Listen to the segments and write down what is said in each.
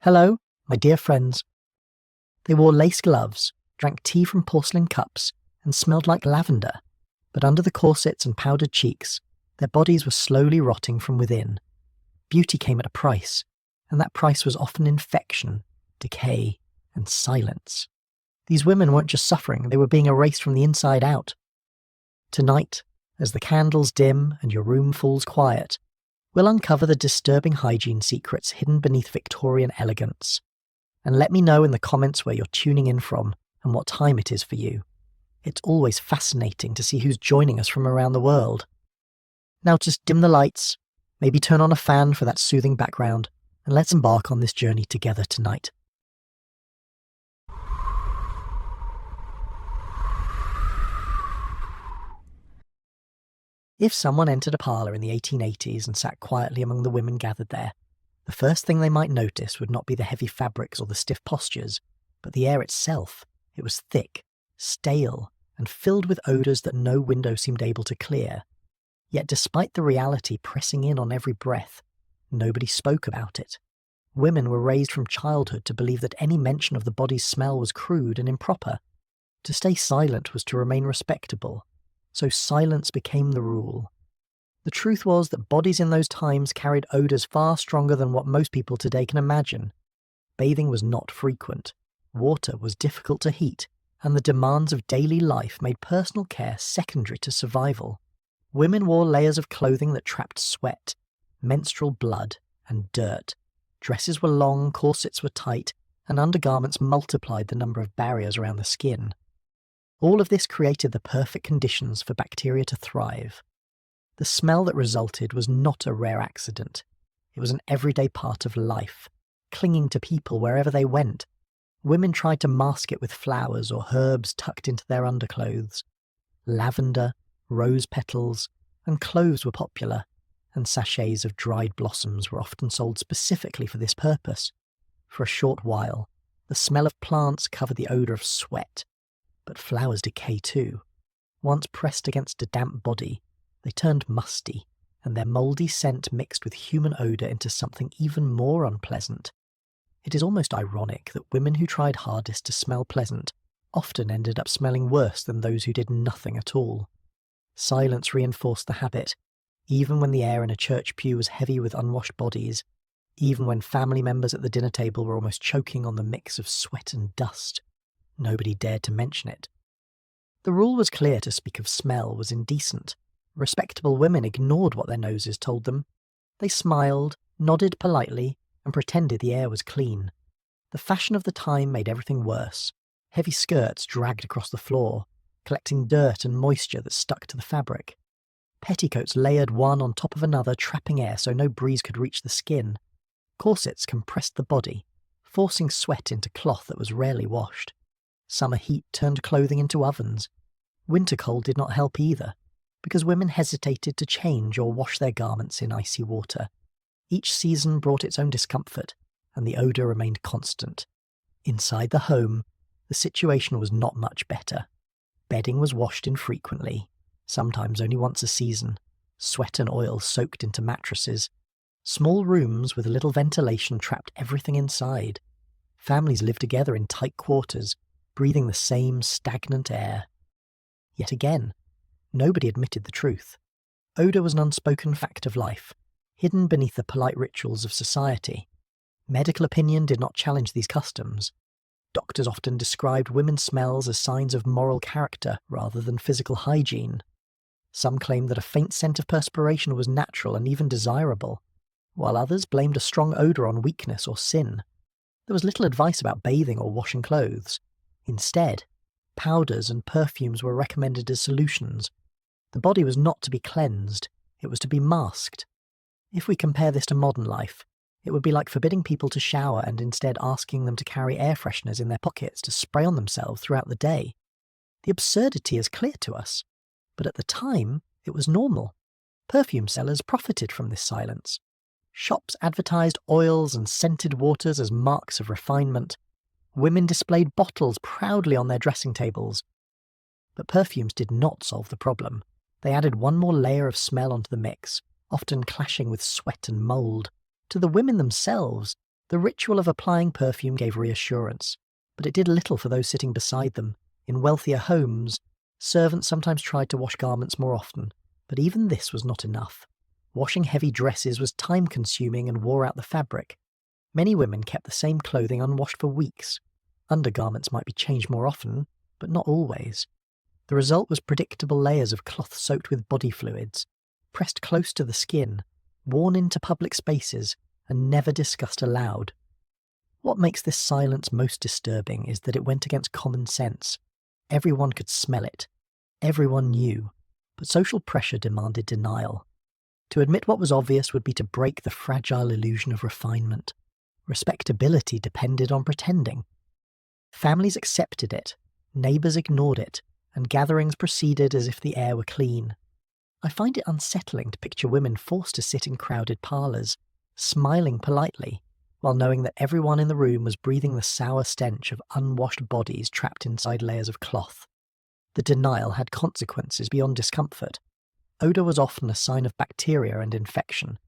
Hello, my dear friends. They wore lace gloves, drank tea from porcelain cups, and smelled like lavender, but under the corsets and powdered cheeks, their bodies were slowly rotting from within. Beauty came at a price, and that price was often infection, decay, and silence. These women weren't just suffering, they were being erased from the inside out. Tonight, as the candles dim and your room falls quiet, we'll uncover the disturbing hygiene secrets hidden beneath Victorian elegance. And let me know in the comments where you're tuning in from and what time it is for you. It's always fascinating to see who's joining us from around the world. Now just dim the lights, maybe turn on a fan for that soothing background, and let's embark on this journey together tonight. If someone entered a parlour in the 1880s and sat quietly among the women gathered there, the first thing they might notice would not be the heavy fabrics or the stiff postures, but the air itself. It was thick, stale, and filled with odours that no window seemed able to clear. Yet despite the reality pressing in on every breath, nobody spoke about it. Women were raised from childhood to believe that any mention of the body's smell was crude and improper. To stay silent was to remain respectable, so silence became the rule. The truth was that bodies in those times carried odours far stronger than what most people today can imagine. Bathing was not frequent, water was difficult to heat, and the demands of daily life made personal care secondary to survival. Women wore layers of clothing that trapped sweat, menstrual blood, and dirt. Dresses were long, corsets were tight, and undergarments multiplied the number of barriers around the skin. All of this created the perfect conditions for bacteria to thrive. The smell that resulted was not a rare accident. It was an everyday part of life, clinging to people wherever they went. Women tried to mask it with flowers or herbs tucked into their underclothes. Lavender, rose petals, and cloves were popular, and sachets of dried blossoms were often sold specifically for this purpose. For a short while, the smell of plants covered the odour of sweat. But flowers decay too. Once pressed against a damp body, they turned musty, and their mouldy scent mixed with human odour into something even more unpleasant. It is almost ironic that women who tried hardest to smell pleasant often ended up smelling worse than those who did nothing at all. Silence reinforced the habit, even when the air in a church pew was heavy with unwashed bodies, even when family members at the dinner table were almost choking on the mix of sweat and dust. Nobody dared to mention it. The rule was clear: to speak of smell was indecent. Respectable women ignored what their noses told them. They smiled, nodded politely, and pretended the air was clean. The fashion of the time made everything worse. Heavy skirts dragged across the floor, collecting dirt and moisture that stuck to the fabric. Petticoats layered one on top of another, trapping air so no breeze could reach the skin. Corsets compressed the body, forcing sweat into cloth that was rarely washed. Summer heat turned clothing into ovens. Winter cold did not help either, because women hesitated to change or wash their garments in icy water. Each season brought its own discomfort, and the odour remained constant. Inside the home, the situation was not much better. Bedding was washed infrequently, sometimes only once a season. Sweat and oil soaked into mattresses. Small rooms with little ventilation trapped everything inside. Families lived together in tight quarters, breathing the same stagnant air. Yet again, nobody admitted the truth. Odour was an unspoken fact of life, hidden beneath the polite rituals of society. Medical opinion did not challenge these customs. Doctors often described women's smells as signs of moral character rather than physical hygiene. Some claimed that a faint scent of perspiration was natural and even desirable, while others blamed a strong odour on weakness or sin. There was little advice about bathing or washing clothes. Instead, powders and perfumes were recommended as solutions. The body was not to be cleansed, it was to be masked. If we compare this to modern life, it would be like forbidding people to shower and instead asking them to carry air fresheners in their pockets to spray on themselves throughout the day. The absurdity is clear to us, but at the time, it was normal. Perfume sellers profited from this silence. Shops advertised oils and scented waters as marks of refinement. Women displayed bottles proudly on their dressing tables. But perfumes did not solve the problem. They added one more layer of smell onto the mix, often clashing with sweat and mould. To the women themselves, The ritual of applying perfume gave reassurance, but it did little for those sitting beside them. In wealthier homes, servants sometimes tried to wash garments more often, but even this was not enough. Washing heavy dresses was time-consuming and wore out the fabric. Many women kept the same clothing unwashed for weeks. Undergarments might be changed more often, but not always. The result was predictable layers of cloth soaked with body fluids, pressed close to the skin, worn into public spaces, and never discussed aloud. What makes this silence most disturbing is that it went against common sense. Everyone could smell it. Everyone knew. But social pressure demanded denial. To admit what was obvious would be to break the fragile illusion of refinement. Respectability depended on pretending. Families accepted it, neighbours ignored it, and gatherings proceeded as if the air were clean. I find it unsettling to picture women forced to sit in crowded parlours, smiling politely, while knowing that everyone in the room was breathing the sour stench of unwashed bodies trapped inside layers of cloth. The denial had consequences beyond discomfort. Odour was often a sign of bacteria and infection.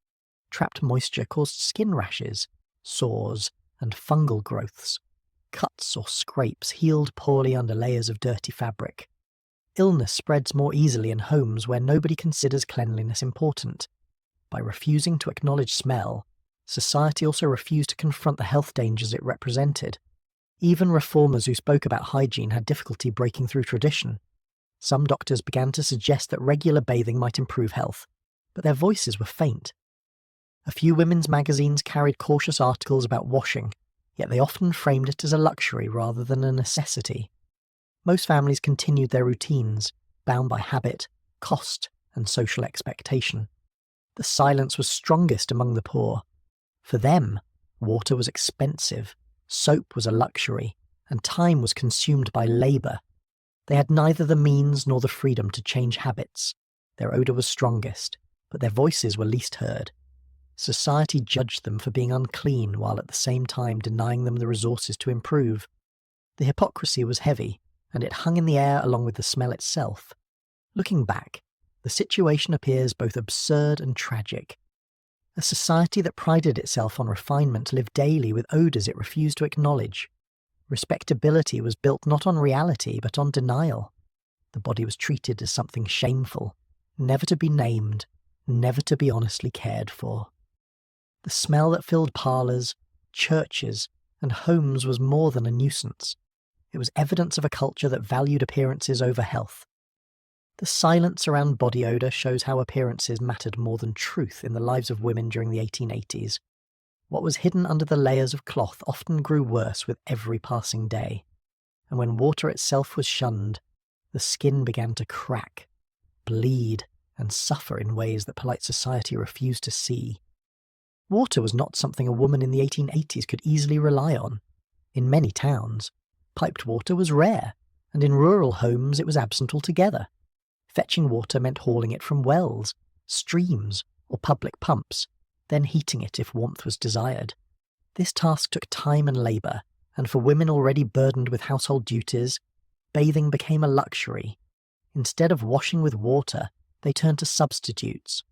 Trapped moisture caused skin rashes, sores, and fungal growths. Cuts or scrapes healed poorly under layers of dirty fabric. Illness spreads more easily in homes where nobody considers cleanliness important. By refusing to acknowledge smell, society also refused to confront the health dangers it represented. Even reformers who spoke about hygiene had difficulty breaking through tradition. Some doctors began to suggest that regular bathing might improve health, but their voices were faint. A few women's magazines carried cautious articles about washing, yet they often framed it as a luxury rather than a necessity. Most families continued their routines, bound by habit, cost, and social expectation. The silence was strongest among the poor. For them, water was expensive, soap was a luxury, and time was consumed by labour. They had neither the means nor the freedom to change habits. Their odour was strongest, but their voices were least heard. Society judged them for being unclean while at the same time denying them the resources to improve. The hypocrisy was heavy, and it hung in the air along with the smell itself. Looking back, the situation appears both absurd and tragic. A society that prided itself on refinement lived daily with odours it refused to acknowledge. Respectability was built not on reality but on denial. The body was treated as something shameful, never to be named, never to be honestly cared for. The smell that filled parlours, churches, and homes was more than a nuisance. It was evidence of a culture that valued appearances over health. The silence around body odour shows how appearances mattered more than truth in the lives of women during the 1880s. What was hidden under the layers of cloth often grew worse with every passing day, and when water itself was shunned, the skin began to crack, bleed, and suffer in ways that polite society refused to see. Water was not something a woman in the 1880s could easily rely on. In many towns, piped water was rare, and in rural homes it was absent altogether. Fetching water meant hauling it from wells, streams, or public pumps, then heating it if warmth was desired. This task took time and labour, and for women already burdened with household duties, bathing became a luxury. Instead of washing with water, they turned to substitutes.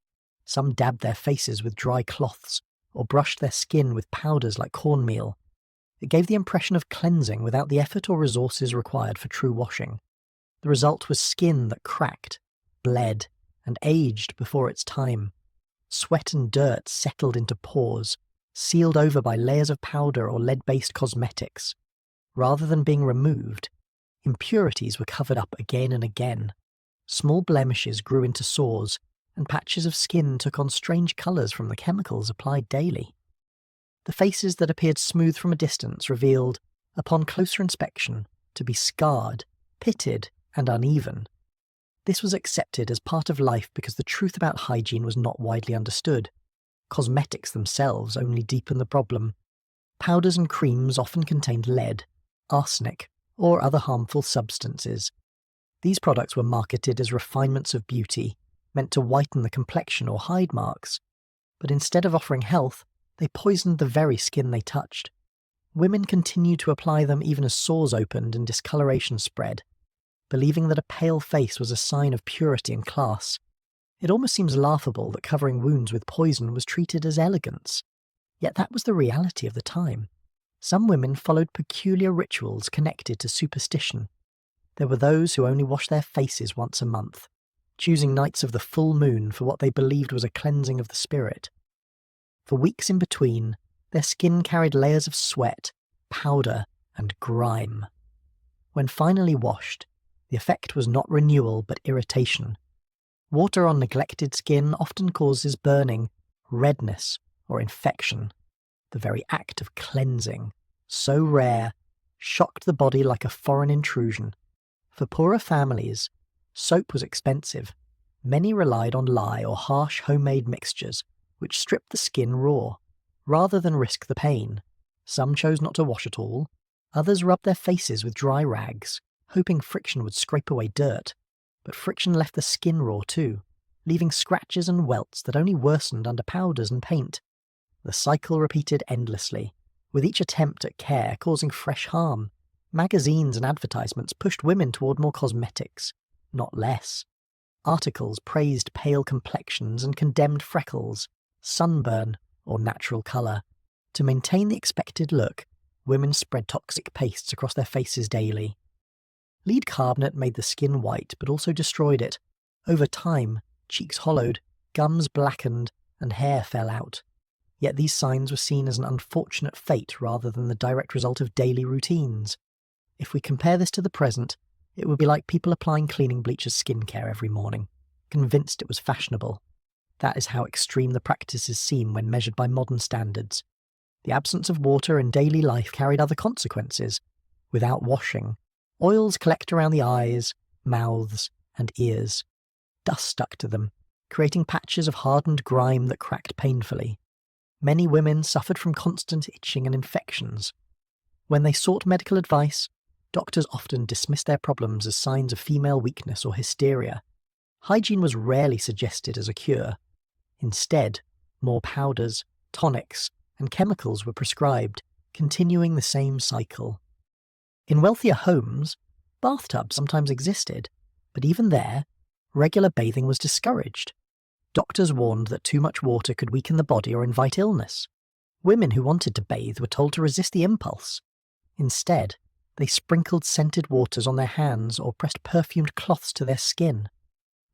Some dabbed their faces with dry cloths, or brushed their skin with powders like cornmeal. It gave the impression of cleansing without the effort or resources required for true washing. The result was skin that cracked, bled, and aged before its time. Sweat and dirt settled into pores, sealed over by layers of powder or lead-based cosmetics. Rather than being removed, impurities were covered up again and again. Small blemishes grew into sores, and patches of skin took on strange colours from the chemicals applied daily. The faces that appeared smooth from a distance revealed, upon closer inspection, to be scarred, pitted, and uneven. This was accepted as part of life because the truth about hygiene was not widely understood. Cosmetics themselves only deepened the problem. Powders and creams often contained lead, arsenic, or other harmful substances. These products were marketed as refinements of beauty, meant to whiten the complexion or hide marks. But instead of offering health, they poisoned the very skin they touched. Women continued to apply them even as sores opened and discoloration spread, believing that a pale face was a sign of purity and class. It almost seems laughable that covering wounds with poison was treated as elegance. Yet that was the reality of the time. Some women followed peculiar rituals connected to superstition. There were those who only washed their faces once a month, choosing nights of the full moon for what they believed was a cleansing of the spirit. For weeks in between, their skin carried layers of sweat, powder, and grime. When finally washed, the effect was not renewal but irritation. Water on neglected skin often causes burning, redness, or infection. The very act of cleansing, so rare, shocked the body like a foreign intrusion. For poorer families, soap was expensive. Many relied on lye or harsh homemade mixtures, which stripped the skin raw. Rather than risk the pain, some chose not to wash at all. Others rubbed their faces with dry rags, hoping friction would scrape away dirt. But friction left the skin raw too, leaving scratches and welts that only worsened under powders and paint. The cycle repeated endlessly, with each attempt at care causing fresh harm. Magazines and advertisements pushed women toward more cosmetics, not less. Articles praised pale complexions and condemned freckles, sunburn, or natural colour. To maintain the expected look, women spread toxic pastes across their faces daily. Lead carbonate made the skin white but also destroyed it. Over time, cheeks hollowed, gums blackened, and hair fell out. Yet these signs were seen as an unfortunate fate rather than the direct result of daily routines. If we compare this to the present, it would be like people applying cleaning bleach as skincare every morning, convinced it was fashionable. That is how extreme the practices seem when measured by modern standards. The absence of water in daily life carried other consequences. Without washing, oils collect around the eyes, mouths, and ears. Dust stuck to them, creating patches of hardened grime that cracked painfully. Many women suffered from constant itching and infections. When they sought medical advice, doctors often dismissed their problems as signs of female weakness or hysteria. Hygiene was rarely suggested as a cure. Instead, more powders, tonics, and chemicals were prescribed, continuing the same cycle. In wealthier homes, bathtubs sometimes existed, but even there, regular bathing was discouraged. Doctors warned that too much water could weaken the body or invite illness. Women who wanted to bathe were told to resist the impulse. Instead, they sprinkled scented waters on their hands or pressed perfumed cloths to their skin.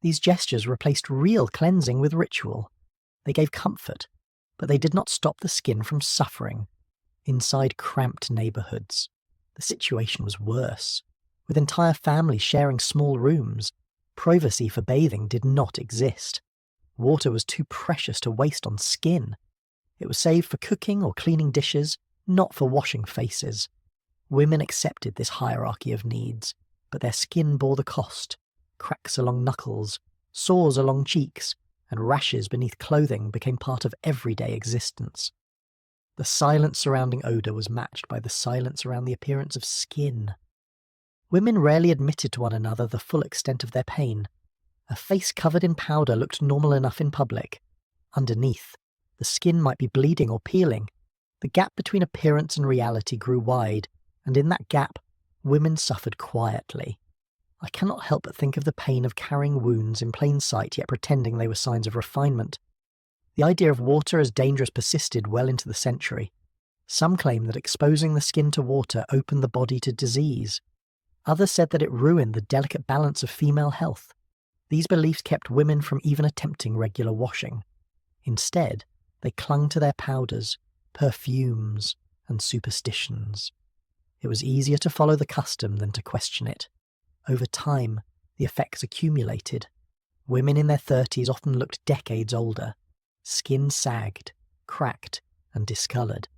These gestures replaced real cleansing with ritual. They gave comfort, but they did not stop the skin from suffering. Inside cramped neighbourhoods, the situation was worse. With entire families sharing small rooms, privacy for bathing did not exist. Water was too precious to waste on skin. It was saved for cooking or cleaning dishes, not for washing faces. Women accepted this hierarchy of needs, but their skin bore the cost. Cracks along knuckles, sores along cheeks, and rashes beneath clothing became part of everyday existence. The silence surrounding odour was matched by the silence around the appearance of skin. Women rarely admitted to one another the full extent of their pain. A face covered in powder looked normal enough in public. Underneath, the skin might be bleeding or peeling. The gap between appearance and reality grew wide, and in that gap, women suffered quietly. I cannot help but think of the pain of carrying wounds in plain sight yet pretending they were signs of refinement. The idea of water as dangerous persisted well into the century. Some claim that exposing the skin to water opened the body to disease. Others said that it ruined the delicate balance of female health. These beliefs kept women from even attempting regular washing. Instead, they clung to their powders, perfumes, and superstitions. It was easier to follow the custom than to question it. Over time, the effects accumulated. Women in their 30s often looked decades older. Skin sagged, cracked, and discoloured.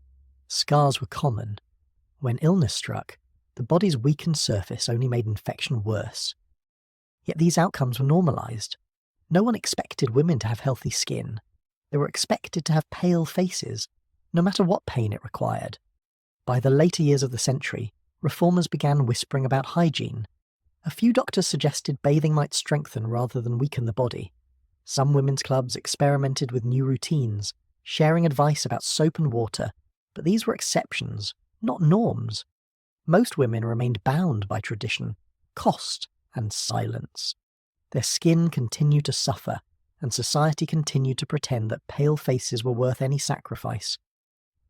Scars were common. When illness struck, the body's weakened surface only made infection worse. Yet these outcomes were normalised. No one expected women to have healthy skin. They were expected to have pale faces, no matter what pain it required. By the later years of the century, reformers began whispering about hygiene. A few doctors suggested bathing might strengthen rather than weaken the body. Some women's clubs experimented with new routines, sharing advice about soap and water, but these were exceptions, not norms. Most women remained bound by tradition, cost, and silence. Their skin continued to suffer, and society continued to pretend that pale faces were worth any sacrifice.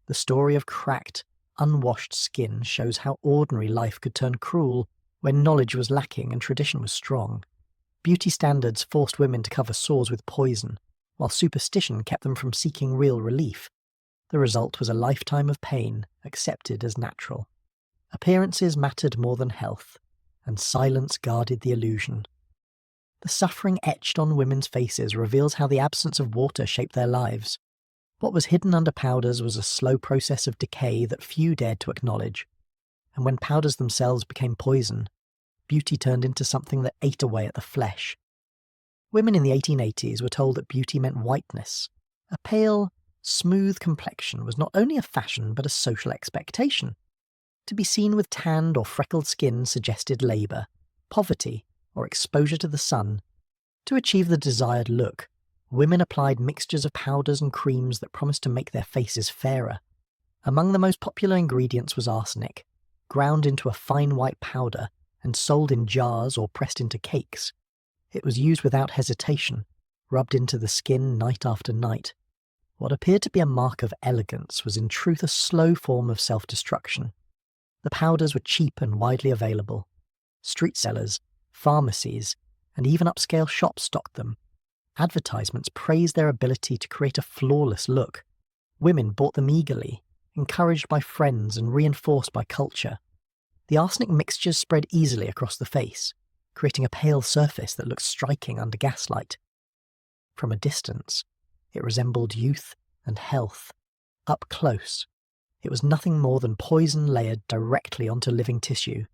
The story of cracked, unwashed skin shows how ordinary life could turn cruel when knowledge was lacking and tradition was strong. Beauty standards forced women to cover sores with poison, while superstition kept them from seeking real relief. The result was a lifetime of pain accepted as natural. Appearances mattered more than health, and silence guarded the illusion. The suffering etched on women's faces reveals how the absence of water shaped their lives. What was hidden under powders was a slow process of decay that few dared to acknowledge. And when powders themselves became poison, beauty turned into something that ate away at the flesh. Women in the 1880s were told that beauty meant whiteness. A pale, smooth complexion was not only a fashion but a social expectation. To be seen with tanned or freckled skin suggested labour, poverty, or exposure to the sun. To achieve the desired look, women applied mixtures of powders and creams that promised to make their faces fairer. Among the most popular ingredients was arsenic, ground into a fine white powder and sold in jars or pressed into cakes. It was used without hesitation, rubbed into the skin night after night. What appeared to be a mark of elegance was in truth a slow form of self-destruction. The powders were cheap and widely available. Street sellers, pharmacies, and even upscale shops stocked them. Advertisements praised their ability to create a flawless look. Women bought them eagerly, encouraged by friends and reinforced by culture. The arsenic mixtures spread easily across the face, creating a pale surface that looked striking under gaslight. From a distance, it resembled youth and health. Up close, it was nothing more than poison layered directly onto living tissue.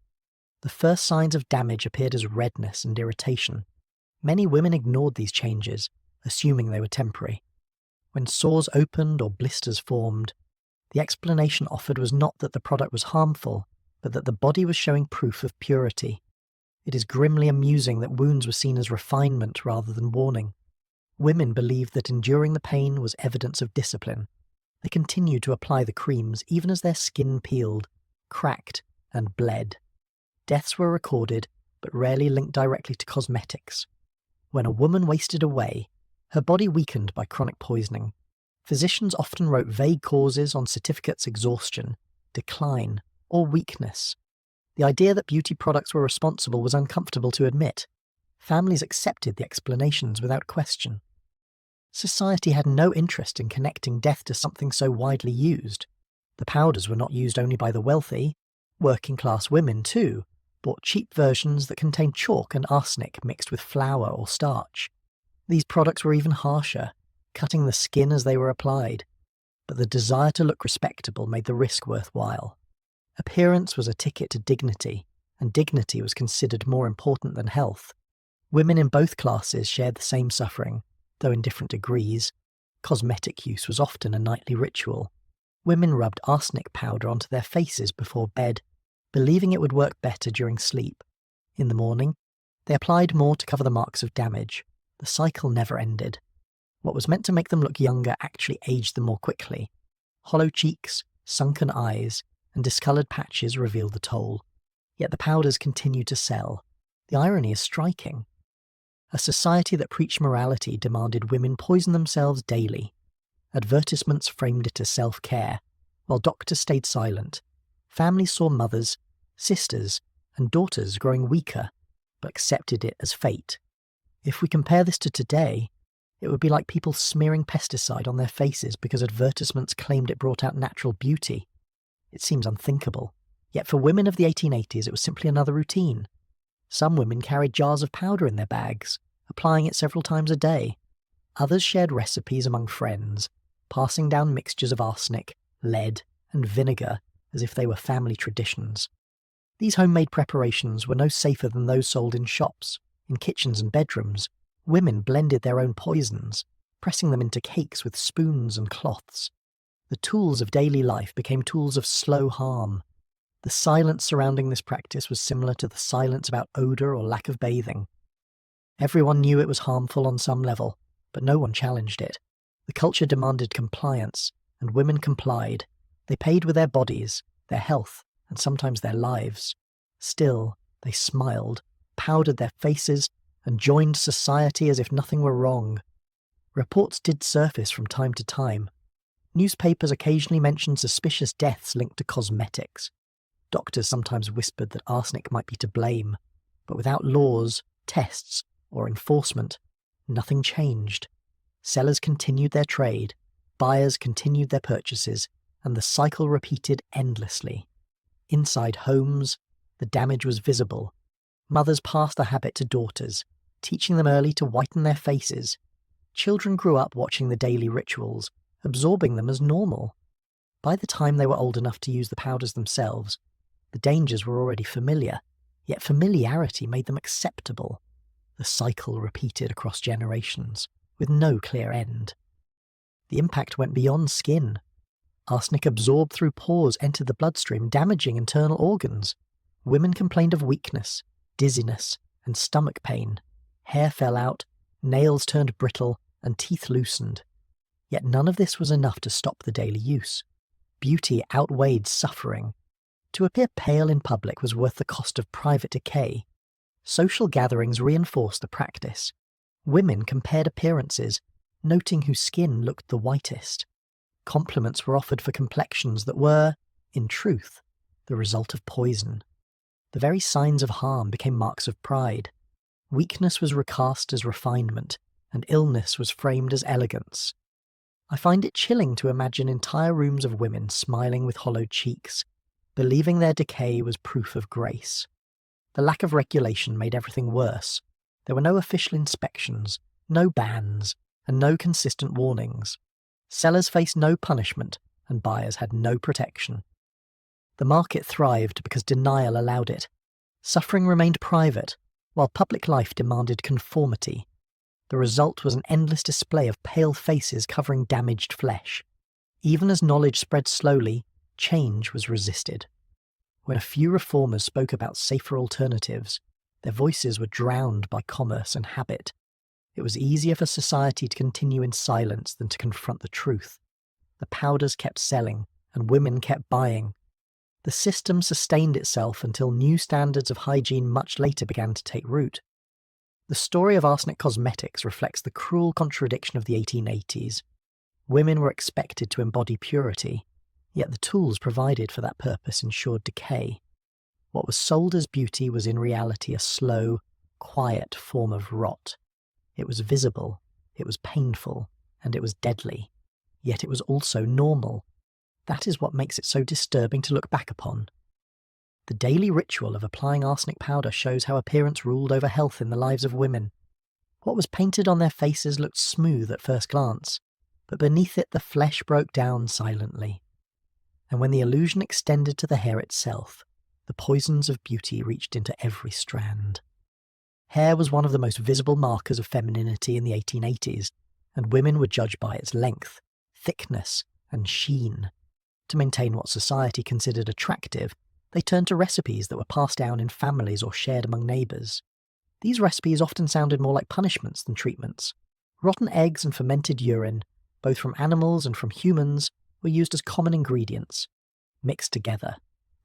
The first signs of damage appeared as redness and irritation. Many women ignored these changes, assuming they were temporary. When sores opened or blisters formed, the explanation offered was not that the product was harmful, but that the body was showing proof of purity. It is grimly amusing that wounds were seen as refinement rather than warning. Women believed that enduring the pain was evidence of discipline. They continued to apply the creams even as their skin peeled, cracked, and bled. Deaths were recorded, but rarely linked directly to cosmetics. When a woman wasted away, her body weakened by chronic poisoning. Physicians often wrote vague causes on certificates: exhaustion, decline, or weakness. The idea that beauty products were responsible was uncomfortable to admit. Families accepted the explanations without question. Society had no interest in connecting death to something so widely used. The powders were not used only by the wealthy. Working-class women, too, bought cheap versions that contained chalk and arsenic mixed with flour or starch. These products were even harsher, cutting the skin as they were applied. But the desire to look respectable made the risk worthwhile. Appearance was a ticket to dignity, and dignity was considered more important than health. Women in both classes shared the same suffering, though in different degrees. Cosmetic use was often a nightly ritual. Women rubbed arsenic powder onto their faces before bed, believing it would work better during sleep. In the morning, they applied more to cover the marks of damage. The cycle never ended. What was meant to make them look younger actually aged them more quickly. Hollow cheeks, sunken eyes, and discoloured patches revealed the toll. Yet the powders continued to sell. The irony is striking. A society that preached morality demanded women poison themselves daily. Advertisements framed it as self-care, while doctors stayed silent. Families saw mothers, sisters, and daughters growing weaker, but accepted it as fate. If we compare this to today, it would be like people smearing pesticide on their faces because advertisements claimed it brought out natural beauty. It seems unthinkable. Yet for women of the 1880s, it was simply another routine. Some women carried jars of powder in their bags, applying it several times a day. Others shared recipes among friends, passing down mixtures of arsenic, lead, and vinegar as if they were family traditions. These homemade preparations were no safer than those sold in shops. In kitchens and bedrooms, women blended their own poisons, pressing them into cakes with spoons and cloths. The tools of daily life became tools of slow harm. The silence surrounding this practice was similar to the silence about odour or lack of bathing. Everyone knew it was harmful on some level, but no one challenged it. The culture demanded compliance, and women complied. They paid with their bodies, their health, and sometimes their lives. Still, they smiled, powdered their faces, and joined society as if nothing were wrong. Reports did surface from time to time. Newspapers occasionally mentioned suspicious deaths linked to cosmetics. Doctors sometimes whispered that arsenic might be to blame, but without laws, tests, or enforcement, nothing changed. Sellers continued their trade, buyers continued their purchases, and the cycle repeated endlessly. Inside homes, the damage was visible. Mothers passed the habit to daughters, teaching them early to whiten their faces. Children grew up watching the daily rituals, absorbing them as normal. By the time they were old enough to use the powders themselves, the dangers were already familiar, yet familiarity made them acceptable. The cycle repeated across generations, with no clear end. The impact went beyond skin. Arsenic absorbed through pores entered the bloodstream, damaging internal organs. Women complained of weakness, dizziness, and stomach pain. Hair fell out, nails turned brittle, and teeth loosened. Yet none of this was enough to stop the daily use. Beauty outweighed suffering. To appear pale in public was worth the cost of private decay. Social gatherings reinforced the practice. Women compared appearances, noting whose skin looked the whitest. Compliments were offered for complexions that were, in truth, the result of poison. The very signs of harm became marks of pride. Weakness was recast as refinement, and illness was framed as elegance. I find it chilling to imagine entire rooms of women smiling with hollowed cheeks, believing their decay was proof of grace. The lack of regulation made everything worse. There were no official inspections, no bans, and no consistent warnings. Sellers faced no punishment, and buyers had no protection. The market thrived because denial allowed it. Suffering remained private, while public life demanded conformity. The result was an endless display of pale faces covering damaged flesh. Even as knowledge spread slowly, change was resisted. When a few reformers spoke about safer alternatives, their voices were drowned by commerce and habit. It was easier for society to continue in silence than to confront the truth. The powders kept selling, and women kept buying. The system sustained itself until new standards of hygiene much later began to take root. The story of arsenic cosmetics reflects the cruel contradiction of the 1880s. Women were expected to embody purity, yet the tools provided for that purpose ensured decay. What was sold as beauty was in reality a slow, quiet form of rot. It was visible, it was painful, and it was deadly. Yet it was also normal. That is what makes it so disturbing to look back upon. The daily ritual of applying arsenic powder shows how appearance ruled over health in the lives of women. What was painted on their faces looked smooth at first glance, but beneath it the flesh broke down silently. And when the illusion extended to the hair itself, the poisons of beauty reached into every strand. Hair was one of the most visible markers of femininity in the 1880s, and women were judged by its length, thickness, and sheen. To maintain what society considered attractive, they turned to recipes that were passed down in families or shared among neighbours. These recipes often sounded more like punishments than treatments. Rotten eggs and fermented urine, both from animals and from humans, were used as common ingredients. Mixed together,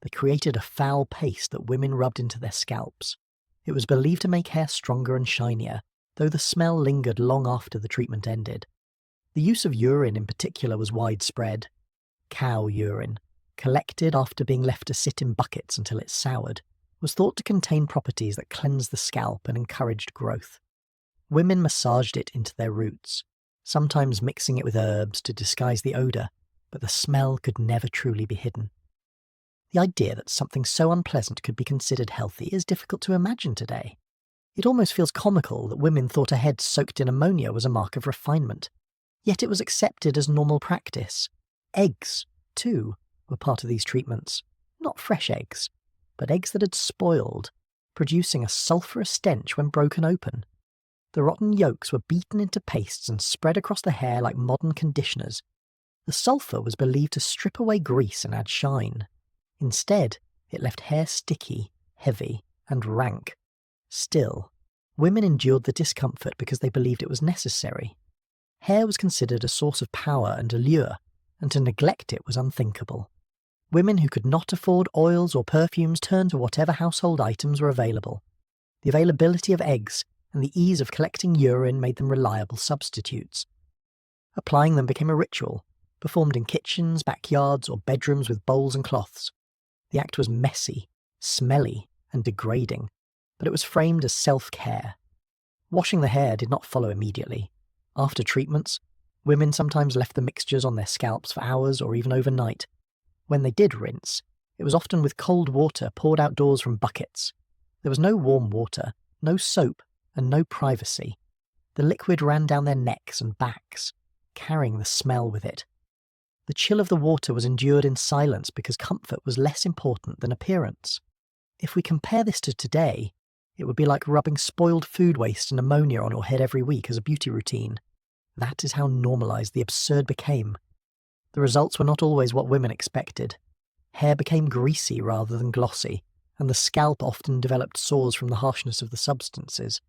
they created a foul paste that women rubbed into their scalps. It was believed to make hair stronger and shinier, though the smell lingered long after the treatment ended. The use of urine in particular was widespread. Cow urine, collected after being left to sit in buckets until it soured, was thought to contain properties that cleansed the scalp and encouraged growth. Women massaged it into their roots, sometimes mixing it with herbs to disguise the odour, but the smell could never truly be hidden. The idea that something so unpleasant could be considered healthy is difficult to imagine today. It almost feels comical that women thought a head soaked in ammonia was a mark of refinement. Yet it was accepted as normal practice. Eggs, too, were part of these treatments. Not fresh eggs, but eggs that had spoiled, producing a sulphurous stench when broken open. The rotten yolks were beaten into pastes and spread across the hair like modern conditioners. The sulphur was believed to strip away grease and add shine. Instead, it left hair sticky, heavy, and rank. Still, women endured the discomfort because they believed it was necessary. Hair was considered a source of power and allure, and to neglect it was unthinkable. Women who could not afford oils or perfumes turned to whatever household items were available. The availability of eggs and the ease of collecting urine made them reliable substitutes. Applying them became a ritual, performed in kitchens, backyards, or bedrooms with bowls and cloths. The act was messy, smelly, and degrading, but it was framed as self-care. Washing the hair did not follow immediately. After treatments, women sometimes left the mixtures on their scalps for hours or even overnight. When they did rinse, it was often with cold water poured outdoors from buckets. There was no warm water, no soap, and no privacy. The liquid ran down their necks and backs, carrying the smell with it. The chill of the water was endured in silence because comfort was less important than appearance. If we compare this to today, it would be like rubbing spoiled food waste and ammonia on your head every week as a beauty routine. That is how normalised the absurd became. The results were not always what women expected. Hair became greasy rather than glossy, and the scalp often developed sores from the harshness of the substances.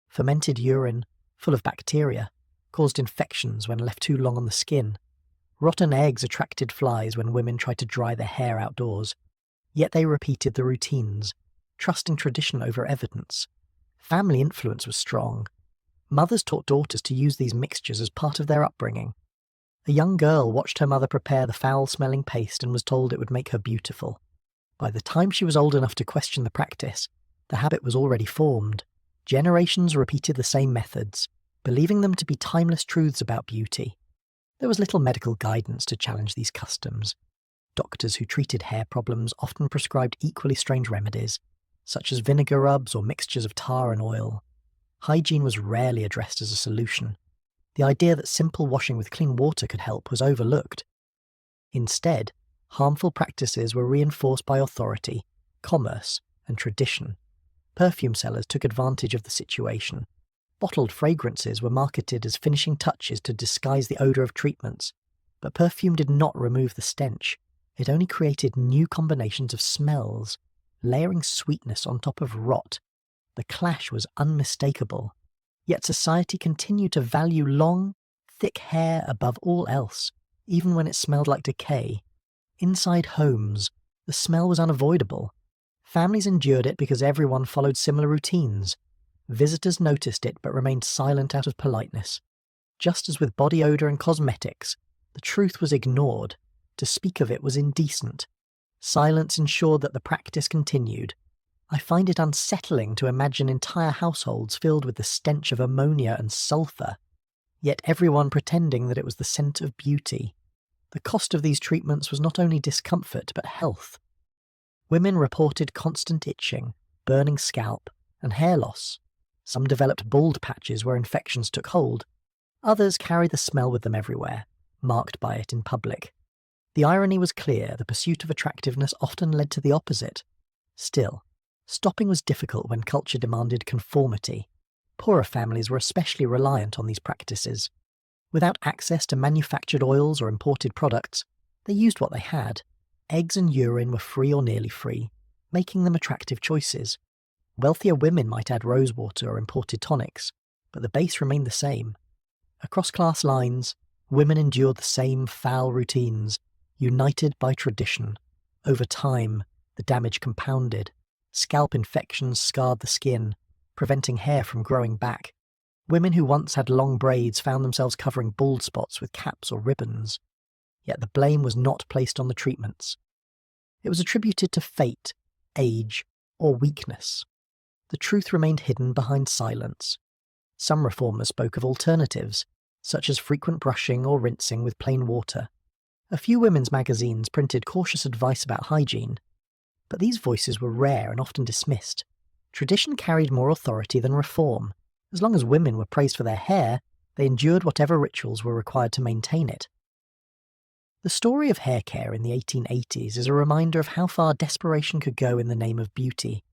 Fermented urine, full of bacteria, caused infections when left too long on the skin. Rotten eggs attracted flies when women tried to dry their hair outdoors. Yet they repeated the routines, trusting tradition over evidence. Family influence was strong. Mothers taught daughters to use these mixtures as part of their upbringing. A young girl watched her mother prepare the foul-smelling paste and was told it would make her beautiful. By the time she was old enough to question the practice, the habit was already formed. Generations repeated the same methods, believing them to be timeless truths about beauty. There was little medical guidance to challenge these customs. Doctors who treated hair problems often prescribed equally strange remedies, such as vinegar rubs or mixtures of tar and oil. Hygiene was rarely addressed as a solution. The idea that simple washing with clean water could help was overlooked. Instead, harmful practices were reinforced by authority, commerce, and tradition. Perfume sellers took advantage of the situation. Bottled fragrances were marketed as finishing touches to disguise the odour of treatments, but perfume did not remove the stench. It only created new combinations of smells, layering sweetness on top of rot. The clash was unmistakable. Yet society continued to value long, thick hair above all else, even when it smelled like decay. Inside homes, the smell was unavoidable. Families endured it because everyone followed similar routines. Visitors noticed it but remained silent out of politeness. Just as with body odour and cosmetics, the truth was ignored. To speak of it was indecent. Silence ensured that the practice continued. I find it unsettling to imagine entire households filled with the stench of ammonia and sulphur, yet everyone pretending that it was the scent of beauty. The cost of these treatments was not only discomfort but health. Women reported constant itching, burning scalp, and hair loss. Some developed bald patches where infections took hold. Others carried the smell with them everywhere, marked by it in public. The irony was clear. The pursuit of attractiveness often led to the opposite. Still, stopping was difficult when culture demanded conformity. Poorer families were especially reliant on these practices. Without access to manufactured oils or imported products, they used what they had. Eggs and urine were free or nearly free, making them attractive choices. Wealthier women might add rosewater or imported tonics, but the base remained the same. Across class lines, women endured the same foul routines, united by tradition. Over time, the damage compounded. Scalp infections scarred the skin, preventing hair from growing back. Women who once had long braids found themselves covering bald spots with caps or ribbons. Yet the blame was not placed on the treatments. It was attributed to fate, age, or weakness. The truth remained hidden behind silence. Some reformers spoke of alternatives, such as frequent brushing or rinsing with plain water. A few women's magazines printed cautious advice about hygiene, but these voices were rare and often dismissed. Tradition carried more authority than reform. As long as women were praised for their hair, they endured whatever rituals were required to maintain it. The story of hair care in the 1880s is a reminder of how far desperation could go in the name of beauty.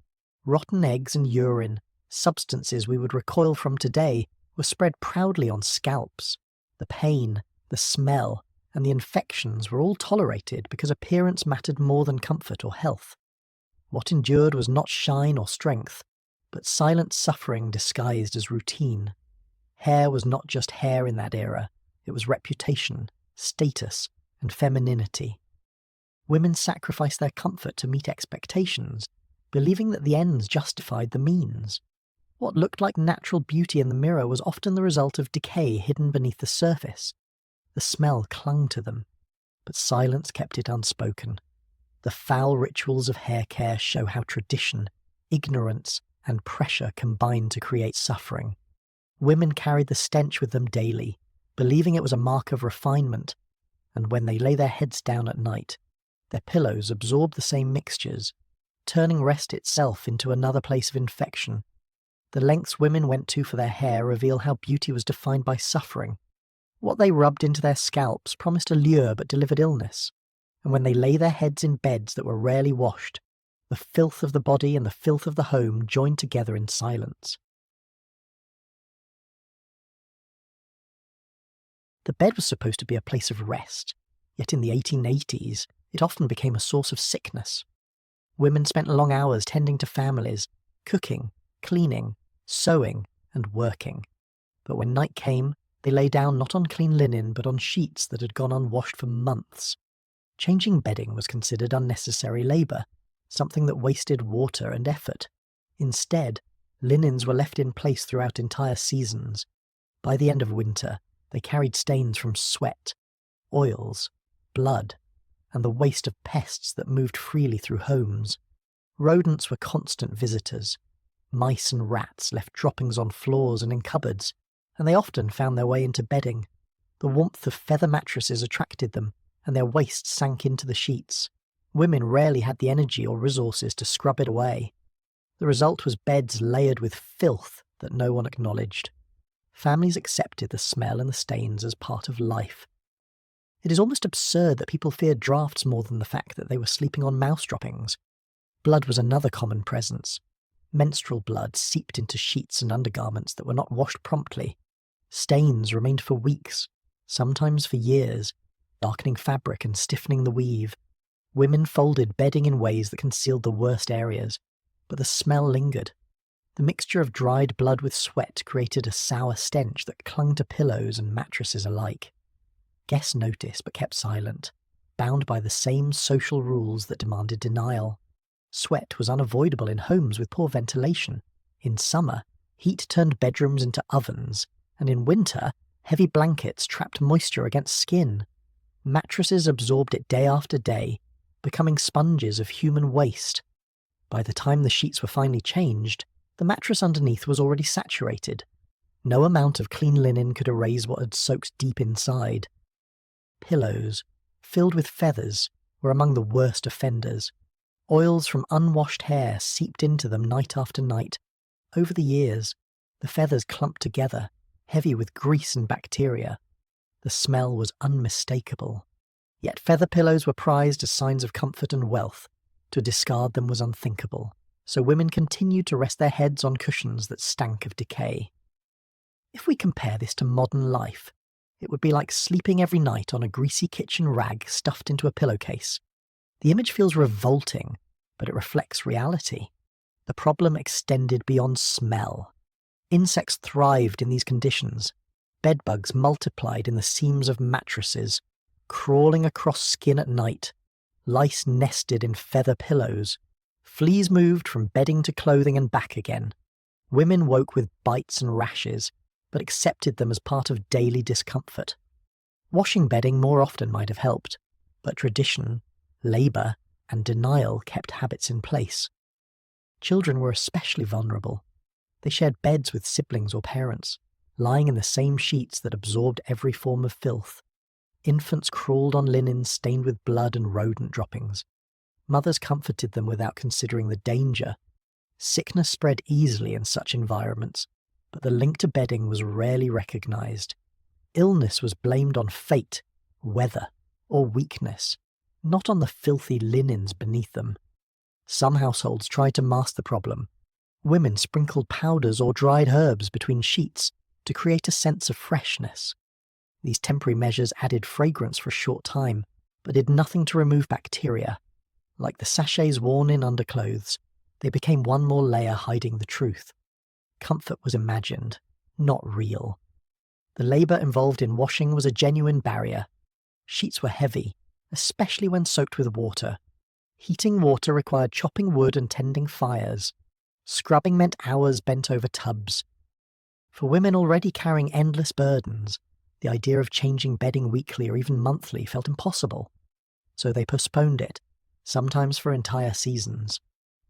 Rotten eggs and urine, substances we would recoil from today, were spread proudly on scalps. The pain, the smell, and the infections were all tolerated because appearance mattered more than comfort or health. What endured was not shine or strength, but silent suffering disguised as routine. Hair was not just hair in that era, it was reputation, status, and femininity. Women sacrificed their comfort to meet expectations, believing that the ends justified the means. What looked like natural beauty in the mirror was often the result of decay hidden beneath the surface. The smell clung to them, but silence kept it unspoken. The foul rituals of hair care show how tradition, ignorance, and pressure combine to create suffering. Women carried the stench with them daily, believing it was a mark of refinement, and when they lay their heads down at night, their pillows absorb the same mixtures, turning rest itself into another place of infection. The lengths women went to for their hair reveal how beauty was defined by suffering. What they rubbed into their scalps promised allure but delivered illness, and when they lay their heads in beds that were rarely washed, the filth of the body and the filth of the home joined together in silence. The bed was supposed to be a place of rest, yet in the 1880s, it often became a source of sickness. Women spent long hours tending to families, cooking, cleaning, sewing, and working. But when night came, they lay down not on clean linen but on sheets that had gone unwashed for months. Changing bedding was considered unnecessary labour, something that wasted water and effort. Instead, linens were left in place throughout entire seasons. By the end of winter, they carried stains from sweat, oils, blood, and the waste of pests that moved freely through homes. Rodents were constant visitors. Mice and rats left droppings on floors and in cupboards, and they often found their way into bedding. The warmth of feather mattresses attracted them, and their waste sank into the sheets. Women rarely had the energy or resources to scrub it away. The result was beds layered with filth that no one acknowledged. Families accepted the smell and the stains as part of life. It is almost absurd that people feared drafts more than the fact that they were sleeping on mouse droppings. Blood was another common presence. Menstrual blood seeped into sheets and undergarments that were not washed promptly. Stains remained for weeks, sometimes for years, darkening fabric and stiffening the weave. Women folded bedding in ways that concealed the worst areas, but the smell lingered. The mixture of dried blood with sweat created a sour stench that clung to pillows and mattresses alike. Guests noticed but kept silent, bound by the same social rules that demanded denial. Sweat was unavoidable in homes with poor ventilation. In summer, heat turned bedrooms into ovens, and in winter, heavy blankets trapped moisture against skin. Mattresses absorbed it day after day, becoming sponges of human waste. By the time the sheets were finally changed, the mattress underneath was already saturated. No amount of clean linen could erase what had soaked deep inside. Pillows, filled with feathers, were among the worst offenders. Oils from unwashed hair seeped into them night after night. Over the years, the feathers clumped together, heavy with grease and bacteria. The smell was unmistakable. Yet feather pillows were prized as signs of comfort and wealth. To discard them was unthinkable, so women continued to rest their heads on cushions that stank of decay. If we compare this to modern life, it would be like sleeping every night on a greasy kitchen rag stuffed into a pillowcase. The image feels revolting, but it reflects reality. The problem extended beyond smell. Insects thrived in these conditions. Bedbugs multiplied in the seams of mattresses, crawling across skin at night. Lice nested in feather pillows. Fleas moved from bedding to clothing and back again. Women woke with bites and rashes, but accepted them as part of daily discomfort. Washing bedding more often might have helped, but tradition, labour, and denial kept habits in place. Children were especially vulnerable. They shared beds with siblings or parents, lying in the same sheets that absorbed every form of filth. Infants crawled on linen stained with blood and rodent droppings. Mothers comforted them without considering the danger. Sickness spread easily in such environments, but the link to bedding was rarely recognised. Illness was blamed on fate, weather, or weakness, not on the filthy linens beneath them. Some households tried to mask the problem. Women sprinkled powders or dried herbs between sheets to create a sense of freshness. These temporary measures added fragrance for a short time, but did nothing to remove bacteria. Like the sachets worn in underclothes, they became one more layer hiding the truth. Comfort was imagined, not real. The labour involved in washing was a genuine barrier. Sheets were heavy, especially when soaked with water. Heating water required chopping wood and tending fires. Scrubbing meant hours bent over tubs. For women already carrying endless burdens, The idea of changing bedding weekly or even monthly felt impossible. So they postponed it, sometimes for entire seasons.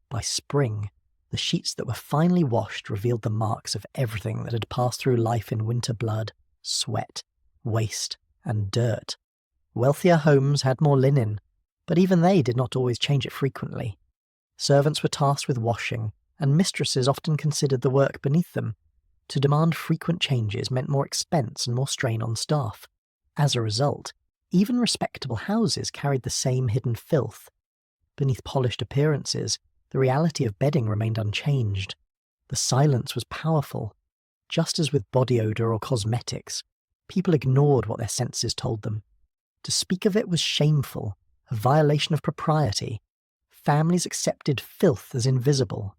By spring, the sheets that were finally washed revealed the marks of everything that had passed through life in winter blood, sweat, waste, and dirt. Wealthier homes had more linen, but even they did not always change it frequently. Servants were tasked with washing, and mistresses often considered the work beneath them. To demand frequent changes meant more expense and more strain on staff. As a result, even respectable houses carried the same hidden filth. Beneath polished appearances, the reality of bedding remained unchanged. The silence was powerful. Just as with body odour or cosmetics, people ignored what their senses told them. To speak of it was shameful, a violation of propriety. Families accepted filth as invisible.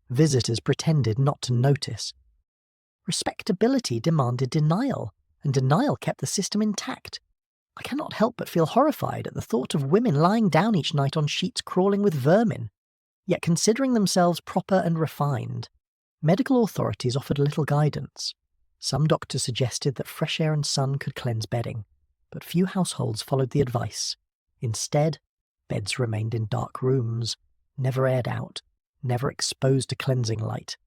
Visitors pretended not to notice. Respectability demanded denial, and denial kept the system intact. I cannot help but feel horrified at the thought of women lying down each night on sheets crawling with vermin. Yet considering themselves proper and refined, medical authorities offered little guidance. Some doctors suggested that fresh air and sun could cleanse bedding, but few households followed the advice. Instead, beds remained in dark rooms, never aired out, never exposed to cleansing light.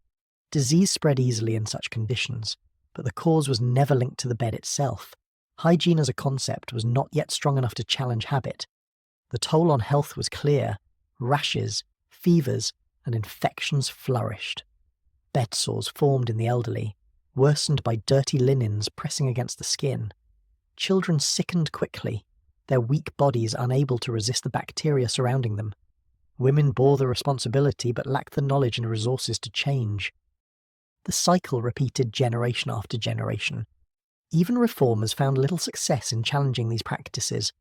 Disease spread easily in such conditions, but the cause was never linked to the bed itself. Hygiene as a concept was not yet strong enough to challenge habit. The toll on health was clear. Rashes, fevers, and infections flourished. Bed sores formed in the elderly, worsened by dirty linens pressing against the skin. Children sickened quickly, their weak bodies unable to resist the bacteria surrounding them. Women bore the responsibility but lacked the knowledge and resources to change. The cycle repeated generation after generation. Even reformers found little success in challenging these practices.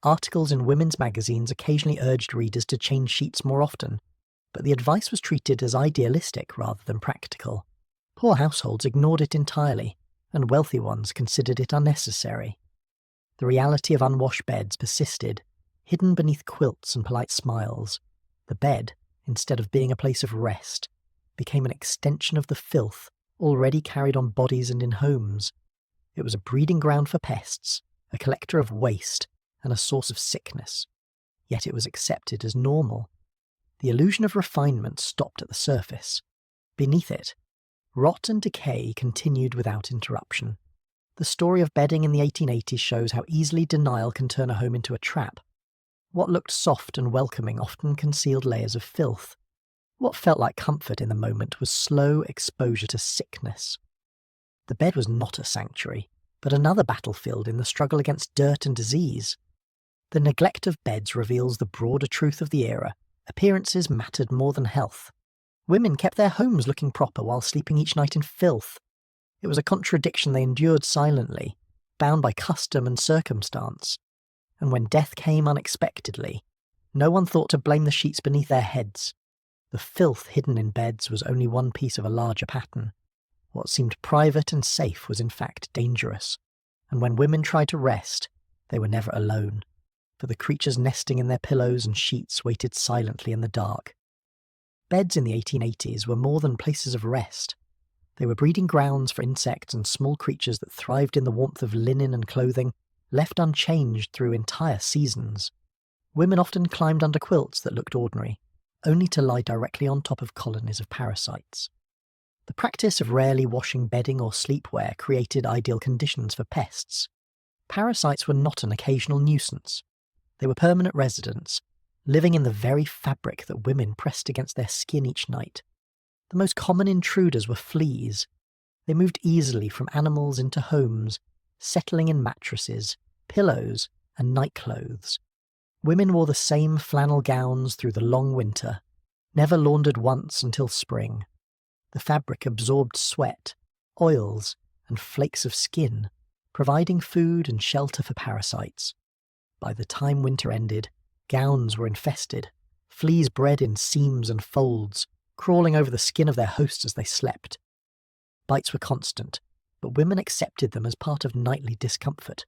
Articles in women's magazines occasionally urged readers to change sheets more often, but the advice was treated as idealistic rather than practical. Poor households ignored it entirely, and wealthy ones considered it unnecessary. The reality of unwashed beds persisted, hidden beneath quilts and polite smiles. The bed, instead of being a place of rest, became an extension of the filth already carried on bodies and in homes. It was a breeding ground for pests, a collector of waste, and a source of sickness. Yet it was accepted as normal. The illusion of refinement stopped at the surface. Beneath it, rot and decay continued without interruption. The story of bedding in the 1880s shows how easily denial can turn a home into a trap. What looked soft and welcoming often concealed layers of filth. What felt like comfort in the moment was slow exposure to sickness. The bed was not a sanctuary, but another battlefield in the struggle against dirt and disease. The neglect of beds reveals the broader truth of the era. Appearances mattered more than health. Women kept their homes looking proper while sleeping each night in filth. It was a contradiction they endured silently, bound by custom and circumstance. And when death came unexpectedly, no one thought to blame the sheets beneath their heads. The filth hidden in beds was only one piece of a larger pattern. What seemed private and safe was in fact dangerous, and when women tried to rest, they were never alone, for the creatures nesting in their pillows and sheets waited silently in the dark. Beds in the 1880s were more than places of rest. They were breeding grounds for insects and small creatures that thrived in the warmth of linen and clothing, left unchanged through entire seasons. Women often climbed under quilts that looked ordinary, only to lie directly on top of colonies of parasites. The practice of rarely washing bedding or sleepwear created ideal conditions for pests. Parasites were not an occasional nuisance. They were permanent residents, living in the very fabric that women pressed against their skin each night. The most common intruders were fleas. They moved easily from animals into homes, settling in mattresses, pillows, and nightclothes. Women wore the same flannel gowns through the long winter, never laundered once until spring. The fabric absorbed sweat, oils, and flakes of skin, providing food and shelter for parasites. By the time winter ended, gowns were infested, fleas bred in seams and folds, crawling over the skin of their hosts as they slept. Bites were constant, but women accepted them as part of nightly discomfort.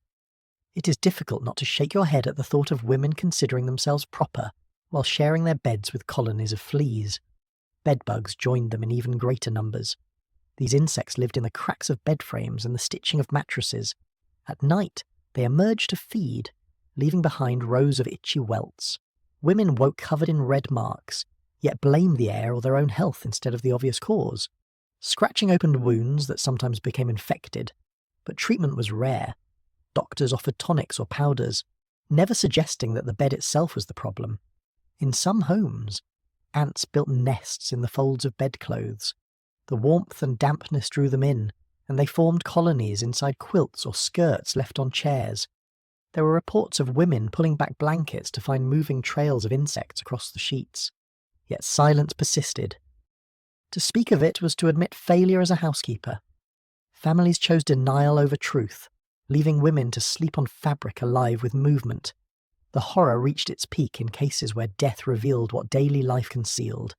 It is difficult not to shake your head at the thought of women considering themselves proper while sharing their beds with colonies of fleas. Bedbugs joined them in even greater numbers. These insects lived in the cracks of bed frames and the stitching of mattresses, At night, they emerged to feed, leaving behind rows of itchy welts. Women woke covered in red marks, yet blamed the air or their own health instead of the obvious cause. Scratching opened wounds that sometimes became infected, but treatment was rare. Doctors offered tonics or powders, never suggesting that the bed itself was the problem. In some homes, ants built nests in the folds of bedclothes. The warmth and dampness drew them in, and they formed colonies inside quilts or skirts left on chairs. There were reports of women pulling back blankets to find moving trails of insects across the sheets. Yet silence persisted. To speak of it was to admit failure as a housekeeper. Families chose denial over truth, leaving women to sleep on fabric alive with movement. The horror reached its peak in cases where death revealed what daily life concealed.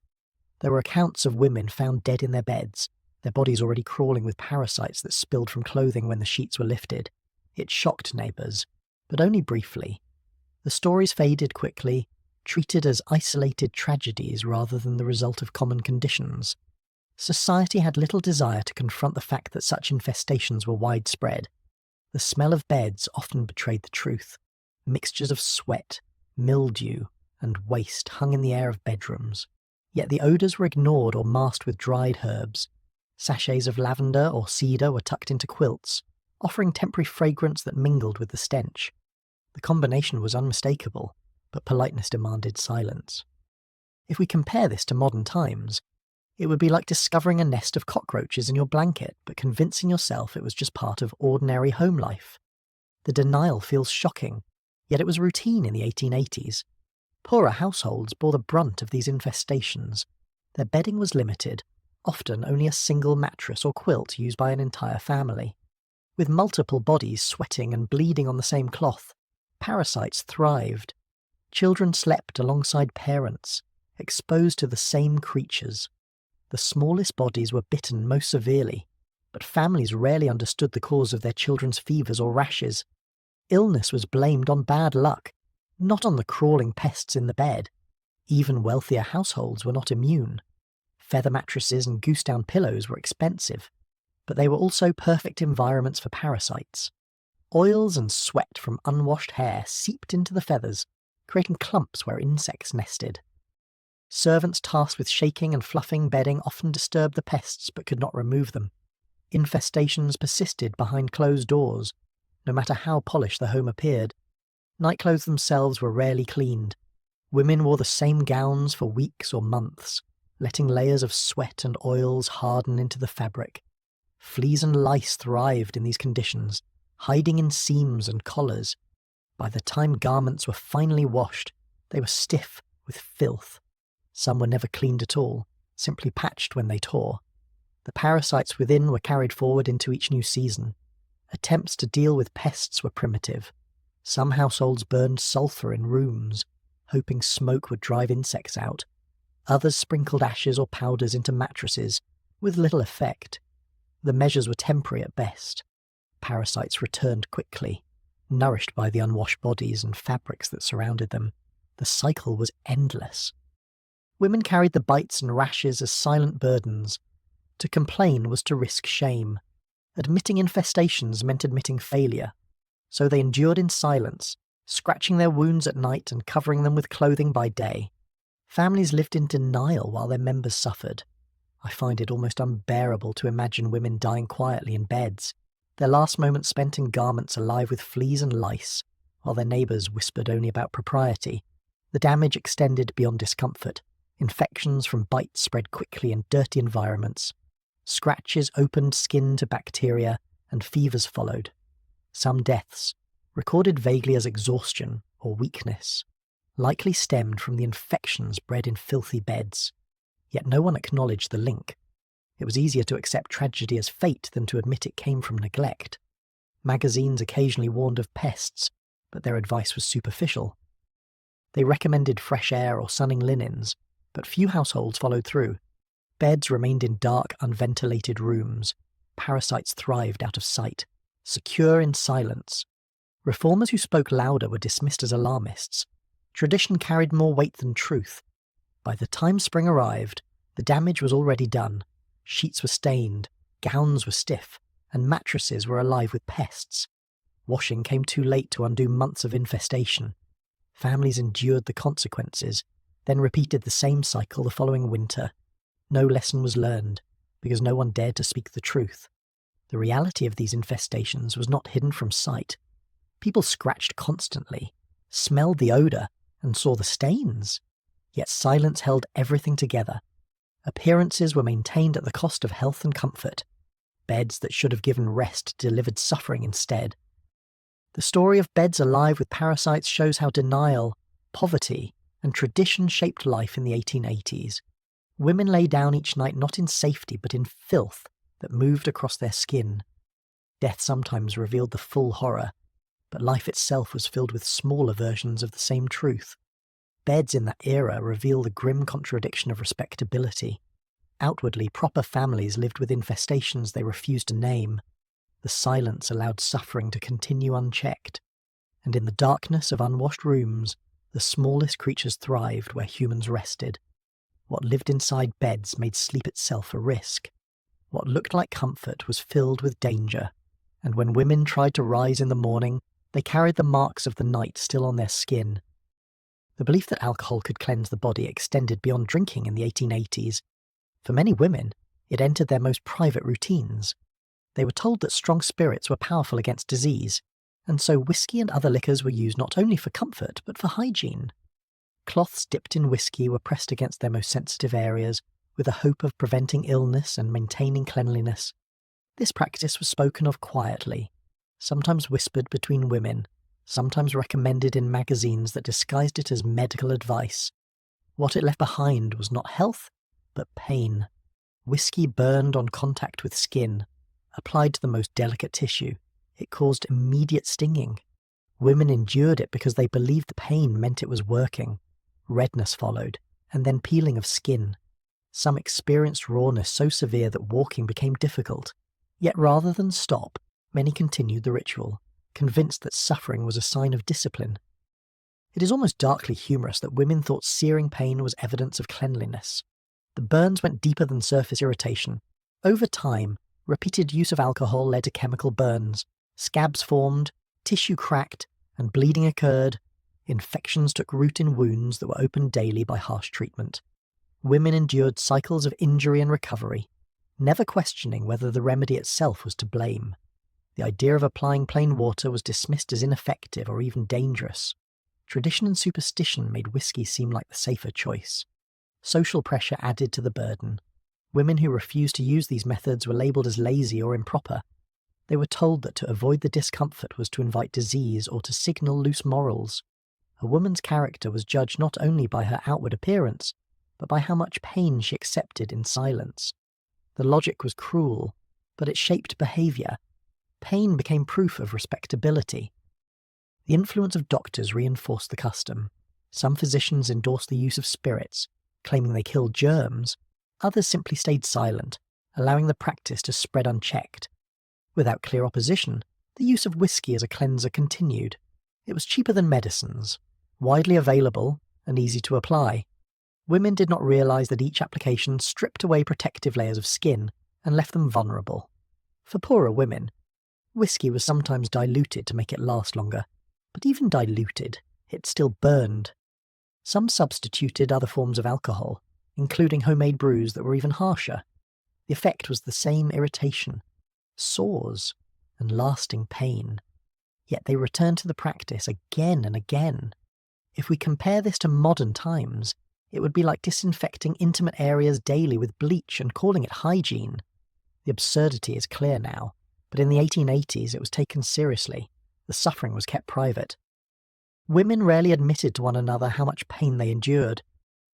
There were accounts of women found dead in their beds, their bodies already crawling with parasites that spilled from clothing when the sheets were lifted. It shocked neighbours, but only briefly. The stories faded quickly, treated as isolated tragedies rather than the result of common conditions. Society had little desire to confront the fact that such infestations were widespread. The smell of beds often betrayed the truth. Mixtures of sweat, mildew, and waste hung in the air of bedrooms. Yet the odours were ignored or masked with dried herbs. Sachets of lavender or cedar were tucked into quilts, offering temporary fragrance that mingled with the stench. The combination was unmistakable, but politeness demanded silence. If we compare this to modern times, it would be like discovering a nest of cockroaches in your blanket, but convincing yourself it was just part of ordinary home life. The denial feels shocking, yet it was routine in the 1880s. Poorer households bore the brunt of these infestations. Their bedding was limited, often only a single mattress or quilt used by an entire family. With multiple bodies sweating and bleeding on the same cloth, parasites thrived. Children slept alongside parents, exposed to the same creatures. The smallest bodies were bitten most severely, but families rarely understood the cause of their children's fevers or rashes. Illness was blamed on bad luck, not on the crawling pests in the bed. Even wealthier households were not immune. Feather mattresses and goose-down pillows were expensive, but they were also perfect environments for parasites. Oils and sweat from unwashed hair seeped into the feathers, creating clumps where insects nested. Servants tasked with shaking and fluffing bedding often disturbed the pests but could not remove them. Infestations persisted behind closed doors, no matter how polished the home appeared. Nightclothes themselves were rarely cleaned. Women wore the same gowns for weeks or months, letting layers of sweat and oils harden into the fabric. Fleas and lice thrived in these conditions, hiding in seams and collars. By the time garments were finally washed, they were stiff with filth. Some were never cleaned at all, simply patched when they tore. The parasites within were carried forward into each new season. Attempts to deal with pests were primitive. Some households burned sulphur in rooms, hoping smoke would drive insects out. Others sprinkled ashes or powders into mattresses, with little effect. The measures were temporary at best. Parasites returned quickly, nourished by the unwashed bodies and fabrics that surrounded them. The cycle was endless. Women carried the bites and rashes as silent burdens. To complain was to risk shame. Admitting infestations meant admitting failure. So they endured in silence, scratching their wounds at night and covering them with clothing by day. Families lived in denial while their members suffered. I find it almost unbearable to imagine women dying quietly in beds, their last moments spent in garments alive with fleas and lice, while their neighbours whispered only about propriety. The damage extended beyond discomfort. Infections from bites spread quickly in dirty environments. Scratches opened skin to bacteria, and fevers followed. Some deaths, recorded vaguely as exhaustion or weakness, likely stemmed from the infections bred in filthy beds. Yet no one acknowledged the link. It was easier to accept tragedy as fate than to admit it came from neglect. Magazines occasionally warned of pests, but their advice was superficial. They recommended fresh air or sunning linens, but few households followed through. Beds remained in dark, unventilated rooms. Parasites thrived out of sight, secure in silence. Reformers who spoke louder were dismissed as alarmists. Tradition carried more weight than truth. By the time spring arrived, the damage was already done. Sheets were stained, gowns were stiff, and mattresses were alive with pests. Washing came too late to undo months of infestation. Families endured the consequences, then repeated the same cycle the following winter. No lesson was learned, because no one dared to speak the truth. The reality of these infestations was not hidden from sight. People scratched constantly, smelled the odour, and saw the stains. Yet silence held everything together. Appearances were maintained at the cost of health and comfort. Beds that should have given rest delivered suffering instead. The story of beds alive with parasites shows how denial, poverty, and tradition shaped life in the 1880s. Women lay down each night not in safety but in filth that moved across their skin. Death sometimes revealed the full horror, but life itself was filled with smaller versions of the same truth. Beds in that era reveal the grim contradiction of respectability. Outwardly, proper families lived with infestations they refused to name. The silence allowed suffering to continue unchecked, and in the darkness of unwashed rooms, the smallest creatures thrived where humans rested. What lived inside beds made sleep itself a risk. What looked like comfort was filled with danger, and when women tried to rise in the morning, they carried the marks of the night still on their skin. The belief that alcohol could cleanse the body extended beyond drinking in the 1880s. For many women, it entered their most private routines. They were told that strong spirits were powerful against disease, and so whiskey and other liquors were used not only for comfort but for hygiene. Cloths dipped in whiskey were pressed against their most sensitive areas, with a hope of preventing illness and maintaining cleanliness. This practice was spoken of quietly, sometimes whispered between women, sometimes recommended in magazines that disguised it as medical advice. What it left behind was not health, but pain. Whiskey burned on contact with skin. Applied to the most delicate tissue, it caused immediate stinging. Women endured it because they believed the pain meant it was working. Redness followed, and then peeling of skin. Some experienced rawness so severe that walking became difficult. Yet rather than stop, many continued the ritual, convinced that suffering was a sign of discipline. It is almost darkly humorous that women thought searing pain was evidence of cleanliness. The burns went deeper than surface irritation. Over time, repeated use of alcohol led to chemical burns. Scabs formed, tissue cracked, and bleeding occurred. Infections took root in wounds that were opened daily by harsh treatment. Women endured cycles of injury and recovery, never questioning whether the remedy itself was to blame. The idea of applying plain water was dismissed as ineffective or even dangerous. Tradition and superstition made whiskey seem like the safer choice. Social pressure added to the burden. Women who refused to use these methods were labelled as lazy or improper. They were told that to avoid the discomfort was to invite disease or to signal loose morals. A woman's character was judged not only by her outward appearance, but by how much pain she accepted in silence. The logic was cruel, but it shaped behaviour. Pain became proof of respectability. The influence of doctors reinforced the custom. Some physicians endorsed the use of spirits, claiming they killed germs. Others simply stayed silent, allowing the practice to spread unchecked. Without clear opposition, the use of whiskey as a cleanser continued. It was cheaper than medicines, widely available, and easy to apply. Women did not realise that each application stripped away protective layers of skin and left them vulnerable. For poorer women, whiskey was sometimes diluted to make it last longer, but even diluted, it still burned. Some substituted other forms of alcohol, including homemade brews that were even harsher. The effect was the same irritation, sores, and lasting pain. Yet they returned to the practice again and again. If we compare this to modern times, it would be like disinfecting intimate areas daily with bleach and calling it hygiene. The absurdity is clear now, but in the 1880s it was taken seriously. The suffering was kept private. Women rarely admitted to one another how much pain they endured.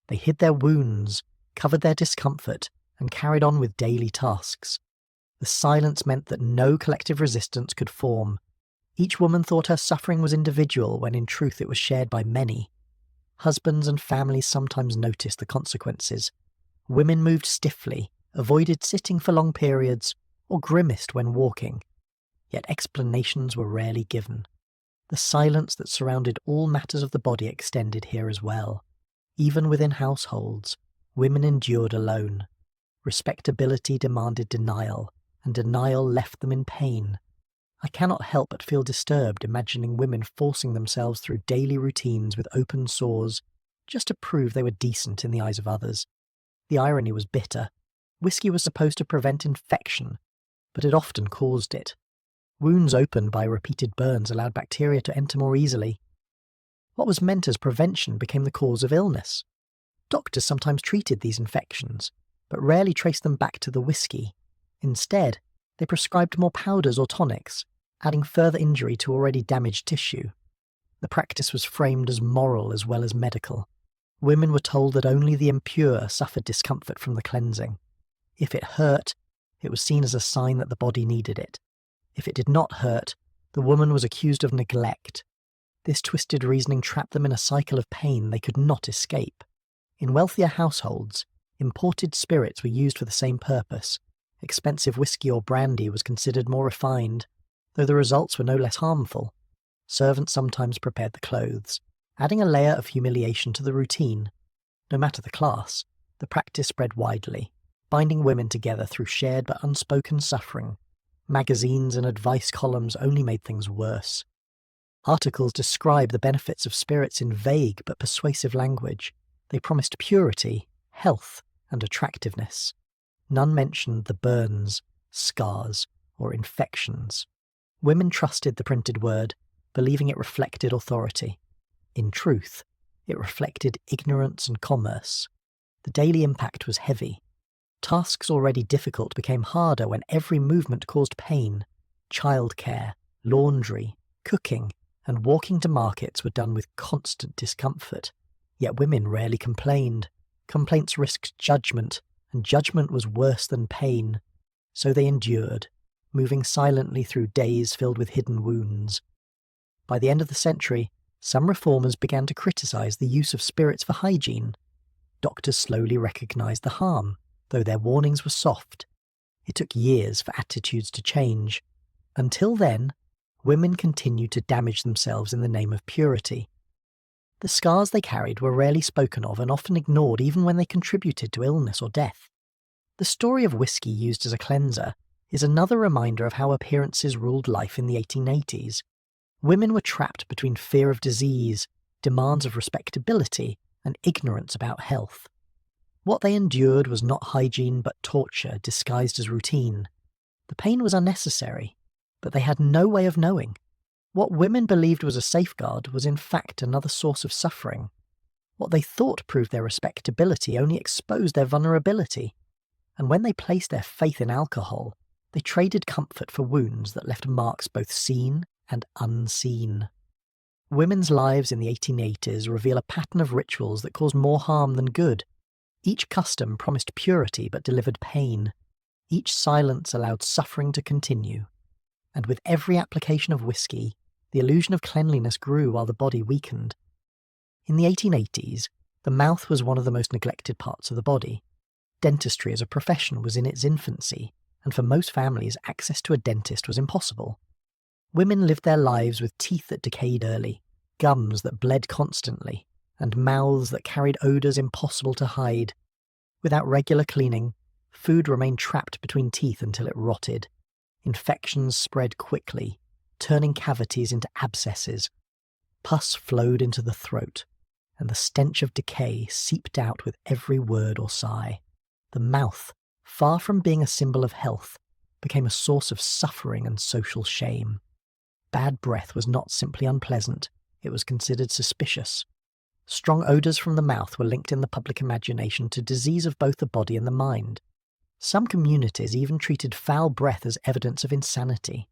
They hid their wounds, covered their discomfort, and carried on with daily tasks. The silence meant that no collective resistance could form. Each woman thought her suffering was individual when in truth it was shared by many. Husbands and families sometimes noticed the consequences. Women moved stiffly, avoided sitting for long periods, or grimaced when walking. Yet explanations were rarely given. The silence that surrounded all matters of the body extended here as well. Even within households, women endured alone. Respectability demanded denial, and denial left them in pain. I cannot help but feel disturbed imagining women forcing themselves through daily routines with open sores just to prove they were decent in the eyes of others. The irony was bitter. Whiskey was supposed to prevent infection, but it often caused it. Wounds opened by repeated burns allowed bacteria to enter more easily. What was meant as prevention became the cause of illness. Doctors sometimes treated these infections, but rarely traced them back to the whiskey. Instead, they prescribed more powders or tonics, adding further injury to already damaged tissue. The practice was framed as moral as well as medical. Women were told that only the impure suffered discomfort from the cleansing. If it hurt, it was seen as a sign that the body needed it. If it did not hurt, the woman was accused of neglect. This twisted reasoning trapped them in a cycle of pain they could not escape. In wealthier households, imported spirits were used for the same purpose. Expensive whiskey or brandy was considered more refined, though the results were no less harmful. Servants sometimes prepared the clothes, adding a layer of humiliation to the routine. No matter the class, the practice spread widely, binding women together through shared but unspoken suffering. Magazines and advice columns only made things worse. Articles described the benefits of spirits in vague but persuasive language. They promised purity, health, and attractiveness. None mentioned the burns, scars, or infections. Women trusted the printed word, believing it reflected authority. In truth, it reflected ignorance and commerce. The daily impact was heavy. Tasks already difficult became harder when every movement caused pain. Childcare, laundry, cooking, and walking to markets were done with constant discomfort. Yet women rarely complained. Complaints risked judgment, and judgment was worse than pain. So they endured, moving silently through days filled with hidden wounds. By the end of the century, some reformers began to criticize the use of spirits for hygiene. Doctors slowly recognized the harm, though their warnings were soft. It took years for attitudes to change. Until then, women continued to damage themselves in the name of purity. The scars they carried were rarely spoken of and often ignored even when they contributed to illness or death. The story of whiskey used as a cleanser is another reminder of how appearances ruled life in the 1880s. Women were trapped between fear of disease, demands of respectability, and ignorance about health. What they endured was not hygiene but torture disguised as routine. The pain was unnecessary, but they had no way of knowing. What women believed was a safeguard was in fact another source of suffering. What they thought proved their respectability only exposed their vulnerability. And when they placed their faith in alcohol, they traded comfort for wounds that left marks both seen and unseen. Women's lives in the 1880s reveal a pattern of rituals that caused more harm than good. Each custom promised purity but delivered pain. Each silence allowed suffering to continue. And with every application of whiskey, the illusion of cleanliness grew while the body weakened. In the 1880s, the mouth was one of the most neglected parts of the body. Dentistry as a profession was in its infancy, and for most families, access to a dentist was impossible. Women lived their lives with teeth that decayed early, gums that bled constantly, and mouths that carried odours impossible to hide. Without regular cleaning, food remained trapped between teeth until it rotted. Infections spread quickly, turning cavities into abscesses. Pus flowed into the throat, and the stench of decay seeped out with every word or sigh. The mouth, far from being a symbol of health, became a source of suffering and social shame. Bad breath was not simply unpleasant, it was considered suspicious. Strong odours from the mouth were linked in the public imagination to disease of both the body and the mind. Some communities even treated foul breath as evidence of insanity.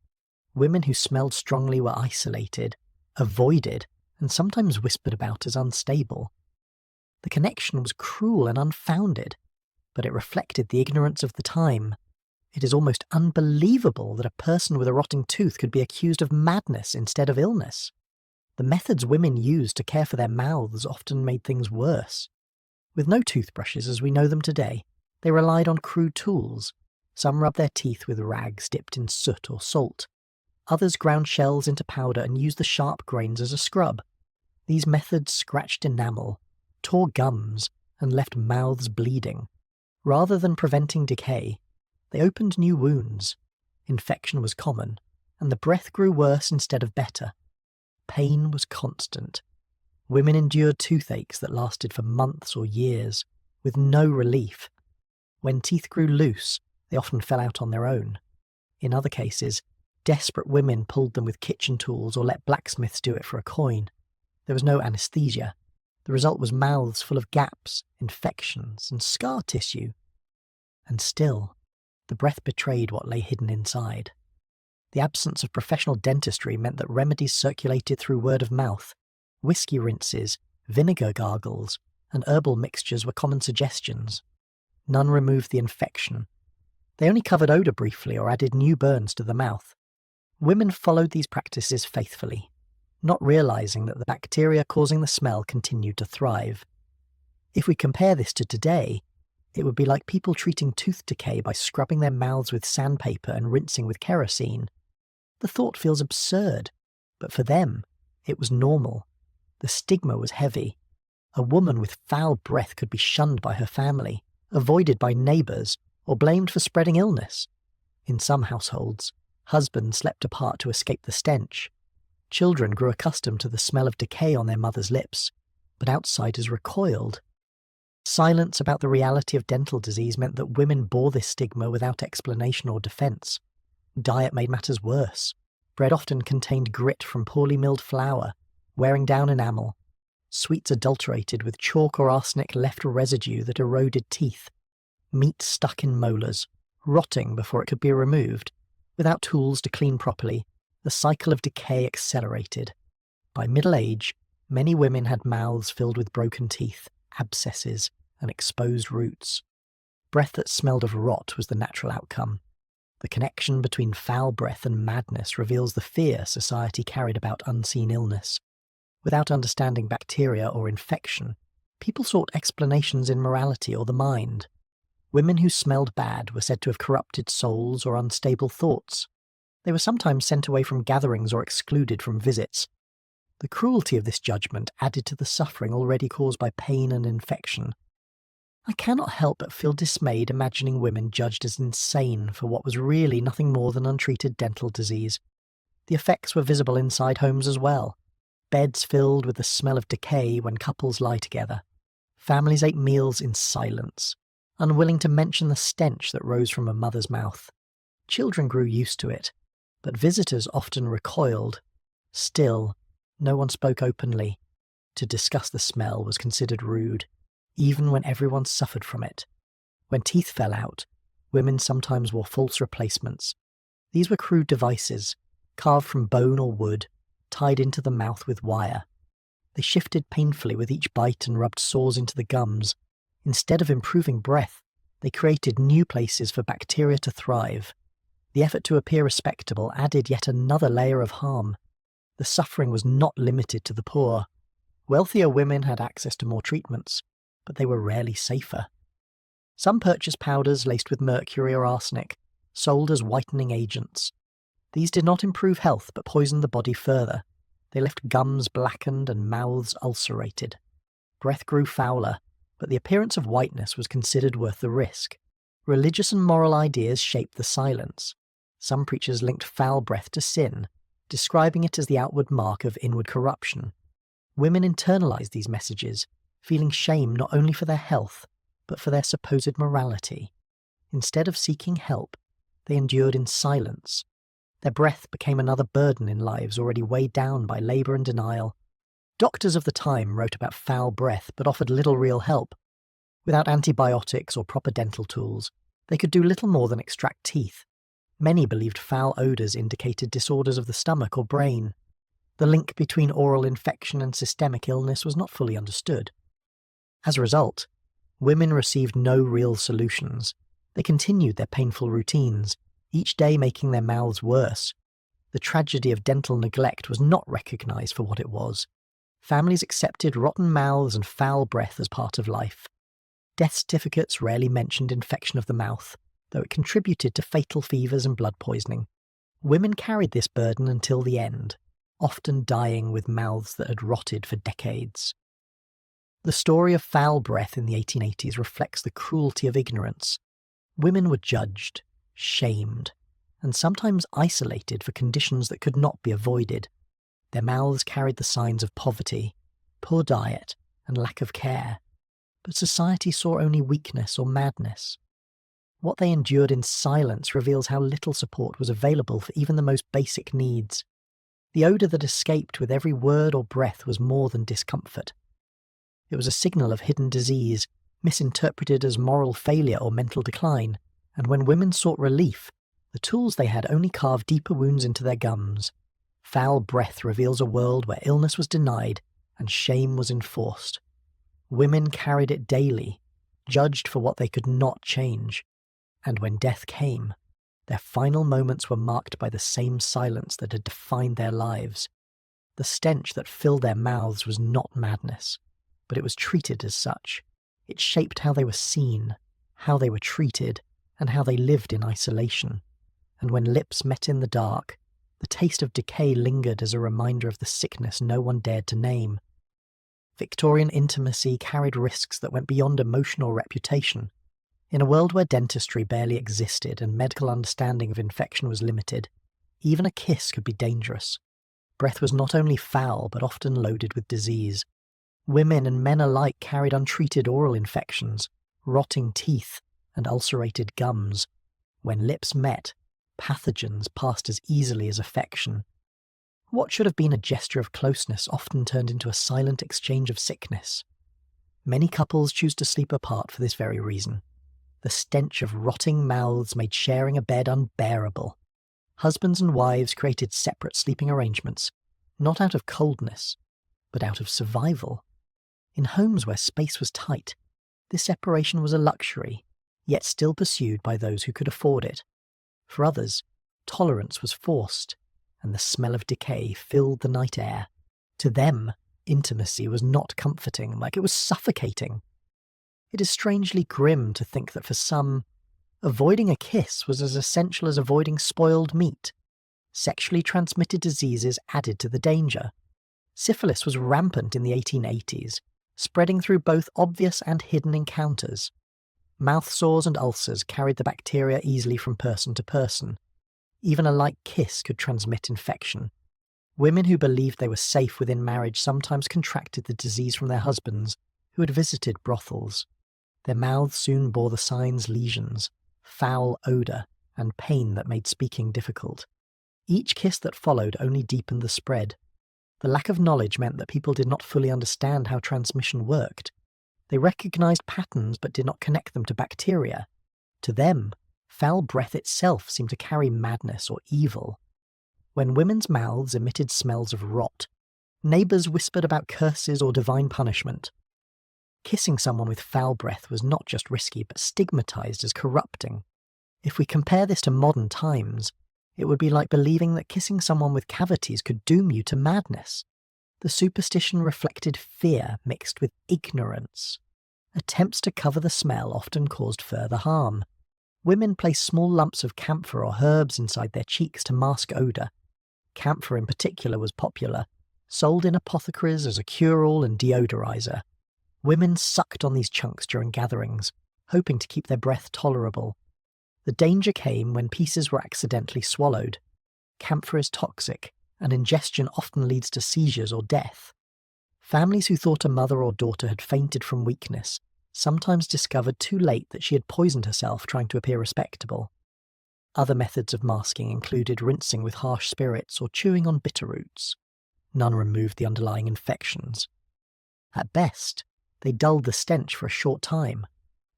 Women who smelled strongly were isolated, avoided, and sometimes whispered about as unstable. The connection was cruel and unfounded, but it reflected the ignorance of the time. It is almost unbelievable that a person with a rotting tooth could be accused of madness instead of illness. The methods women used to care for their mouths often made things worse. With no toothbrushes as we know them today, they relied on crude tools. Some rubbed their teeth with rags dipped in soot or salt. Others ground shells into powder and used the sharp grains as a scrub. These methods scratched enamel, tore gums, and left mouths bleeding. Rather than preventing decay, they opened new wounds. Infection was common, and the breath grew worse instead of better. Pain was constant. Women endured toothaches that lasted for months or years, with no relief. When teeth grew loose, they often fell out on their own. In other cases, desperate women pulled them with kitchen tools or let blacksmiths do it for a coin. There was no anaesthesia. The result was mouths full of gaps, infections, and scar tissue. And still, the breath betrayed what lay hidden inside. The absence of professional dentistry meant that remedies circulated through word of mouth. Whiskey rinses, vinegar gargles, and herbal mixtures were common suggestions. None removed the infection. They only covered odour briefly or added new burns to the mouth. Women followed these practices faithfully, not realising that the bacteria causing the smell continued to thrive. If we compare this to today, it would be like people treating tooth decay by scrubbing their mouths with sandpaper and rinsing with kerosene. The thought feels absurd, but for them, it was normal. The stigma was heavy. A woman with foul breath could be shunned by her family, avoided by neighbours, or blamed for spreading illness. In some households, husbands slept apart to escape the stench. Children grew accustomed to the smell of decay on their mother's lips, but outsiders recoiled. Silence about the reality of dental disease meant that women bore this stigma without explanation or defence. Diet made matters worse. Bread often contained grit from poorly milled flour, wearing down enamel. Sweets adulterated with chalk or arsenic left a residue that eroded teeth. Meat stuck in molars, rotting before it could be removed. Without tools to clean properly, the cycle of decay accelerated. By middle age, many women had mouths filled with broken teeth, abscesses, and exposed roots. Breath that smelled of rot was the natural outcome. The connection between foul breath and madness reveals the fear society carried about unseen illness. Without understanding bacteria or infection, people sought explanations in morality or the mind. Women who smelled bad were said to have corrupted souls or unstable thoughts. They were sometimes sent away from gatherings or excluded from visits. The cruelty of this judgment added to the suffering already caused by pain and infection. I cannot help but feel dismayed imagining women judged as insane for what was really nothing more than untreated dental disease. The effects were visible inside homes as well. Beds filled with the smell of decay when couples lie together. Families ate meals in silence, unwilling to mention the stench that rose from a mother's mouth. Children grew used to it, but visitors often recoiled. Still, no one spoke openly. To discuss the smell was considered rude, even when everyone suffered from it. When teeth fell out, women sometimes wore false replacements. These were crude devices, carved from bone or wood, tied into the mouth with wire. They shifted painfully with each bite and rubbed sores into the gums. Instead of improving breath, they created new places for bacteria to thrive. The effort to appear respectable added yet another layer of harm. The suffering was not limited to the poor. Wealthier women had access to more treatments, but they were rarely safer. Some purchased powders laced with mercury or arsenic, sold as whitening agents. These did not improve health but poisoned the body further. They left gums blackened and mouths ulcerated. Breath grew fouler, but the appearance of whiteness was considered worth the risk. Religious and moral ideas shaped the silence. Some preachers linked foul breath to sin, describing it as the outward mark of inward corruption. Women internalized these messages, feeling shame not only for their health, but for their supposed morality. Instead of seeking help, they endured in silence. Their breath became another burden in lives already weighed down by labour and denial. Doctors of the time wrote about foul breath but offered little real help. Without antibiotics or proper dental tools, they could do little more than extract teeth. Many believed foul odours indicated disorders of the stomach or brain. The link between oral infection and systemic illness was not fully understood. As a result, women received no real solutions. They continued their painful routines, each day making their mouths worse. The tragedy of dental neglect was not recognised for what it was. Families accepted rotten mouths and foul breath as part of life. Death certificates rarely mentioned infection of the mouth, though it contributed to fatal fevers and blood poisoning. Women carried this burden until the end, often dying with mouths that had rotted for decades. The story of foul breath in the 1880s reflects the cruelty of ignorance. Women were judged, shamed, and sometimes isolated for conditions that could not be avoided. Their mouths carried the signs of poverty, poor diet, and lack of care, but society saw only weakness or madness. What they endured in silence reveals how little support was available for even the most basic needs. The odour that escaped with every word or breath was more than discomfort. It was a signal of hidden disease, misinterpreted as moral failure or mental decline, and when women sought relief, the tools they had only carved deeper wounds into their gums. Foul breath reveals a world where illness was denied and shame was enforced. Women carried it daily, judged for what they could not change, and when death came, their final moments were marked by the same silence that had defined their lives. The stench that filled their mouths was not madness, but it was treated as such. It shaped how they were seen, how they were treated, and how they lived in isolation. And when lips met in the dark, the taste of decay lingered as a reminder of the sickness no one dared to name. Victorian intimacy carried risks that went beyond emotional reputation. In a world where dentistry barely existed and medical understanding of infection was limited, even a kiss could be dangerous. Breath was not only foul but often loaded with disease. Women and men alike carried untreated oral infections, rotting teeth, and ulcerated gums. When lips met, pathogens passed as easily as affection. What should have been a gesture of closeness often turned into a silent exchange of sickness. Many couples choose to sleep apart for this very reason. The stench of rotting mouths made sharing a bed unbearable. Husbands and wives created separate sleeping arrangements, not out of coldness, but out of survival. In homes where space was tight, this separation was a luxury, yet still pursued by those who could afford it. For others, tolerance was forced, and the smell of decay filled the night air. To them, intimacy was not comforting, like it was suffocating. It is strangely grim to think that for some, avoiding a kiss was as essential as avoiding spoiled meat. Sexually transmitted diseases added to the danger. Syphilis was rampant in the 1880s, spreading through both obvious and hidden encounters. Mouth sores and ulcers carried the bacteria easily from person to person. Even a light kiss could transmit infection. Women who believed they were safe within marriage sometimes contracted the disease from their husbands, who had visited brothels. Their mouths soon bore the signs: lesions, foul odour, and pain that made speaking difficult. Each kiss that followed only deepened the spread. The lack of knowledge meant that people did not fully understand how transmission worked. They recognized patterns but did not connect them to bacteria. To them, foul breath itself seemed to carry madness or evil. When women's mouths emitted smells of rot, neighbours whispered about curses or divine punishment. Kissing someone with foul breath was not just risky but stigmatized as corrupting. If we compare this to modern times, it would be like believing that kissing someone with cavities could doom you to madness. The superstition reflected fear mixed with ignorance. Attempts to cover the smell often caused further harm. Women placed small lumps of camphor or herbs inside their cheeks to mask odour. Camphor in particular was popular, sold in apothecaries as a cure-all and deodorizer. Women sucked on these chunks during gatherings, hoping to keep their breath tolerable. The danger came when pieces were accidentally swallowed. Camphor is toxic, and ingestion often leads to seizures or death. Families who thought a mother or daughter had fainted from weakness sometimes discovered too late that she had poisoned herself trying to appear respectable. Other methods of masking included rinsing with harsh spirits or chewing on bitter roots. None removed the underlying infections. At best, they dulled the stench for a short time.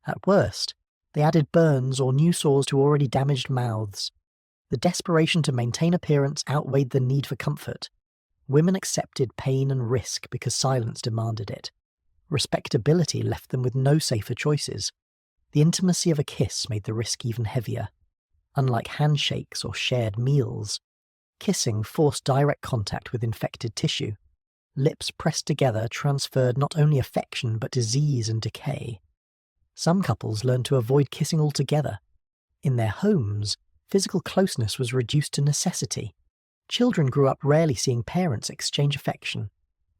At worst, they added burns or new sores to already damaged mouths. The desperation to maintain appearance outweighed the need for comfort. Women accepted pain and risk because silence demanded it. Respectability left them with no safer choices. The intimacy of a kiss made the risk even heavier. Unlike handshakes or shared meals, kissing forced direct contact with infected tissue. Lips pressed together transferred not only affection but disease and decay. Some couples learned to avoid kissing altogether. In their homes, physical closeness was reduced to necessity. Children grew up rarely seeing parents exchange affection,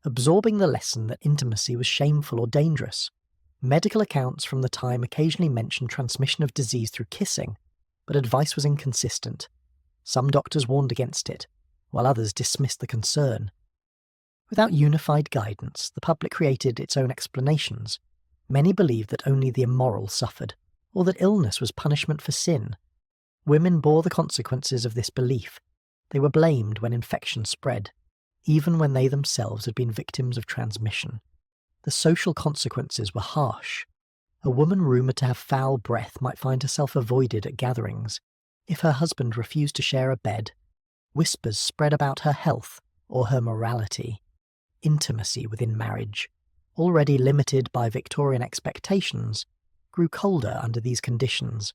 absorbing the lesson that intimacy was shameful or dangerous. Medical accounts from the time occasionally mentioned transmission of disease through kissing, but advice was inconsistent. Some doctors warned against it, while others dismissed the concern. Without unified guidance, the public created its own explanations. Many believed that only the immoral suffered, or that illness was punishment for sin. Women bore the consequences of this belief. They were blamed when infection spread, even when they themselves had been victims of transmission. The social consequences were harsh. A woman rumoured to have foul breath might find herself avoided at gatherings. If her husband refused to share a bed, whispers spread about her health or her morality. Intimacy within marriage, already limited by Victorian expectations, grew colder under these conditions.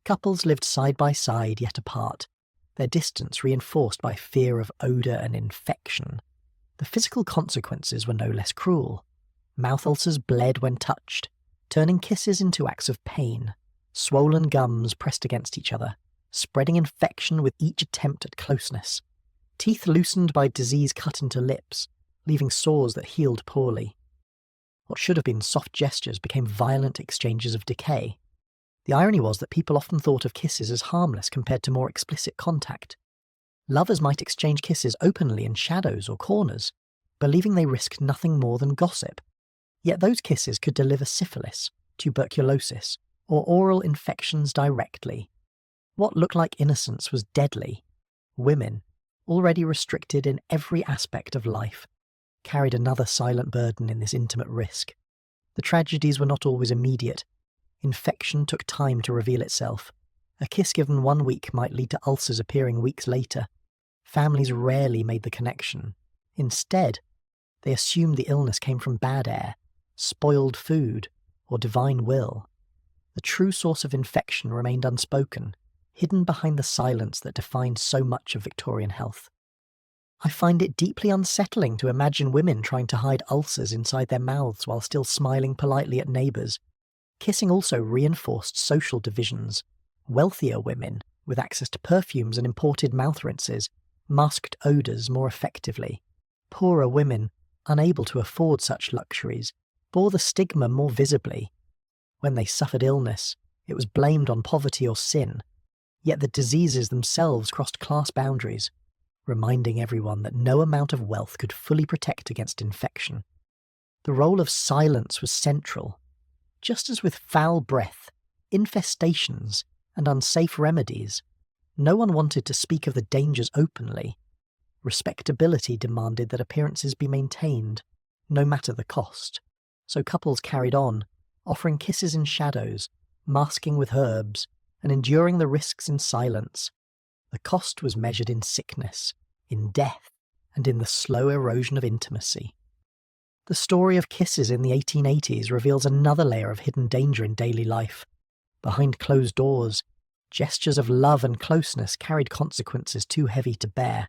Couples lived side by side yet apart, their distance reinforced by fear of odour and infection. The physical consequences were no less cruel. Mouth ulcers bled when touched, turning kisses into acts of pain. Swollen gums pressed against each other, spreading infection with each attempt at closeness. Teeth loosened by disease cut into lips, leaving sores that healed poorly. What should have been soft gestures became violent exchanges of decay. The irony was that people often thought of kisses as harmless compared to more explicit contact. Lovers might exchange kisses openly in shadows or corners, believing they risked nothing more than gossip. Yet those kisses could deliver syphilis, tuberculosis, or oral infections directly. What looked like innocence was deadly. Women, already restricted in every aspect of life, carried another silent burden in this intimate risk. The tragedies were not always immediate. Infection took time to reveal itself. A kiss given 1 week might lead to ulcers appearing weeks later. Families rarely made the connection. Instead, they assumed the illness came from bad air, spoiled food, or divine will. The true source of infection remained unspoken, hidden behind the silence that defined so much of Victorian health. I find it deeply unsettling to imagine women trying to hide ulcers inside their mouths while still smiling politely at neighbours. Kissing also reinforced social divisions. Wealthier women, with access to perfumes and imported mouth rinses, masked odours more effectively. Poorer women, unable to afford such luxuries, bore the stigma more visibly. When they suffered illness, it was blamed on poverty or sin, yet the diseases themselves crossed class boundaries, reminding everyone that no amount of wealth could fully protect against infection. The role of silence was central. Just as with foul breath, infestations, and unsafe remedies, no one wanted to speak of the dangers openly. Respectability demanded that appearances be maintained, no matter the cost. So couples carried on, offering kisses in shadows, masking with herbs, and enduring the risks in silence. The cost was measured in sickness, in death, and in the slow erosion of intimacy. The story of kisses in the 1880s reveals another layer of hidden danger in daily life. Behind closed doors, gestures of love and closeness carried consequences too heavy to bear.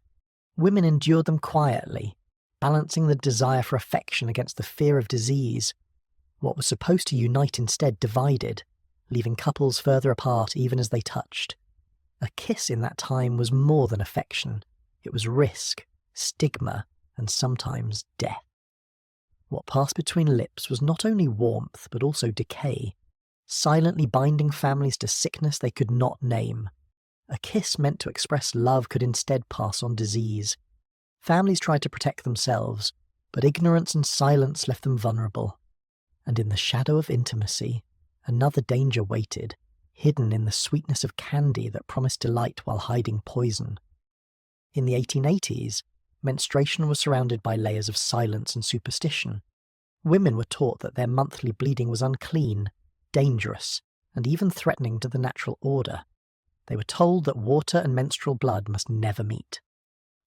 Women endured them quietly, balancing the desire for affection against the fear of disease. What was supposed to unite instead divided, leaving couples further apart even as they touched. A kiss in that time was more than affection. It was risk, stigma, and sometimes death. What passed between lips was not only warmth but also decay, silently binding families to sickness they could not name. A kiss meant to express love could instead pass on disease. Families tried to protect themselves, but ignorance and silence left them vulnerable. And in the shadow of intimacy, another danger waited, hidden in the sweetness of candy that promised delight while hiding poison. In the 1880s, menstruation was surrounded by layers of silence and superstition. Women were taught that their monthly bleeding was unclean, dangerous, and even threatening to the natural order. They were told that water and menstrual blood must never meet.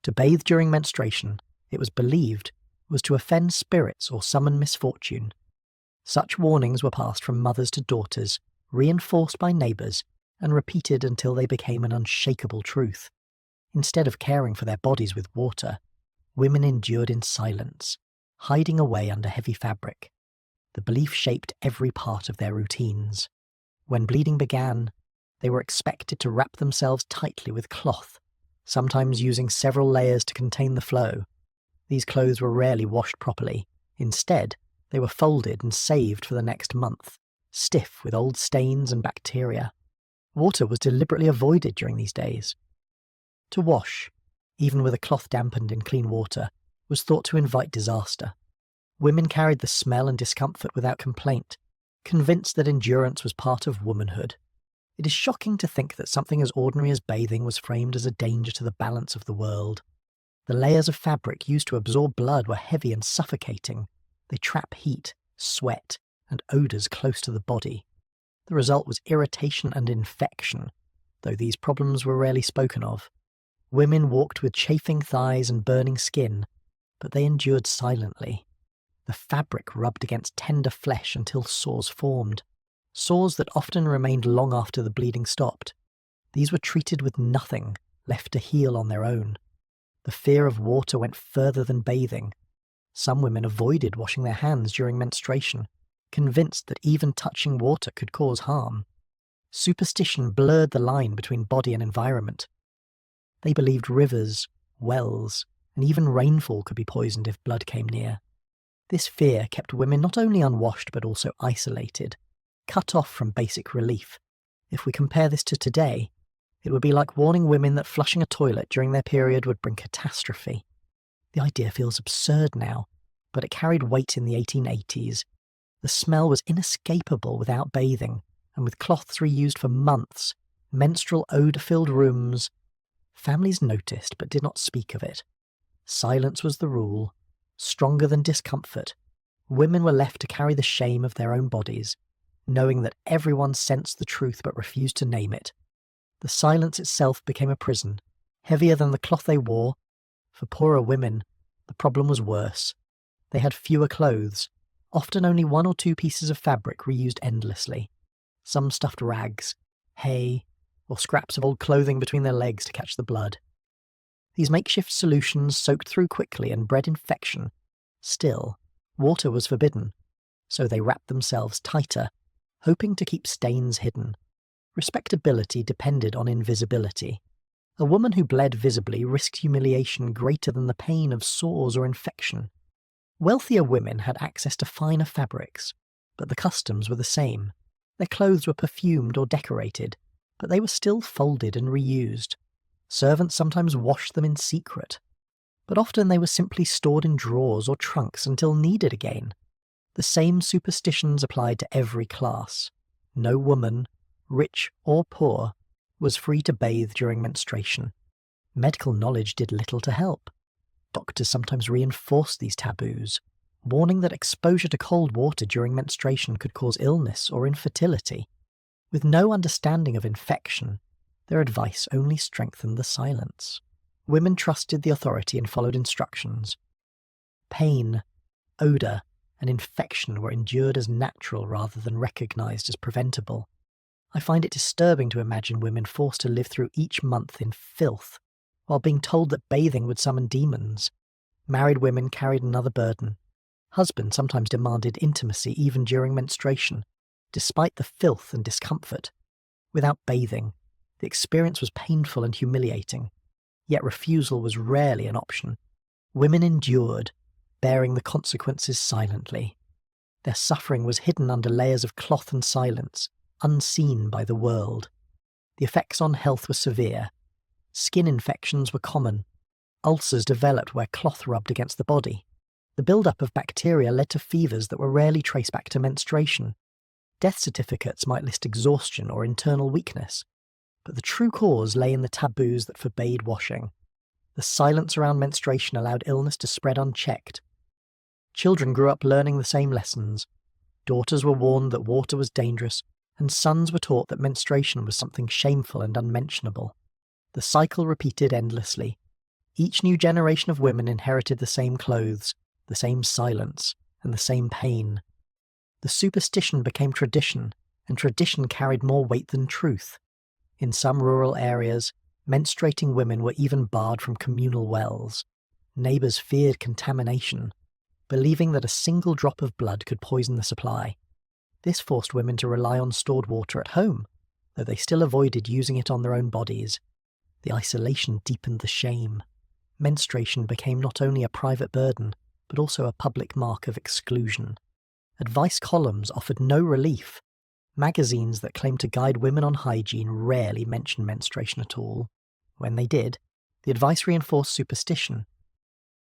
To bathe during menstruation, it was believed, was to offend spirits or summon misfortune. Such warnings were passed from mothers to daughters, reinforced by neighbours, and repeated until they became an unshakable truth. Instead of caring for their bodies with water, women endured in silence, hiding away under heavy fabric. The belief shaped every part of their routines. When bleeding began, they were expected to wrap themselves tightly with cloth, sometimes using several layers to contain the flow. These clothes were rarely washed properly. Instead, they were folded and saved for the next month, stiff with old stains and bacteria. Water was deliberately avoided during these days. To wash, even with a cloth dampened in clean water, was thought to invite disaster. Women carried the smell and discomfort without complaint, convinced that endurance was part of womanhood. It is shocking to think that something as ordinary as bathing was framed as a danger to the balance of the world. The layers of fabric used to absorb blood were heavy and suffocating. They trap heat, sweat, and odours close to the body. The result was irritation and infection, though these problems were rarely spoken of. Women walked with chafing thighs and burning skin, but they endured silently. The fabric rubbed against tender flesh until sores formed, sores that often remained long after the bleeding stopped. These were treated with nothing, left to heal on their own. The fear of water went further than bathing. Some women avoided washing their hands during menstruation, convinced that even touching water could cause harm. Superstition blurred the line between body and environment. They believed rivers, wells, and even rainfall could be poisoned if blood came near. This fear kept women not only unwashed but also isolated, cut off from basic relief. If we compare this to today, it would be like warning women that flushing a toilet during their period would bring catastrophe. The idea feels absurd now, but it carried weight in the 1880s. The smell was inescapable without bathing, and with cloths reused for months, menstrual odour-filled rooms. Families noticed but did not speak of it. Silence was the rule. Stronger than discomfort, women were left to carry the shame of their own bodies, knowing that everyone sensed the truth but refused to name it. The silence itself became a prison, heavier than the cloth they wore. For poorer women, the problem was worse. They had fewer clothes, often only 1 or 2 pieces of fabric reused endlessly. Some stuffed rags, hay, or scraps of old clothing between their legs to catch the blood. These makeshift solutions soaked through quickly and bred infection. Still, water was forbidden, so they wrapped themselves tighter, hoping to keep stains hidden. Respectability depended on invisibility. A woman who bled visibly risked humiliation greater than the pain of sores or infection. Wealthier women had access to finer fabrics, but the customs were the same. Their clothes were perfumed or decorated, but they were still folded and reused. Servants sometimes washed them in secret, but often they were simply stored in drawers or trunks until needed again. The same superstitions applied to every class. No woman, rich or poor, was free to bathe during menstruation. Medical knowledge did little to help. Doctors sometimes reinforced these taboos, warning that exposure to cold water during menstruation could cause illness or infertility. With no understanding of infection, their advice only strengthened the silence. Women trusted the authority and followed instructions. Pain, odour, and infection were endured as natural rather than recognised as preventable. I find it disturbing to imagine women forced to live through each month in filth, while being told that bathing would summon demons. Married women carried another burden. Husbands sometimes demanded intimacy even during menstruation, despite the filth and discomfort. Without bathing, the experience was painful and humiliating, yet refusal was rarely an option. Women endured, bearing the consequences silently. Their suffering was hidden under layers of cloth and silence, unseen by the world. The effects on health were severe. Skin infections were common. Ulcers developed where cloth rubbed against the body. The build-up of bacteria led to fevers that were rarely traced back to menstruation. Death certificates might list exhaustion or internal weakness, but the true cause lay in the taboos that forbade washing. The silence around menstruation allowed illness to spread unchecked. Children grew up learning the same lessons. Daughters were warned that water was dangerous, and sons were taught that menstruation was something shameful and unmentionable. The cycle repeated endlessly. Each new generation of women inherited the same clothes, the same silence, and the same pain. The superstition became tradition, and tradition carried more weight than truth. In some rural areas, menstruating women were even barred from communal wells. Neighbours feared contamination, believing that a single drop of blood could poison the supply. This forced women to rely on stored water at home, though they still avoided using it on their own bodies. The isolation deepened the shame. Menstruation became not only a private burden, but also a public mark of exclusion. Advice columns offered no relief. Magazines that claimed to guide women on hygiene rarely mentioned menstruation at all. When they did, The advice reinforced superstition.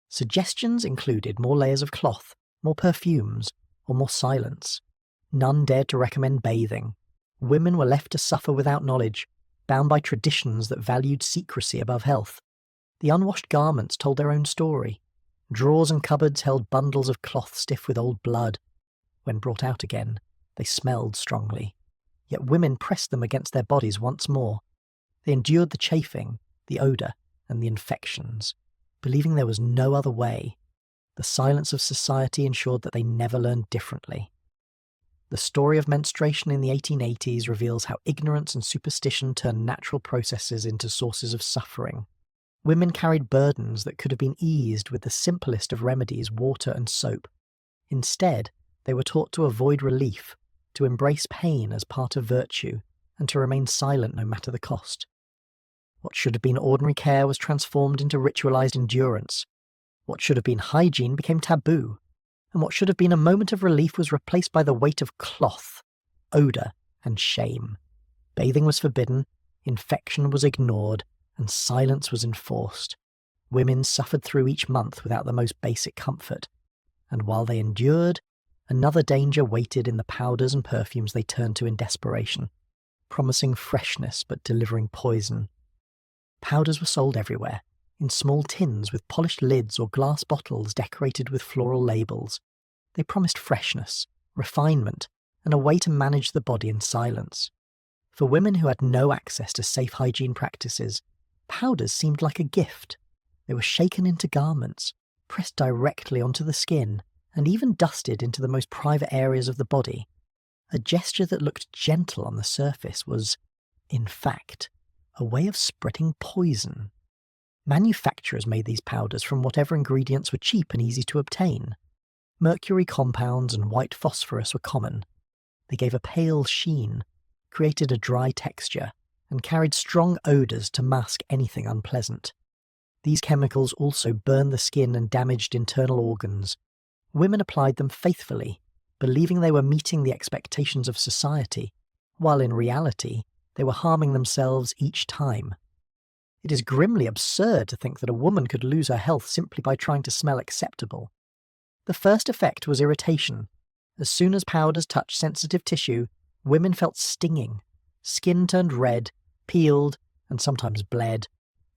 Suggestions included more layers of cloth, more perfumes, or more silence. None dared to recommend bathing. Women were left to suffer without knowledge, bound by traditions that valued secrecy above health. The unwashed garments told their own story. Drawers and cupboards held bundles of cloth stiff with old blood. When brought out again, they smelled strongly. Yet women pressed them against their bodies once more. They endured the chafing, the odour, and the infections, believing there was no other way. The silence of society ensured that they never learned differently. The story of menstruation in the 1880s reveals how ignorance and superstition turned natural processes into sources of suffering. Women carried burdens that could have been eased with the simplest of remedies, water and soap. Instead, they were taught to avoid relief, to embrace pain as part of virtue, and to remain silent no matter the cost. What should have been ordinary care was transformed into ritualized endurance. What should have been hygiene became taboo, and what should have been a moment of relief was replaced by the weight of cloth, odour, and shame. Bathing was forbidden, infection was ignored, and silence was enforced. Women suffered through each month without the most basic comfort, and while they endured, another danger waited in the powders and perfumes they turned to in desperation, promising freshness but delivering poison. Powders were sold everywhere, in small tins with polished lids or glass bottles decorated with floral labels. They promised freshness, refinement, and a way to manage the body in silence. For women who had no access to safe hygiene practices, powders seemed like a gift. They were shaken into garments, pressed directly onto the skin, and even dusted into the most private areas of the body. A gesture that looked gentle on the surface was, in fact, a way of spreading poison. Manufacturers made these powders from whatever ingredients were cheap and easy to obtain. Mercury compounds and white phosphorus were common. They gave a pale sheen, created a dry texture, and carried strong odours to mask anything unpleasant. These chemicals also burned the skin and damaged internal organs. Women applied them faithfully, believing they were meeting the expectations of society, while in reality they were harming themselves each time. It is grimly absurd to think that a woman could lose her health simply by trying to smell acceptable. The first effect was irritation. As soon as powders touched sensitive tissue, women felt stinging. Skin turned red, peeled, and sometimes bled.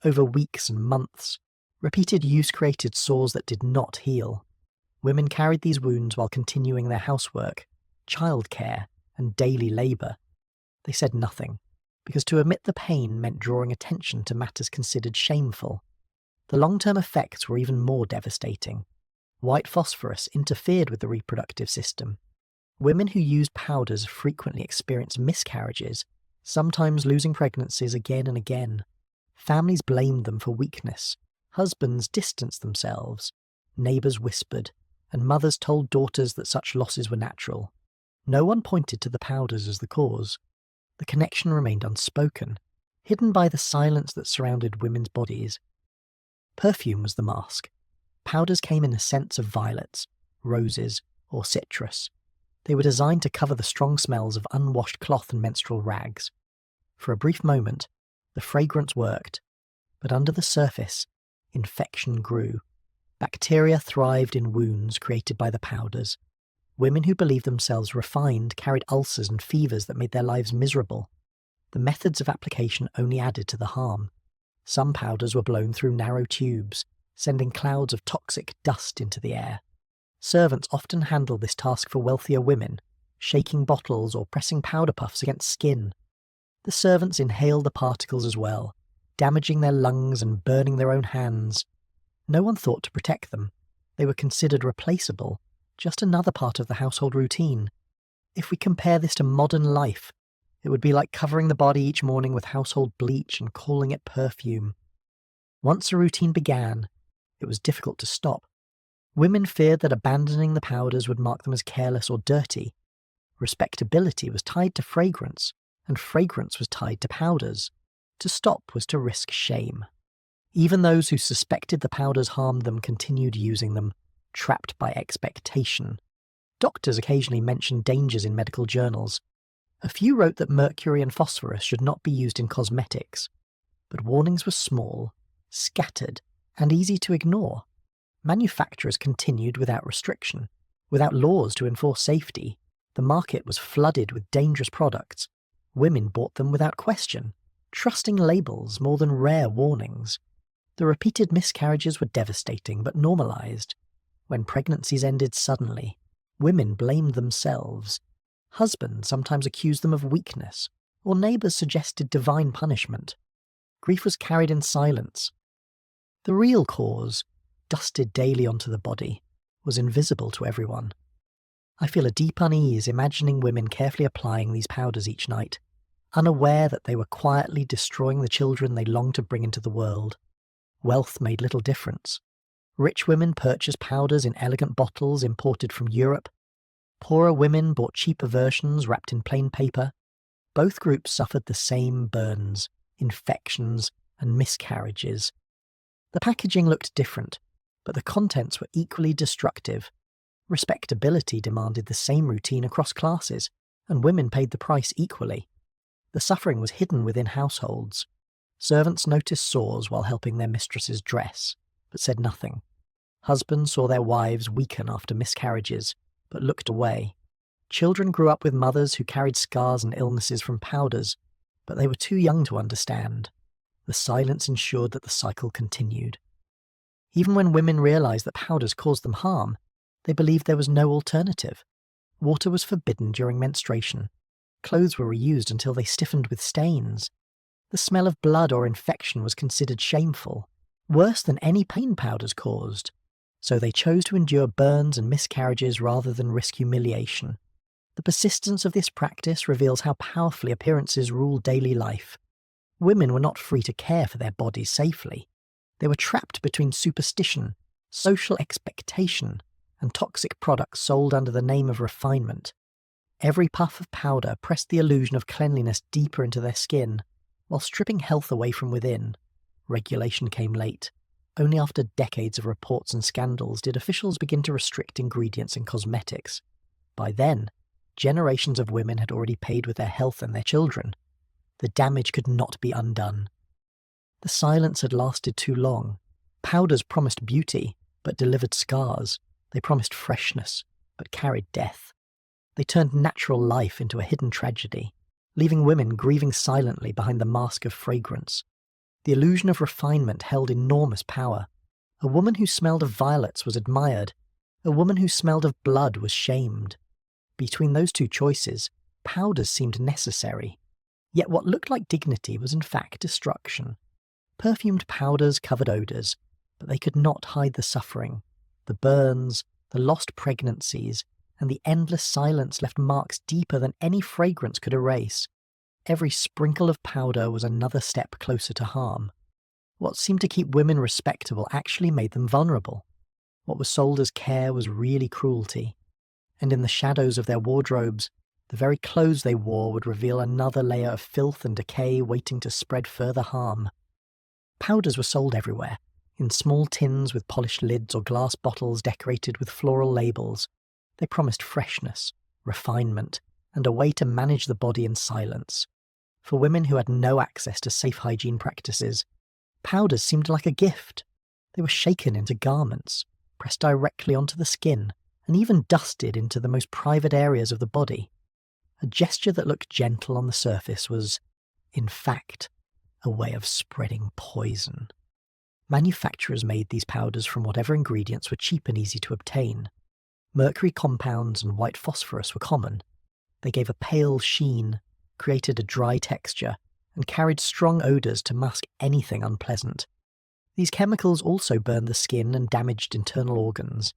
Over weeks and months, repeated use created sores that did not heal. Women carried these wounds while continuing their housework, childcare, and daily labour. They said nothing, because to omit the pain meant drawing attention to matters considered shameful. The long-term effects were even more devastating. White phosphorus interfered with the reproductive system. Women who used powders frequently experienced miscarriages, sometimes losing pregnancies again and again. Families blamed them for weakness. Husbands distanced themselves. Neighbours whispered, and mothers told daughters that such losses were natural. No one pointed to the powders as the cause. The connection remained unspoken, hidden by the silence that surrounded women's bodies. Perfume was the mask. Powders came in the scents of violets, roses, or citrus. They were designed to cover the strong smells of unwashed cloth and menstrual rags. For a brief moment, the fragrance worked, but under the surface, infection grew. Bacteria thrived in wounds created by the powders. Women who believed themselves refined carried ulcers and fevers that made their lives miserable. The methods of application only added to the harm. Some powders were blown through narrow tubes, sending clouds of toxic dust into the air. Servants often handled this task for wealthier women, shaking bottles or pressing powder puffs against skin. The servants inhaled the particles as well, damaging their lungs and burning their own hands. No one thought to protect them. They were considered replaceable, just another part of the household routine. If we compare this to modern life, it would be like covering the body each morning with household bleach and calling it perfume. Once a routine began, it was difficult to stop. Women feared that abandoning the powders would mark them as careless or dirty. Respectability was tied to fragrance, and fragrance was tied to powders. To stop was to risk shame. Even those who suspected the powders harmed them continued using them, trapped by expectation. Doctors occasionally mentioned dangers in medical journals. A few wrote that mercury and phosphorus should not be used in cosmetics, but warnings were small, scattered, and easy to ignore. Manufacturers continued without restriction. Without laws to enforce safety, the market was flooded with dangerous products. Women bought them without question, trusting labels more than rare warnings. The repeated miscarriages were devastating but normalized. When pregnancies ended suddenly, women blamed themselves. Husbands sometimes accused them of weakness, or neighbours suggested divine punishment. Grief was carried in silence. The real cause, dusted daily onto the body, was invisible to everyone. I feel a deep unease imagining women carefully applying these powders each night, unaware that they were quietly destroying the children they longed to bring into the world. Wealth made little difference. Rich women purchased powders in elegant bottles imported from Europe. Poorer women bought cheaper versions wrapped in plain paper. Both groups suffered the same burns, infections, and miscarriages. The packaging looked different, but the contents were equally destructive. Respectability demanded the same routine across classes, and women paid the price equally. The suffering was hidden within households. Servants noticed sores while helping their mistresses dress, but said nothing. Husbands saw their wives weaken after miscarriages, but looked away. Children grew up with mothers who carried scars and illnesses from powders, but they were too young to understand. The silence ensured that the cycle continued. Even when women realized that powders caused them harm, they believed there was no alternative. Water was forbidden during menstruation. Clothes were reused until they stiffened with stains. The smell of blood or infection was considered shameful, worse than any pain powders caused. So they chose to endure burns and miscarriages rather than risk humiliation. The persistence of this practice reveals how powerfully appearances rule daily life. Women were not free to care for their bodies safely. They were trapped between superstition, social expectation, and toxic products sold under the name of refinement. Every puff of powder pressed the illusion of cleanliness deeper into their skin, while stripping health away from within. Regulation came late. Only after decades of reports and scandals did officials begin to restrict ingredients in cosmetics. By then, generations of women had already paid with their health and their children. The damage could not be undone. The silence had lasted too long. Powders promised beauty, but delivered scars. They promised freshness, but carried death. They turned natural life into a hidden tragedy, leaving women grieving silently behind the mask of fragrance. The illusion of refinement held enormous power. A woman who smelled of violets was admired. A woman who smelled of blood was shamed. Between those two choices, powders seemed necessary. Yet what looked like dignity was in fact destruction. Perfumed powders covered odours, but they could not hide the suffering. The burns, the lost pregnancies, and the endless silence left marks deeper than any fragrance could erase. Every sprinkle of powder was another step closer to harm. What seemed to keep women respectable actually made them vulnerable. What was sold as care was really cruelty. And in the shadows of their wardrobes, the very clothes they wore would reveal another layer of filth and decay waiting to spread further harm. Powders were sold everywhere, in small tins with polished lids or glass bottles decorated with floral labels. They promised freshness, refinement, and a way to manage the body in silence. For women who had no access to safe hygiene practices, powders seemed like a gift. They were shaken into garments, pressed directly onto the skin, and even dusted into the most private areas of the body. A gesture that looked gentle on the surface was, in fact, a way of spreading poison. Manufacturers made these powders from whatever ingredients were cheap and easy to obtain. Mercury compounds and white phosphorus were common. They gave a pale sheen, created a dry texture, and carried strong odours to mask anything unpleasant. These chemicals also burned the skin and damaged internal organs.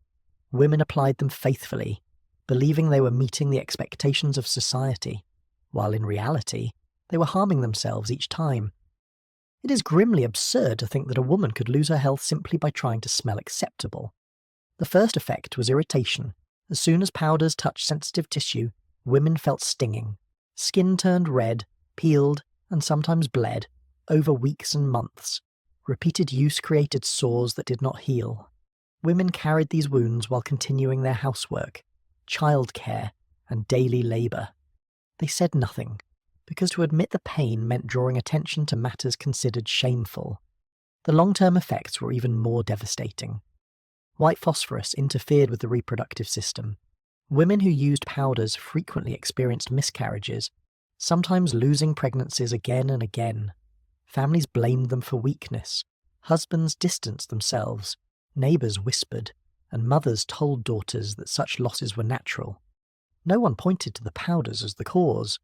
Women applied them faithfully, believing they were meeting the expectations of society, while in reality, they were harming themselves each time. It is grimly absurd to think that a woman could lose her health simply by trying to smell acceptable. The first effect was irritation. As soon as powders touched sensitive tissue, women felt stinging. Skin turned red, peeled, and sometimes bled, over weeks and months. Repeated use created sores that did not heal. Women carried these wounds while continuing their housework, childcare, and daily labour. They said nothing, because to admit the pain meant drawing attention to matters considered shameful. The long-term effects were even more devastating. White phosphorus interfered with the reproductive system. Women who used powders frequently experienced miscarriages, sometimes losing pregnancies again and again. Families blamed them for weakness. Husbands distanced themselves. Neighbours whispered, and mothers told daughters that such losses were natural. No one pointed to the powders as the cause.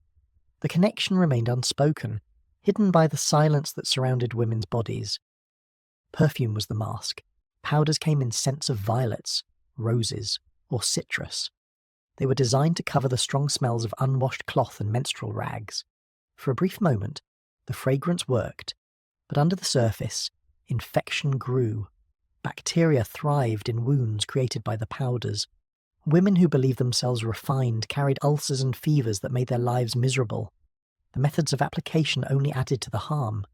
The connection remained unspoken, hidden by the silence that surrounded women's bodies. Perfume was the mask. Powders came in scents of violets, roses, or citrus. They were designed to cover the strong smells of unwashed cloth and menstrual rags. For a brief moment, the fragrance worked, but under the surface, infection grew. Bacteria thrived in wounds created by the powders. Women who believed themselves refined carried ulcers and fevers that made their lives miserable. The methods of application only added to the harm.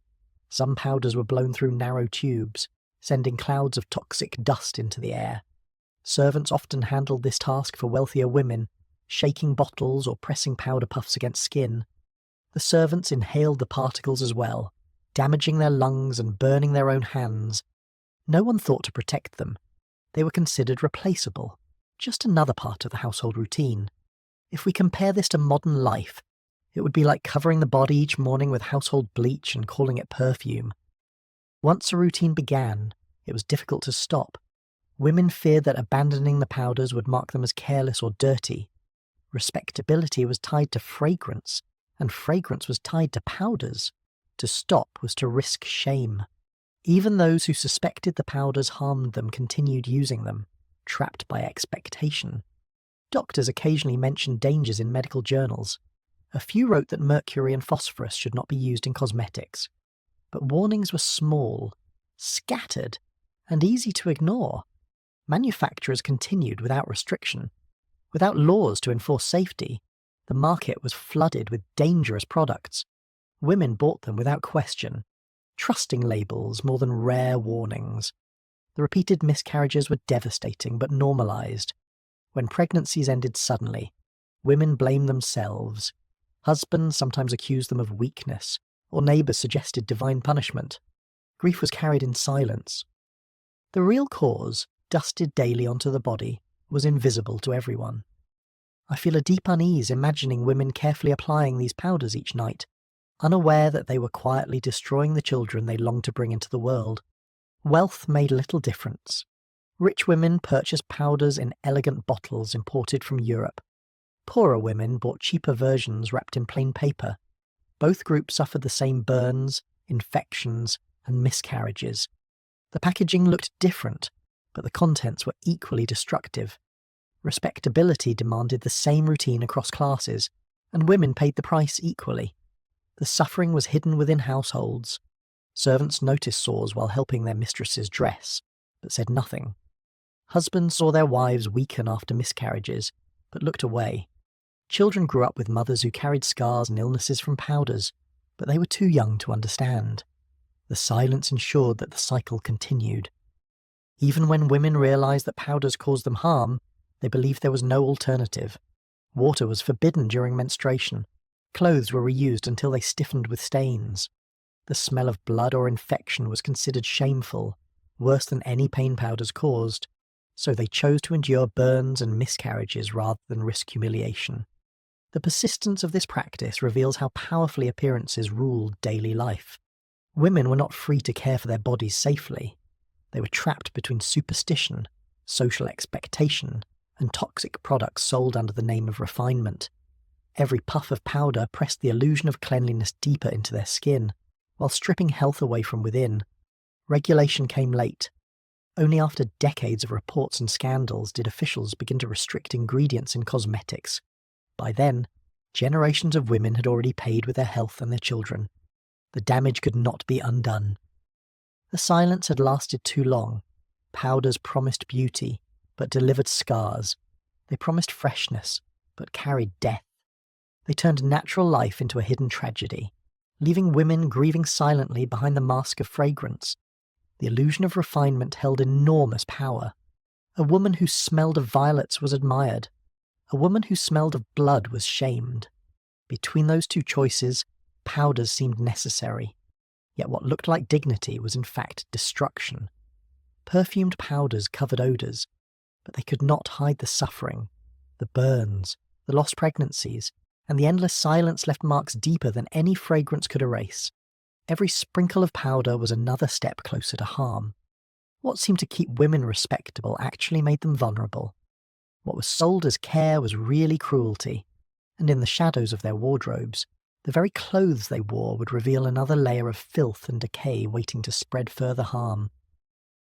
Some powders were blown through narrow tubes, sending clouds of toxic dust into the air. Servants often handled this task for wealthier women, shaking bottles or pressing powder puffs against skin. The servants inhaled the particles as well, damaging their lungs and burning their own hands. No one thought to protect them. They were considered replaceable, just another part of the household routine. If we compare this to modern life, it would be like covering the body each morning with household bleach and calling it perfume. Once a routine began, it was difficult to stop. Women feared that abandoning the powders would mark them as careless or dirty. Respectability was tied to fragrance, and fragrance was tied to powders. To stop was to risk shame. Even those who suspected the powders harmed them continued using them, trapped by expectation. Doctors occasionally mentioned dangers in medical journals. A few wrote that mercury and phosphorus should not be used in cosmetics. But warnings were small, scattered, and easy to ignore. Manufacturers continued without restriction. Without laws to enforce safety, the market was flooded with dangerous products. Women bought them without question, trusting labels more than rare warnings. The repeated miscarriages were devastating but normalized. When pregnancies ended suddenly, women blamed themselves. Husbands sometimes accused them of weakness, or neighbours suggested divine punishment. Grief was carried in silence. The real cause, dusted daily onto the body, was invisible to everyone. I feel a deep unease imagining women carefully applying these powders each night, unaware that they were quietly destroying the children they longed to bring into the world. Wealth made little difference. Rich women purchased powders in elegant bottles imported from Europe. Poorer women bought cheaper versions wrapped in plain paper. Both groups suffered the same burns, infections, and miscarriages. The packaging looked different, but the contents were equally destructive. Respectability demanded the same routine across classes, and women paid the price equally. The suffering was hidden within households. Servants noticed sores while helping their mistresses dress, but said nothing. Husbands saw their wives weaken after miscarriages, but looked away. Children grew up with mothers who carried scars and illnesses from powders, but they were too young to understand. The silence ensured that the cycle continued. Even when women realized that powders caused them harm, they believed there was no alternative. Water was forbidden during menstruation. Clothes were reused until they stiffened with stains. The smell of blood or infection was considered shameful, worse than any pain powders caused, so they chose to endure burns and miscarriages rather than risk humiliation. The persistence of this practice reveals how powerfully appearances ruled daily life. Women were not free to care for their bodies safely. They were trapped between superstition, social expectation, and toxic products sold under the name of refinement. Every puff of powder pressed the illusion of cleanliness deeper into their skin, while stripping health away from within. Regulation came late. Only after decades of reports and scandals did officials begin to restrict ingredients in cosmetics. By then, generations of women had already paid with their health and their children. The damage could not be undone. The silence had lasted too long. Powders promised beauty, but delivered scars. They promised freshness, but carried death. They turned natural life into a hidden tragedy, leaving women grieving silently behind the mask of fragrance. The illusion of refinement held enormous power. A woman who smelled of violets was admired. A woman who smelled of blood was shamed. Between those two choices, powders seemed necessary. Yet what looked like dignity was in fact destruction. Perfumed powders covered odours, but they could not hide the suffering, the burns, the lost pregnancies, and the endless silence left marks deeper than any fragrance could erase. Every sprinkle of powder was another step closer to harm. What seemed to keep women respectable actually made them vulnerable. What was sold as care was really cruelty, and in the shadows of their wardrobes, the very clothes they wore would reveal another layer of filth and decay waiting to spread further harm.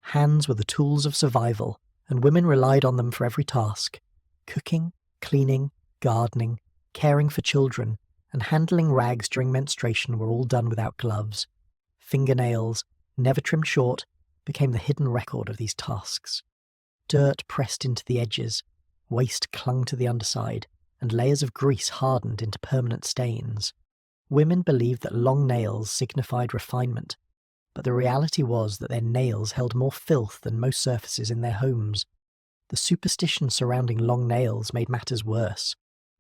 Hands were the tools of survival, and women relied on them for every task. Cooking, cleaning, gardening, caring for children, and handling rags during menstruation were all done without gloves. Fingernails, never trimmed short, became the hidden record of these tasks. Dirt pressed into the edges, waste clung to the underside, and layers of grease hardened into permanent stains. Women believed that long nails signified refinement, but the reality was that their nails held more filth than most surfaces in their homes. The superstition surrounding long nails made matters worse.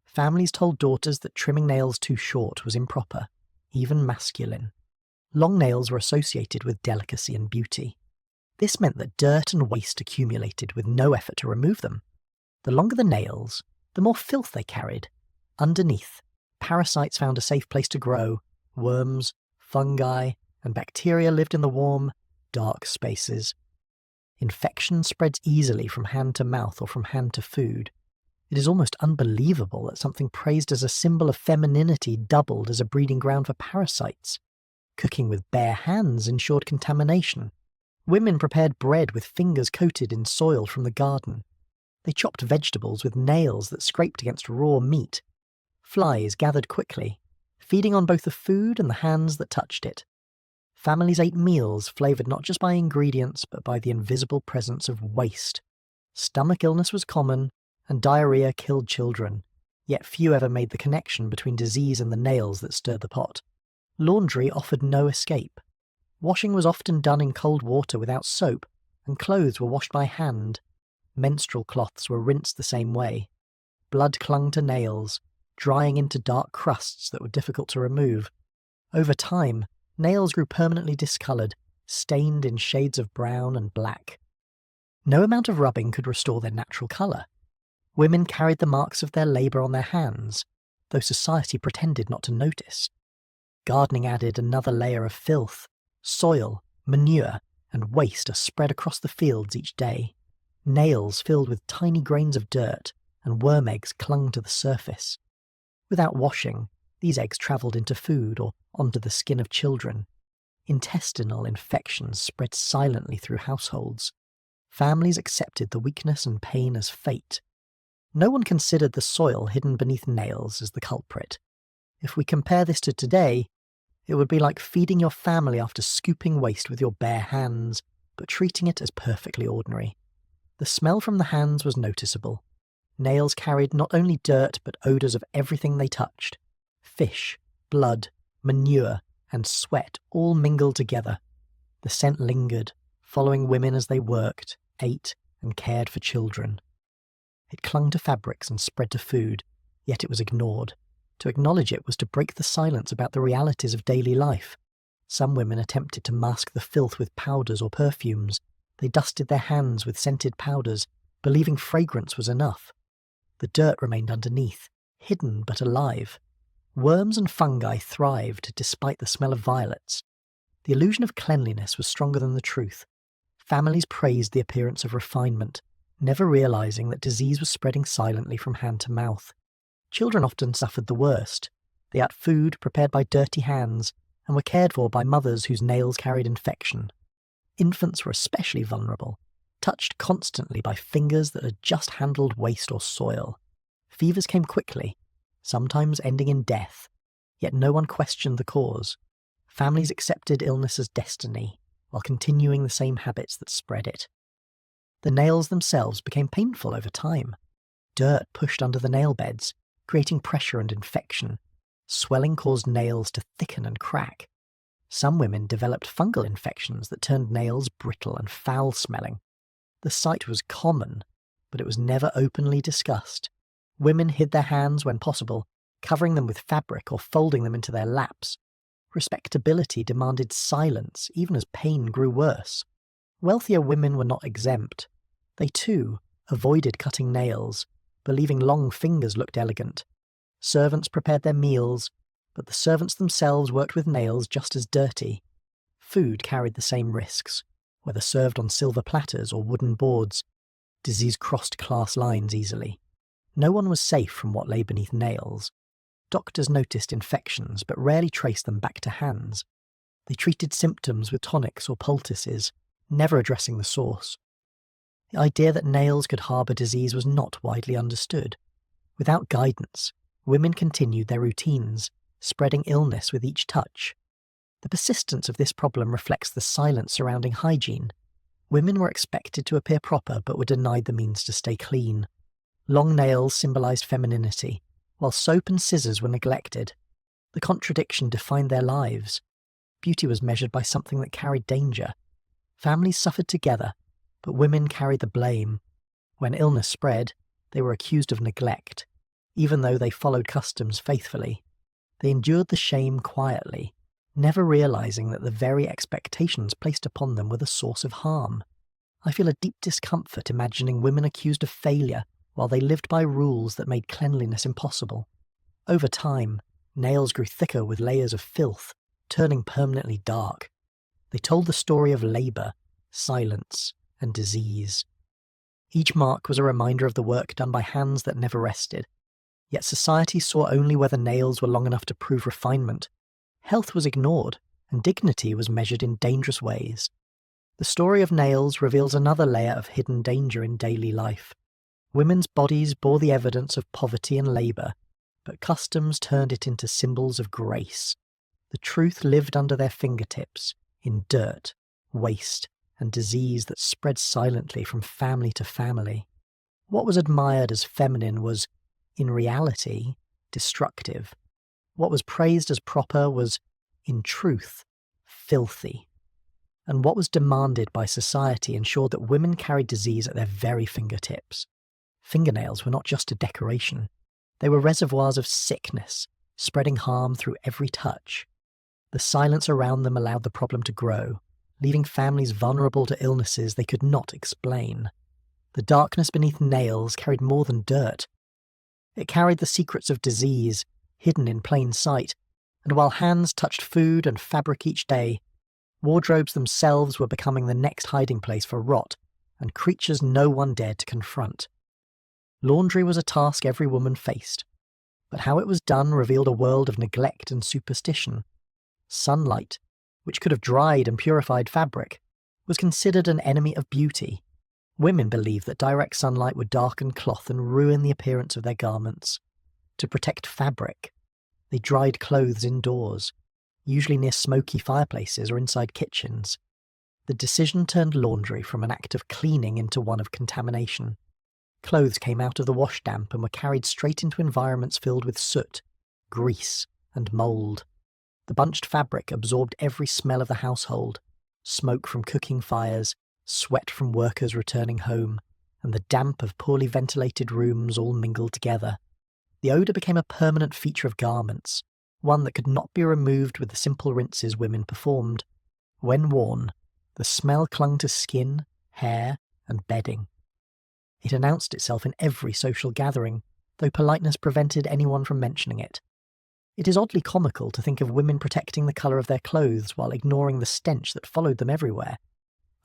Families told daughters that trimming nails too short was improper, even masculine. Long nails were associated with delicacy and beauty. This meant that dirt and waste accumulated with no effort to remove them. The longer the nails, the more filth they carried. Underneath, parasites found a safe place to grow. Worms, fungi, and bacteria lived in the warm, dark spaces. Infection spreads easily from hand to mouth or from hand to food. It is almost unbelievable that something praised as a symbol of femininity doubled as a breeding ground for parasites. Cooking with bare hands ensured contamination. Women prepared bread with fingers coated in soil from the garden. They chopped vegetables with nails that scraped against raw meat. Flies gathered quickly, feeding on both the food and the hands that touched it. Families ate meals flavoured not just by ingredients but by the invisible presence of waste. Stomach illness was common, and diarrhea killed children, yet few ever made the connection between disease and the nails that stirred the pot. Laundry offered no escape. Washing was often done in cold water without soap, and clothes were washed by hand. Menstrual cloths were rinsed the same way. Blood clung to nails, drying into dark crusts that were difficult to remove. Over time, nails grew permanently discoloured, stained in shades of brown and black. No amount of rubbing could restore their natural colour. Women carried the marks of their labour on their hands, though society pretended not to notice. Gardening added another layer of filth. Soil, manure, and waste are spread across the fields each day. Nails filled with tiny grains of dirt, and worm eggs clung to the surface. Without washing, these eggs travelled into food or onto the skin of children. Intestinal infections spread silently through households. Families accepted the weakness and pain as fate. No one considered the soil hidden beneath nails as the culprit. If we compare this to today, it would be like feeding your family after scooping waste with your bare hands, but treating it as perfectly ordinary. The smell from the hands was noticeable. Nails carried not only dirt but odours of everything they touched. Fish, blood, manure, and sweat all mingled together. The scent lingered, following women as they worked, ate, and cared for children. It clung to fabrics and spread to food, yet it was ignored. To acknowledge it was to break the silence about the realities of daily life. Some women attempted to mask the filth with powders or perfumes. They dusted their hands with scented powders, believing fragrance was enough. The dirt remained underneath, hidden but alive. Worms and fungi thrived despite the smell of violets. The illusion of cleanliness was stronger than the truth. Families praised the appearance of refinement, never realizing that disease was spreading silently from hand to mouth. Children often suffered the worst. They ate food prepared by dirty hands and were cared for by mothers whose nails carried infection. Infants were especially vulnerable, touched constantly by fingers that had just handled waste or soil. Fevers came quickly, sometimes ending in death, yet no one questioned the cause. Families accepted illness as destiny, while continuing the same habits that spread it. The nails themselves became painful over time. Dirt pushed under the nail beds, creating pressure and infection. Swelling caused nails to thicken and crack. Some women developed fungal infections that turned nails brittle and foul-smelling. The sight was common, but it was never openly discussed. Women hid their hands when possible, covering them with fabric or folding them into their laps. Respectability demanded silence even as pain grew worse. Wealthier women were not exempt. They too avoided cutting nails, believing long fingers looked elegant. Servants prepared their meals, but the servants themselves worked with nails just as dirty. Food carried the same risks, whether served on silver platters or wooden boards. Disease crossed class lines easily. No one was safe from what lay beneath nails. Doctors noticed infections but rarely traced them back to hands. They treated symptoms with tonics or poultices, never addressing the source. The idea that nails could harbour disease was not widely understood. Without guidance, women continued their routines, spreading illness with each touch. The persistence of this problem reflects the silence surrounding hygiene. Women were expected to appear proper but were denied the means to stay clean. Long nails symbolised femininity, while soap and scissors were neglected. The contradiction defined their lives. Beauty was measured by something that carried danger. Families suffered together, but women carried the blame. When illness spread, they were accused of neglect, even though they followed customs faithfully. They endured the shame quietly, never realising that the very expectations placed upon them were the source of harm. I feel a deep discomfort imagining women accused of failure while they lived by rules that made cleanliness impossible. Over time, nails grew thicker with layers of filth, turning permanently dark. They told the story of labour, silence, and disease. Each mark was a reminder of the work done by hands that never rested. Yet society saw only whether nails were long enough to prove refinement. Health was ignored, and dignity was measured in dangerous ways. The story of nails reveals another layer of hidden danger in daily life. Women's bodies bore the evidence of poverty and labour, but customs turned it into symbols of grace. The truth lived under their fingertips, in dirt, waste, and disease that spread silently from family to family. What was admired as feminine was, in reality, destructive. What was praised as proper was, in truth, filthy. And what was demanded by society ensured that women carried disease at their very fingertips. Fingernails were not just a decoration. They were reservoirs of sickness, spreading harm through every touch. The silence around them allowed the problem to grow, leaving families vulnerable to illnesses they could not explain. The darkness beneath nails carried more than dirt. It carried the secrets of disease, hidden in plain sight, and while hands touched food and fabric each day, wardrobes themselves were becoming the next hiding place for rot and creatures no one dared to confront. Laundry was a task every woman faced, but how it was done revealed a world of neglect and superstition. Sunlight, which could have dried and purified fabric, was considered an enemy of beauty. Women believed that direct sunlight would darken cloth and ruin the appearance of their garments. To protect fabric, they dried clothes indoors, usually near smoky fireplaces or inside kitchens. The decision turned laundry from an act of cleaning into one of contamination. Clothes came out of the wash damp and were carried straight into environments filled with soot, grease, and mould. The bunched fabric absorbed every smell of the household, smoke from cooking fires, sweat from workers returning home, and the damp of poorly ventilated rooms all mingled together. The odour became a permanent feature of garments, one that could not be removed with the simple rinses women performed. When worn, the smell clung to skin, hair, and bedding. It announced itself in every social gathering, though politeness prevented anyone from mentioning it. It is oddly comical to think of women protecting the colour of their clothes while ignoring the stench that followed them everywhere.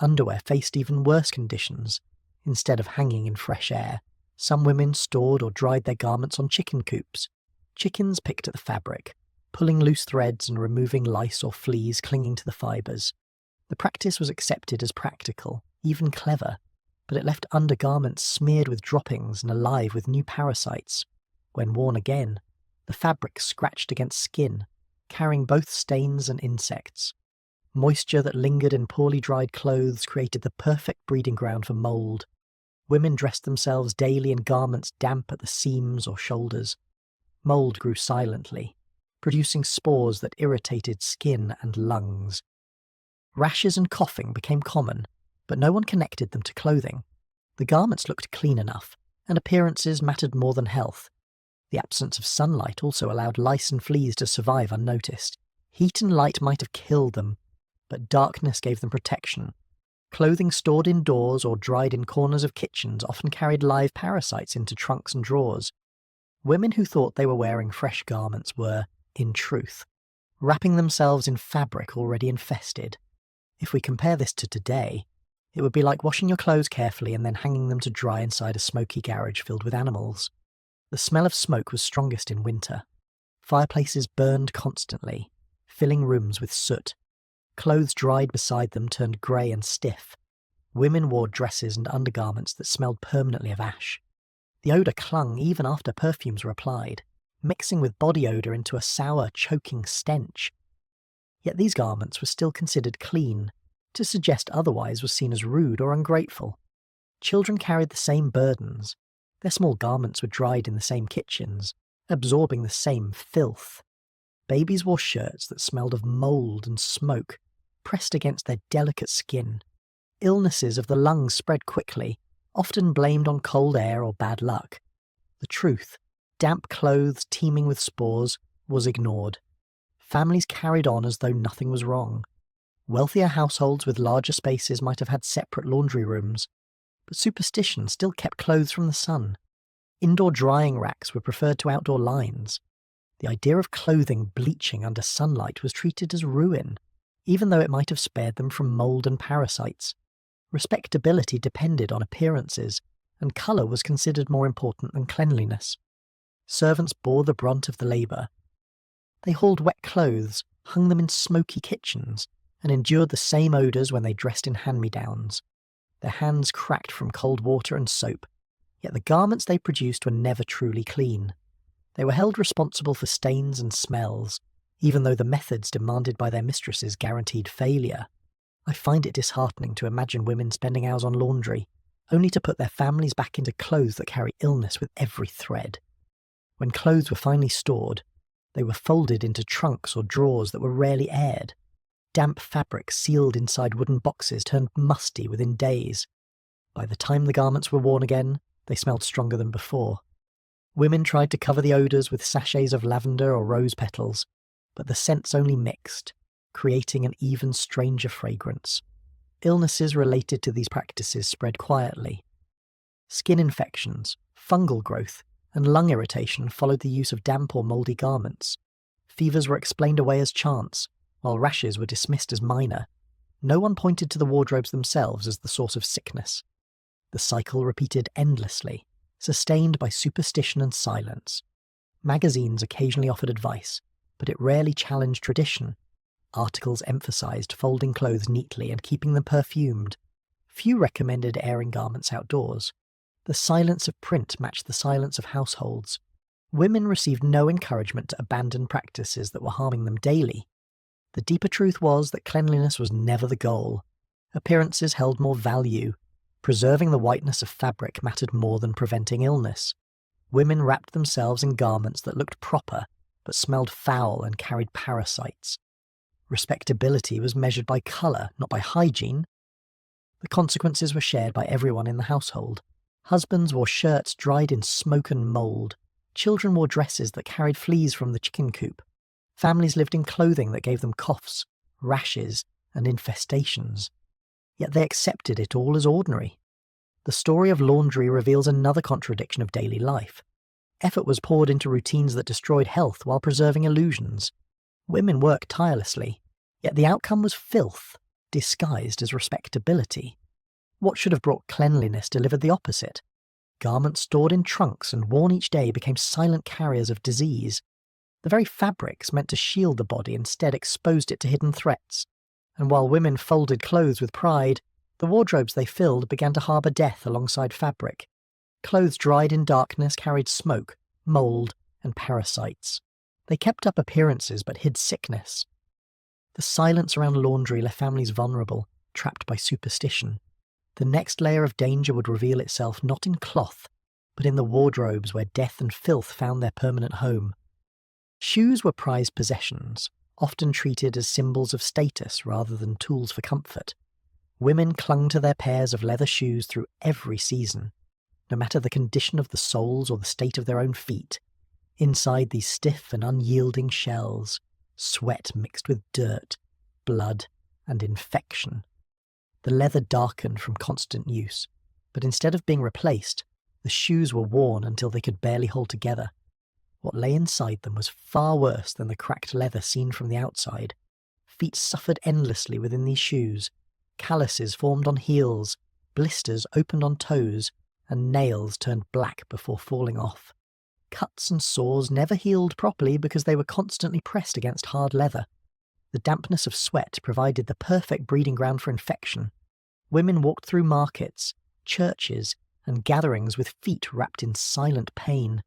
Underwear faced even worse conditions. Instead of hanging in fresh air, some women stored or dried their garments on chicken coops. Chickens picked at the fabric, pulling loose threads and removing lice or fleas clinging to the fibres. The practice was accepted as practical, even clever, but it left undergarments smeared with droppings and alive with new parasites. When worn again, the fabric scratched against skin, carrying both stains and insects. Moisture that lingered in poorly dried clothes created the perfect breeding ground for mould. Women dressed themselves daily in garments damp at the seams or shoulders. Mould grew silently, producing spores that irritated skin and lungs. Rashes and coughing became common, but no one connected them to clothing. The garments looked clean enough, and appearances mattered more than health. The absence of sunlight also allowed lice and fleas to survive unnoticed. Heat and light might have killed them, but darkness gave them protection. Clothing stored indoors or dried in corners of kitchens often carried live parasites into trunks and drawers. Women who thought they were wearing fresh garments were, in truth, wrapping themselves in fabric already infested. If we compare this to today, it would be like washing your clothes carefully and then hanging them to dry inside a smoky garage filled with animals. The smell of smoke was strongest in winter. Fireplaces burned constantly, filling rooms with soot. Clothes dried beside them turned grey and stiff. Women wore dresses and undergarments that smelled permanently of ash. The odour clung even after perfumes were applied, mixing with body odour into a sour, choking stench. Yet these garments were still considered clean. To suggest otherwise was seen as rude or ungrateful. Children carried the same burdens. Their small garments were dried in the same kitchens, absorbing the same filth. Babies wore shirts that smelled of mould and smoke, pressed against their delicate skin. Illnesses of the lungs spread quickly, often blamed on cold air or bad luck. The truth, damp clothes teeming with spores, was ignored. Families carried on as though nothing was wrong. Wealthier households with larger spaces might have had separate laundry rooms, but superstition still kept clothes from the sun. Indoor drying racks were preferred to outdoor lines. The idea of clothing bleaching under sunlight was treated as ruin, even though it might have spared them from mould and parasites. Respectability depended on appearances, and colour was considered more important than cleanliness. Servants bore the brunt of the labour. They hauled wet clothes, hung them in smoky kitchens, and endured the same odours when they dressed in hand-me-downs. Their hands cracked from cold water and soap, yet the garments they produced were never truly clean. They were held responsible for stains and smells, even though the methods demanded by their mistresses guaranteed failure. I find it disheartening to imagine women spending hours on laundry, only to put their families back into clothes that carry illness with every thread. When clothes were finally stored, they were folded into trunks or drawers that were rarely aired. Damp fabric sealed inside wooden boxes turned musty within days. By the time the garments were worn again, they smelled stronger than before. Women tried to cover the odours with sachets of lavender or rose petals, but the scents only mixed, creating an even stranger fragrance. Illnesses related to these practices spread quietly. Skin infections, fungal growth, and lung irritation followed the use of damp or mouldy garments. Fevers were explained away as chance, while rashes were dismissed as minor. No one pointed to the wardrobes themselves as the source of sickness. The cycle repeated endlessly, sustained by superstition and silence. Magazines occasionally offered advice, but it rarely challenged tradition. Articles emphasized folding clothes neatly and keeping them perfumed. Few recommended airing garments outdoors. The silence of print matched the silence of households. Women received no encouragement to abandon practices that were harming them daily. The deeper truth was that cleanliness was never the goal. Appearances held more value. Preserving the whiteness of fabric mattered more than preventing illness. Women wrapped themselves in garments that looked proper, but smelled foul and carried parasites. Respectability was measured by colour, not by hygiene. The consequences were shared by everyone in the household. Husbands wore shirts dried in smoke and mould. Children wore dresses that carried fleas from the chicken coop. Families lived in clothing that gave them coughs, rashes, and infestations. Yet they accepted it all as ordinary. The story of laundry reveals another contradiction of daily life. Effort was poured into routines that destroyed health while preserving illusions. Women worked tirelessly, yet the outcome was filth, disguised as respectability. What should have brought cleanliness delivered the opposite. Garments stored in trunks and worn each day became silent carriers of disease. The very fabrics meant to shield the body instead exposed it to hidden threats. And while women folded clothes with pride, the wardrobes they filled began to harbour death alongside fabric. Clothes dried in darkness carried smoke, mould, and parasites. They kept up appearances but hid sickness. The silence around laundry left families vulnerable, trapped by superstition. The next layer of danger would reveal itself not in cloth, but in the wardrobes where death and filth found their permanent home. Shoes were prized possessions, often treated as symbols of status rather than tools for comfort. Women clung to their pairs of leather shoes through every season, no matter the condition of the soles or the state of their own feet. Inside these stiff and unyielding shells, sweat mixed with dirt, blood, and infection. The leather darkened from constant use, but instead of being replaced, the shoes were worn until they could barely hold together. What lay inside them was far worse than the cracked leather seen from the outside. Feet suffered endlessly within these shoes. Calluses formed on heels, blisters opened on toes, and nails turned black before falling off. Cuts and sores never healed properly because they were constantly pressed against hard leather. The dampness of sweat provided the perfect breeding ground for infection. Women walked through markets, churches, and gatherings with feet wrapped in silent pain.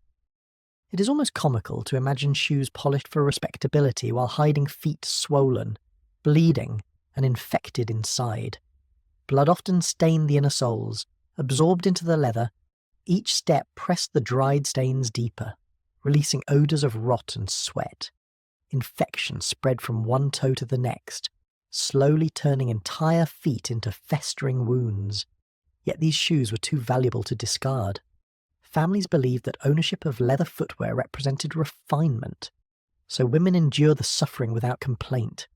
It is almost comical to imagine shoes polished for respectability while hiding feet swollen, bleeding, and infected inside. Blood often stained the inner soles, absorbed into the leather. Each step pressed the dried stains deeper, releasing odours of rot and sweat. Infection spread from one toe to the next, slowly turning entire feet into festering wounds. Yet these shoes were too valuable to discard. Families believed that ownership of leather footwear represented refinement, so women endured the suffering without complaint.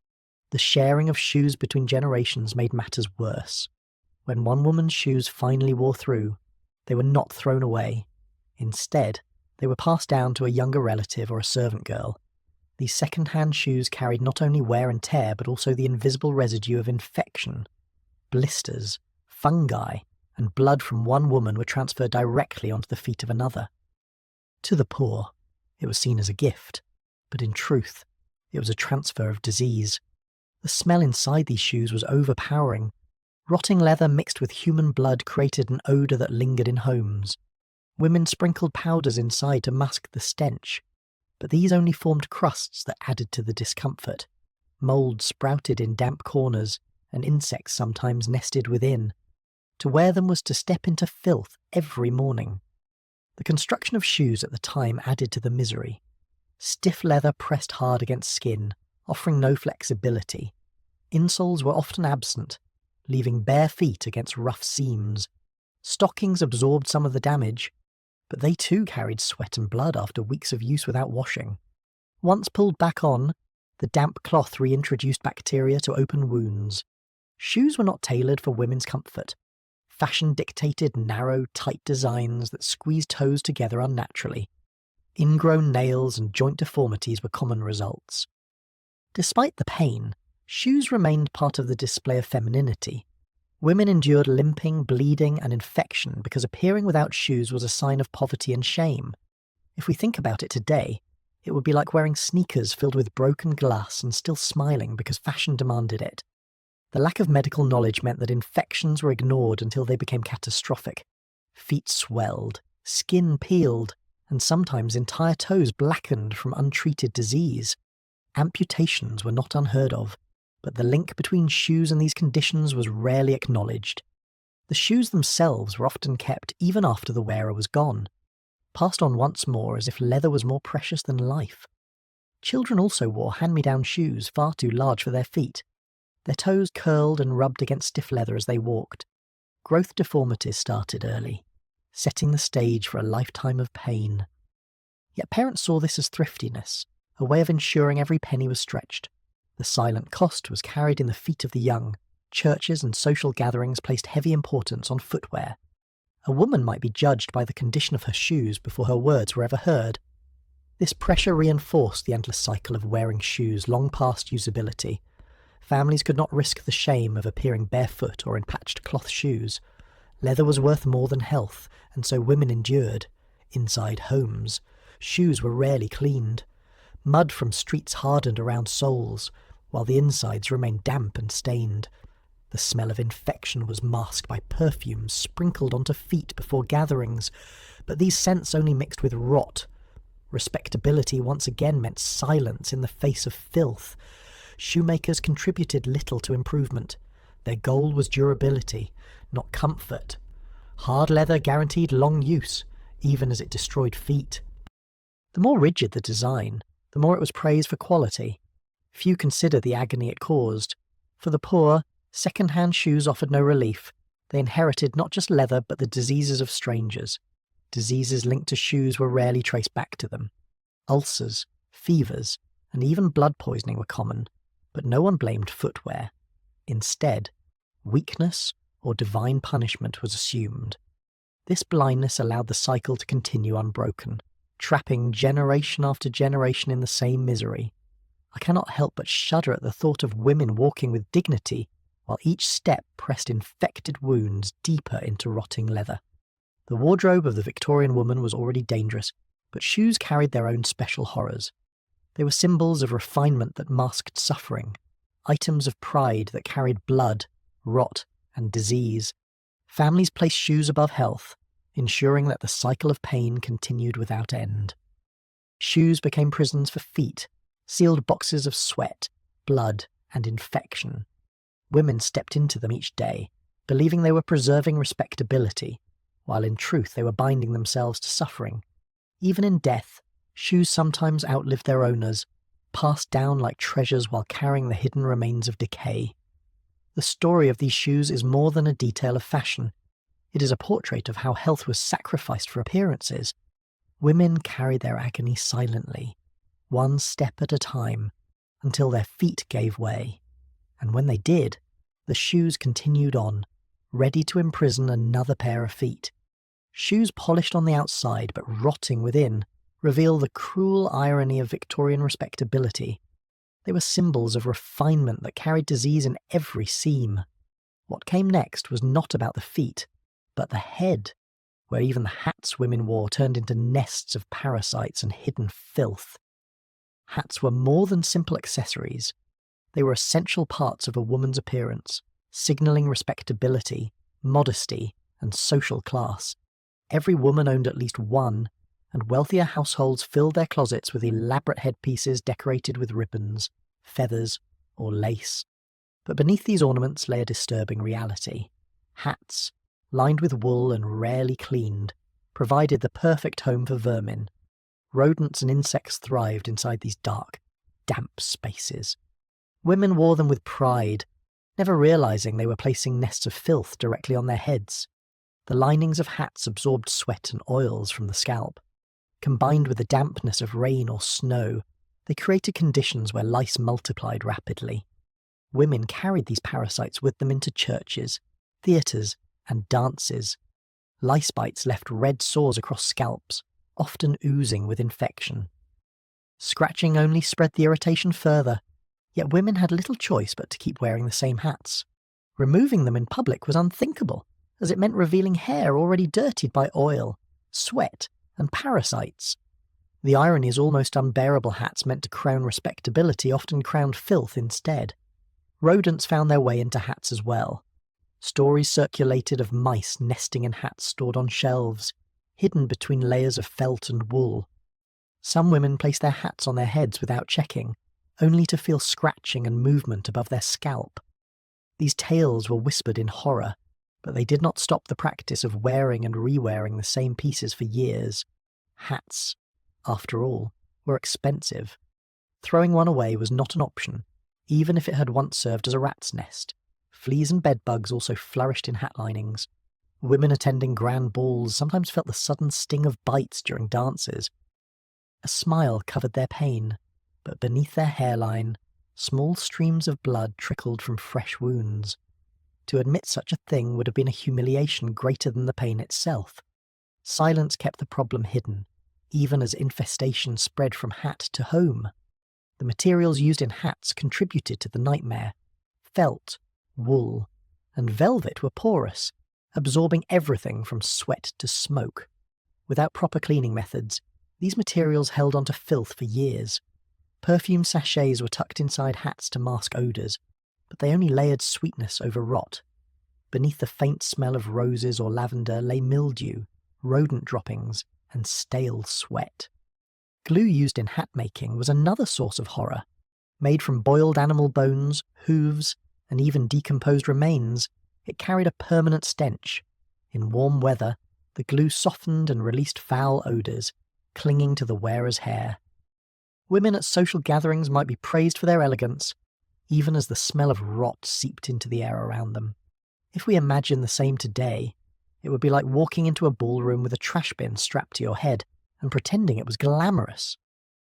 The sharing of shoes between generations made matters worse. When one woman's shoes finally wore through, they were not thrown away. Instead, they were passed down to a younger relative or a servant girl. These second-hand shoes carried not only wear and tear but also the invisible residue of infection. Blisters, fungi, and blood from one woman were transferred directly onto the feet of another. To the poor, it was seen as a gift, but in truth, it was a transfer of disease. The smell inside these shoes was overpowering. Rotting leather mixed with human blood created an odour that lingered in homes. Women sprinkled powders inside to mask the stench, but these only formed crusts that added to the discomfort. Mould sprouted in damp corners, and insects sometimes nested within. To wear them was to step into filth every morning. The construction of shoes at the time added to the misery. Stiff leather pressed hard against skin, offering no flexibility. Insoles were often absent, leaving bare feet against rough seams. Stockings absorbed some of the damage, but they too carried sweat and blood after weeks of use without washing. Once pulled back on, the damp cloth reintroduced bacteria to open wounds. Shoes were not tailored for women's comfort. Fashion dictated narrow, tight designs that squeezed toes together unnaturally. Ingrown nails and joint deformities were common results. Despite the pain, shoes remained part of the display of femininity. Women endured limping, bleeding, and infection because appearing without shoes was a sign of poverty and shame. If we think about it today, it would be like wearing sneakers filled with broken glass and still smiling because fashion demanded it. The lack of medical knowledge meant that infections were ignored until they became catastrophic. Feet swelled, skin peeled, and sometimes entire toes blackened from untreated disease. Amputations were not unheard of, but the link between shoes and these conditions was rarely acknowledged. The shoes themselves were often kept even after the wearer was gone, passed on once more as if leather was more precious than life. Children also wore hand-me-down shoes far too large for their feet. Their toes curled and rubbed against stiff leather as they walked. Growth deformities started early, setting the stage for a lifetime of pain. Yet parents saw this as thriftiness, a way of ensuring every penny was stretched. The silent cost was carried in the feet of the young. Churches and social gatherings placed heavy importance on footwear. A woman might be judged by the condition of her shoes before her words were ever heard. This pressure reinforced the endless cycle of wearing shoes long past usability. Families could not risk the shame of appearing barefoot or in patched cloth shoes. Leather was worth more than health, and so women endured. Inside homes, shoes were rarely cleaned. Mud from streets hardened around soles, while the insides remained damp and stained. The smell of infection was masked by perfumes sprinkled onto feet before gatherings, but these scents only mixed with rot. Respectability once again meant silence in the face of filth. Shoemakers contributed little to improvement. Their goal was durability, not comfort. Hard leather guaranteed long use, even as it destroyed feet. The more rigid the design, the more it was praised for quality. Few considered the agony it caused. For the poor, second-hand shoes offered no relief. They inherited not just leather but the diseases of strangers. Diseases linked to shoes were rarely traced back to them. Ulcers, fevers, and even blood poisoning were common, but no one blamed footwear. Instead, weakness or divine punishment was assumed. This blindness allowed the cycle to continue unbroken, trapping generation after generation in the same misery. I cannot help but shudder at the thought of women walking with dignity, while each step pressed infected wounds deeper into rotting leather. The wardrobe of the Victorian woman was already dangerous, but shoes carried their own special horrors. They were symbols of refinement that masked suffering, items of pride that carried blood, rot, and disease. Families placed shoes above health, ensuring that the cycle of pain continued without end. Shoes became prisons for feet, sealed boxes of sweat, blood, and infection. Women stepped into them each day, believing they were preserving respectability, while in truth they were binding themselves to suffering. Even in death, shoes sometimes outlived their owners, passed down like treasures while carrying the hidden remains of decay. The story of these shoes is more than a detail of fashion. It is a portrait of how health was sacrificed for appearances. Women carried their agony silently, one step at a time, until their feet gave way. And when they did, the shoes continued on, ready to imprison another pair of feet. Shoes polished on the outside but rotting within reveal the cruel irony of Victorian respectability. They were symbols of refinement that carried disease in every seam. What came next was not about the feet, but the head, where even the hats women wore turned into nests of parasites and hidden filth. Hats were more than simple accessories. They were essential parts of a woman's appearance, signalling respectability, modesty, and social class. Every woman owned at least one, and wealthier households filled their closets with elaborate headpieces decorated with ribbons, feathers, or lace. But beneath these ornaments lay a disturbing reality. Hats, lined with wool and rarely cleaned, provided the perfect home for vermin. Rodents and insects thrived inside these dark, damp spaces. Women wore them with pride, never realizing they were placing nests of filth directly on their heads. The linings of hats absorbed sweat and oils from the scalp. Combined with the dampness of rain or snow, they created conditions where lice multiplied rapidly. Women carried these parasites with them into churches, theatres, and dances. Lice bites left red sores across scalps, often oozing with infection. Scratching only spread the irritation further, yet women had little choice but to keep wearing the same hats. Removing them in public was unthinkable, as it meant revealing hair already dirtied by oil, sweat, and parasites. The irony is almost unbearable. Hats meant to crown respectability often crowned filth instead. Rodents found their way into hats as well. Stories circulated of mice nesting in hats stored on shelves, hidden between layers of felt and wool. Some women placed their hats on their heads without checking, only to feel scratching and movement above their scalp. These tales were whispered in horror, but they did not stop the practice of wearing and re-wearing the same pieces for years. Hats, after all, were expensive. Throwing one away was not an option, even if it had once served as a rat's nest. Fleas and bedbugs also flourished in hat linings. Women attending grand balls sometimes felt the sudden sting of bites during dances. A smile covered their pain, but beneath their hairline, small streams of blood trickled from fresh wounds. To admit such a thing would have been a humiliation greater than the pain itself. Silence kept the problem hidden, even as infestation spread from hat to home. The materials used in hats contributed to the nightmare. Felt, wool, and velvet were porous, absorbing everything from sweat to smoke. Without proper cleaning methods, these materials held onto filth for years. Perfume sachets were tucked inside hats to mask odours, but they only layered sweetness over rot. Beneath the faint smell of roses or lavender lay mildew, rodent droppings, and stale sweat. Glue used in hat making was another source of horror. Made from boiled animal bones, hooves, and even decomposed remains, it carried a permanent stench. In warm weather, the glue softened and released foul odours, clinging to the wearer's hair. Women at social gatherings might be praised for their elegance, even as the smell of rot seeped into the air around them. If we imagine the same today, it would be like walking into a ballroom with a trash bin strapped to your head and pretending it was glamorous.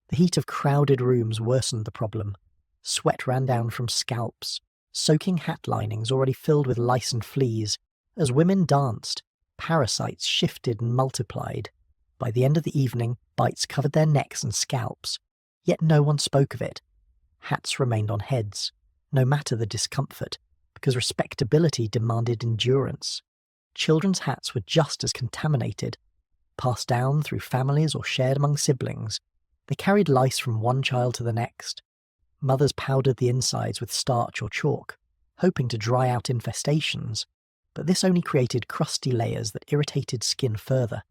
The heat of crowded rooms worsened the problem. Sweat ran down from scalps, soaking hat linings already filled with lice and fleas. As women danced, parasites shifted and multiplied. By the end of the evening, bites covered their necks and scalps, yet no one spoke of it. Hats remained on heads, no matter the discomfort, because respectability demanded endurance. Children's hats were just as contaminated, passed down through families or shared among siblings. They carried lice from one child to the next. Mothers powdered the insides with starch or chalk, hoping to dry out infestations, but this only created crusty layers that irritated skin further.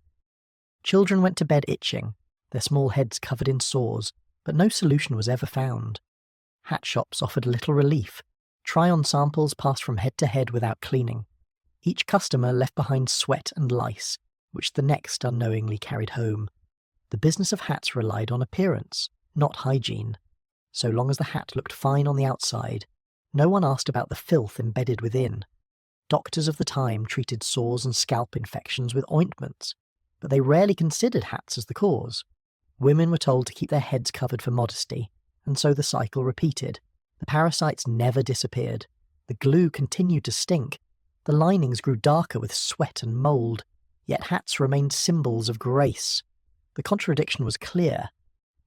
Children went to bed itching, their small heads covered in sores, but no solution was ever found. Hat shops offered little relief. Try-on samples passed from head to head without cleaning. Each customer left behind sweat and lice, which the next unknowingly carried home. The business of hats relied on appearance, not hygiene. So long as the hat looked fine on the outside, no one asked about the filth embedded within. Doctors of the time treated sores and scalp infections with ointments, but they rarely considered hats as the cause. Women were told to keep their heads covered for modesty, and so the cycle repeated. The parasites never disappeared. The glue continued to stink. The linings grew darker with sweat and mould, yet hats remained symbols of grace. The contradiction was clear.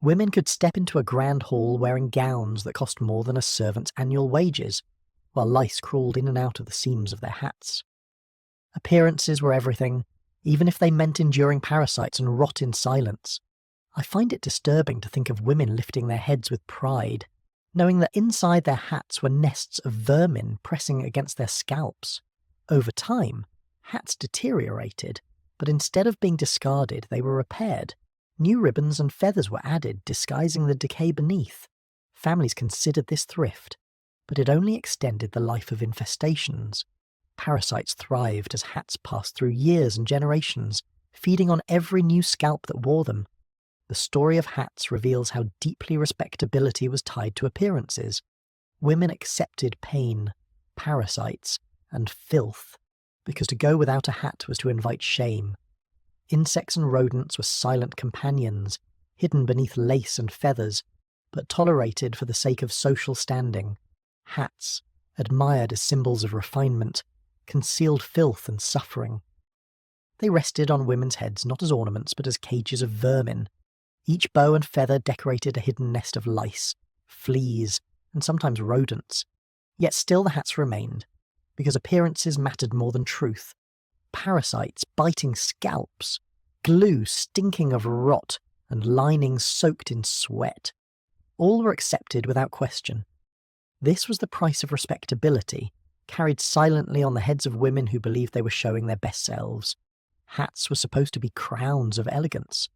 Women could step into a grand hall wearing gowns that cost more than a servant's annual wages, while lice crawled in and out of the seams of their hats. Appearances were everything, even if they meant enduring parasites and rot in silence. I find it disturbing to think of women lifting their heads with pride, knowing that inside their hats were nests of vermin pressing against their scalps. Over time, hats deteriorated, but instead of being discarded, they were repaired. New ribbons and feathers were added, disguising the decay beneath. Families considered this thrift, but it only extended the life of infestations. Parasites thrived as hats passed through years and generations, feeding on every new scalp that wore them. The story of hats reveals how deeply respectability was tied to appearances. Women accepted pain, parasites, and filth, because to go without a hat was to invite shame. Insects and rodents were silent companions, hidden beneath lace and feathers, but tolerated for the sake of social standing. Hats, admired as symbols of refinement, concealed filth and suffering. They rested on women's heads not as ornaments but as cages of vermin. Each bow and feather decorated a hidden nest of lice, fleas, and sometimes rodents. Yet still the hats remained, because appearances mattered more than truth. Parasites biting scalps, glue stinking of rot, and linings soaked in sweat. All were accepted without question. This was the price of respectability, carried silently on the heads of women who believed they were showing their best selves. Hats were supposed to be crowns of elegance,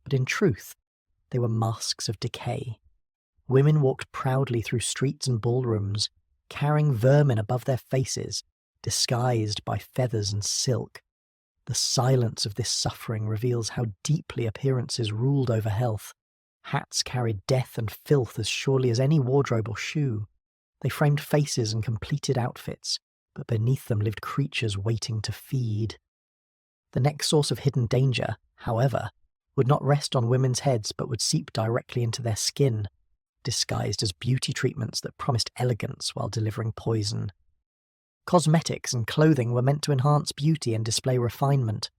but in truth, they were masks of decay. Women walked proudly through streets and ballrooms, carrying vermin above their faces, disguised by feathers and silk. The silence of this suffering reveals how deeply appearances ruled over health. Hats carried death and filth as surely as any wardrobe or shoe. They framed faces and completed outfits, but beneath them lived creatures waiting to feed. The next source of hidden danger, however, would not rest on women's heads but would seep directly into their skin, disguised as beauty treatments that promised elegance while delivering poison. Cosmetics and clothing were meant to enhance beauty and display refinement.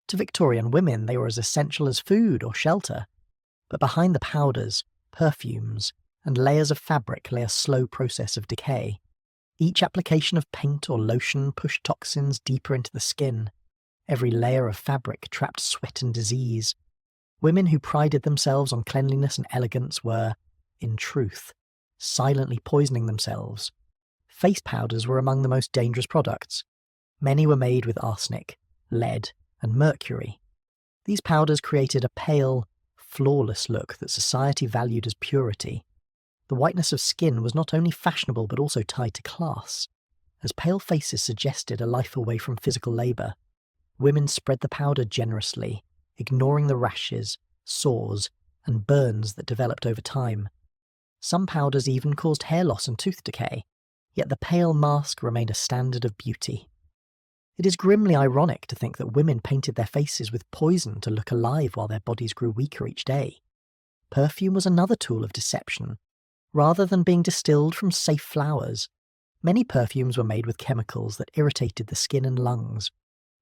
To Victorian women, they were as essential as food or shelter. But behind the powders, perfumes, and layers of fabric lay a slow process of decay. Each application of paint or lotion pushed toxins deeper into the skin. Every layer of fabric trapped sweat and disease. Women who prided themselves on cleanliness and elegance were, in truth, silently poisoning themselves. Face powders were among the most dangerous products. Many were made with arsenic, lead, and mercury. These powders created a pale, flawless look that society valued as purity. The whiteness of skin was not only fashionable but also tied to class, as pale faces suggested a life away from physical labour. Women spread the powder generously, ignoring the rashes, sores, and burns that developed over time. Some powders even caused hair loss and tooth decay, yet the pale mask remained a standard of beauty. It is grimly ironic to think that women painted their faces with poison to look alive while their bodies grew weaker each day. Perfume was another tool of deception. Rather than being distilled from safe flowers, many perfumes were made with chemicals that irritated the skin and lungs.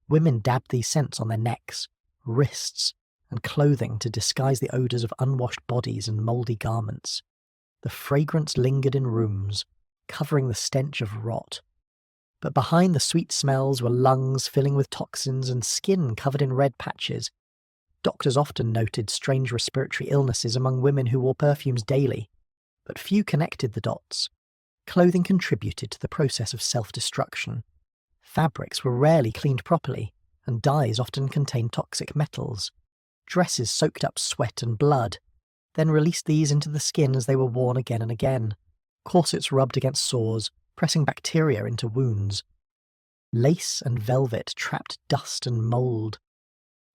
Women dabbed these scents on their necks, wrists, and clothing to disguise the odours of unwashed bodies and mouldy garments. The fragrance lingered in rooms, covering the stench of rot. But behind the sweet smells were lungs filling with toxins and skin covered in red patches. Doctors often noted strange respiratory illnesses among women who wore perfumes daily, but few connected the dots. Clothing contributed to the process of self-destruction. Fabrics were rarely cleaned properly, and dyes often contained toxic metals. Dresses soaked up sweat and blood, then released these into the skin as they were worn again and again. Corsets rubbed against sores, pressing bacteria into wounds. Lace and velvet trapped dust and mould.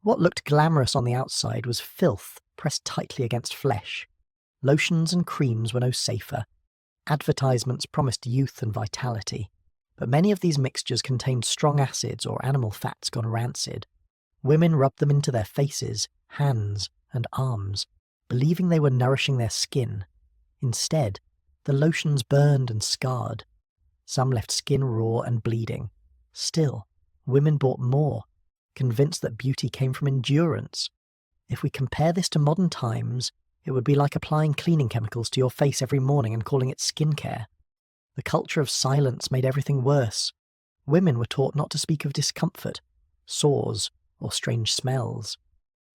What looked glamorous on the outside was filth pressed tightly against flesh. Lotions and creams were no safer. Advertisements promised youth and vitality, but many of these mixtures contained strong acids or animal fats gone rancid. Women rubbed them into their faces, hands, and arms, believing they were nourishing their skin. Instead, the lotions burned and scarred. Some left skin raw and bleeding. Still, women bought more, convinced that beauty came from endurance. If we compare this to modern times, it would be like applying cleaning chemicals to your face every morning and calling it skincare. The culture of silence made everything worse. Women were taught not to speak of discomfort, sores, or strange smells.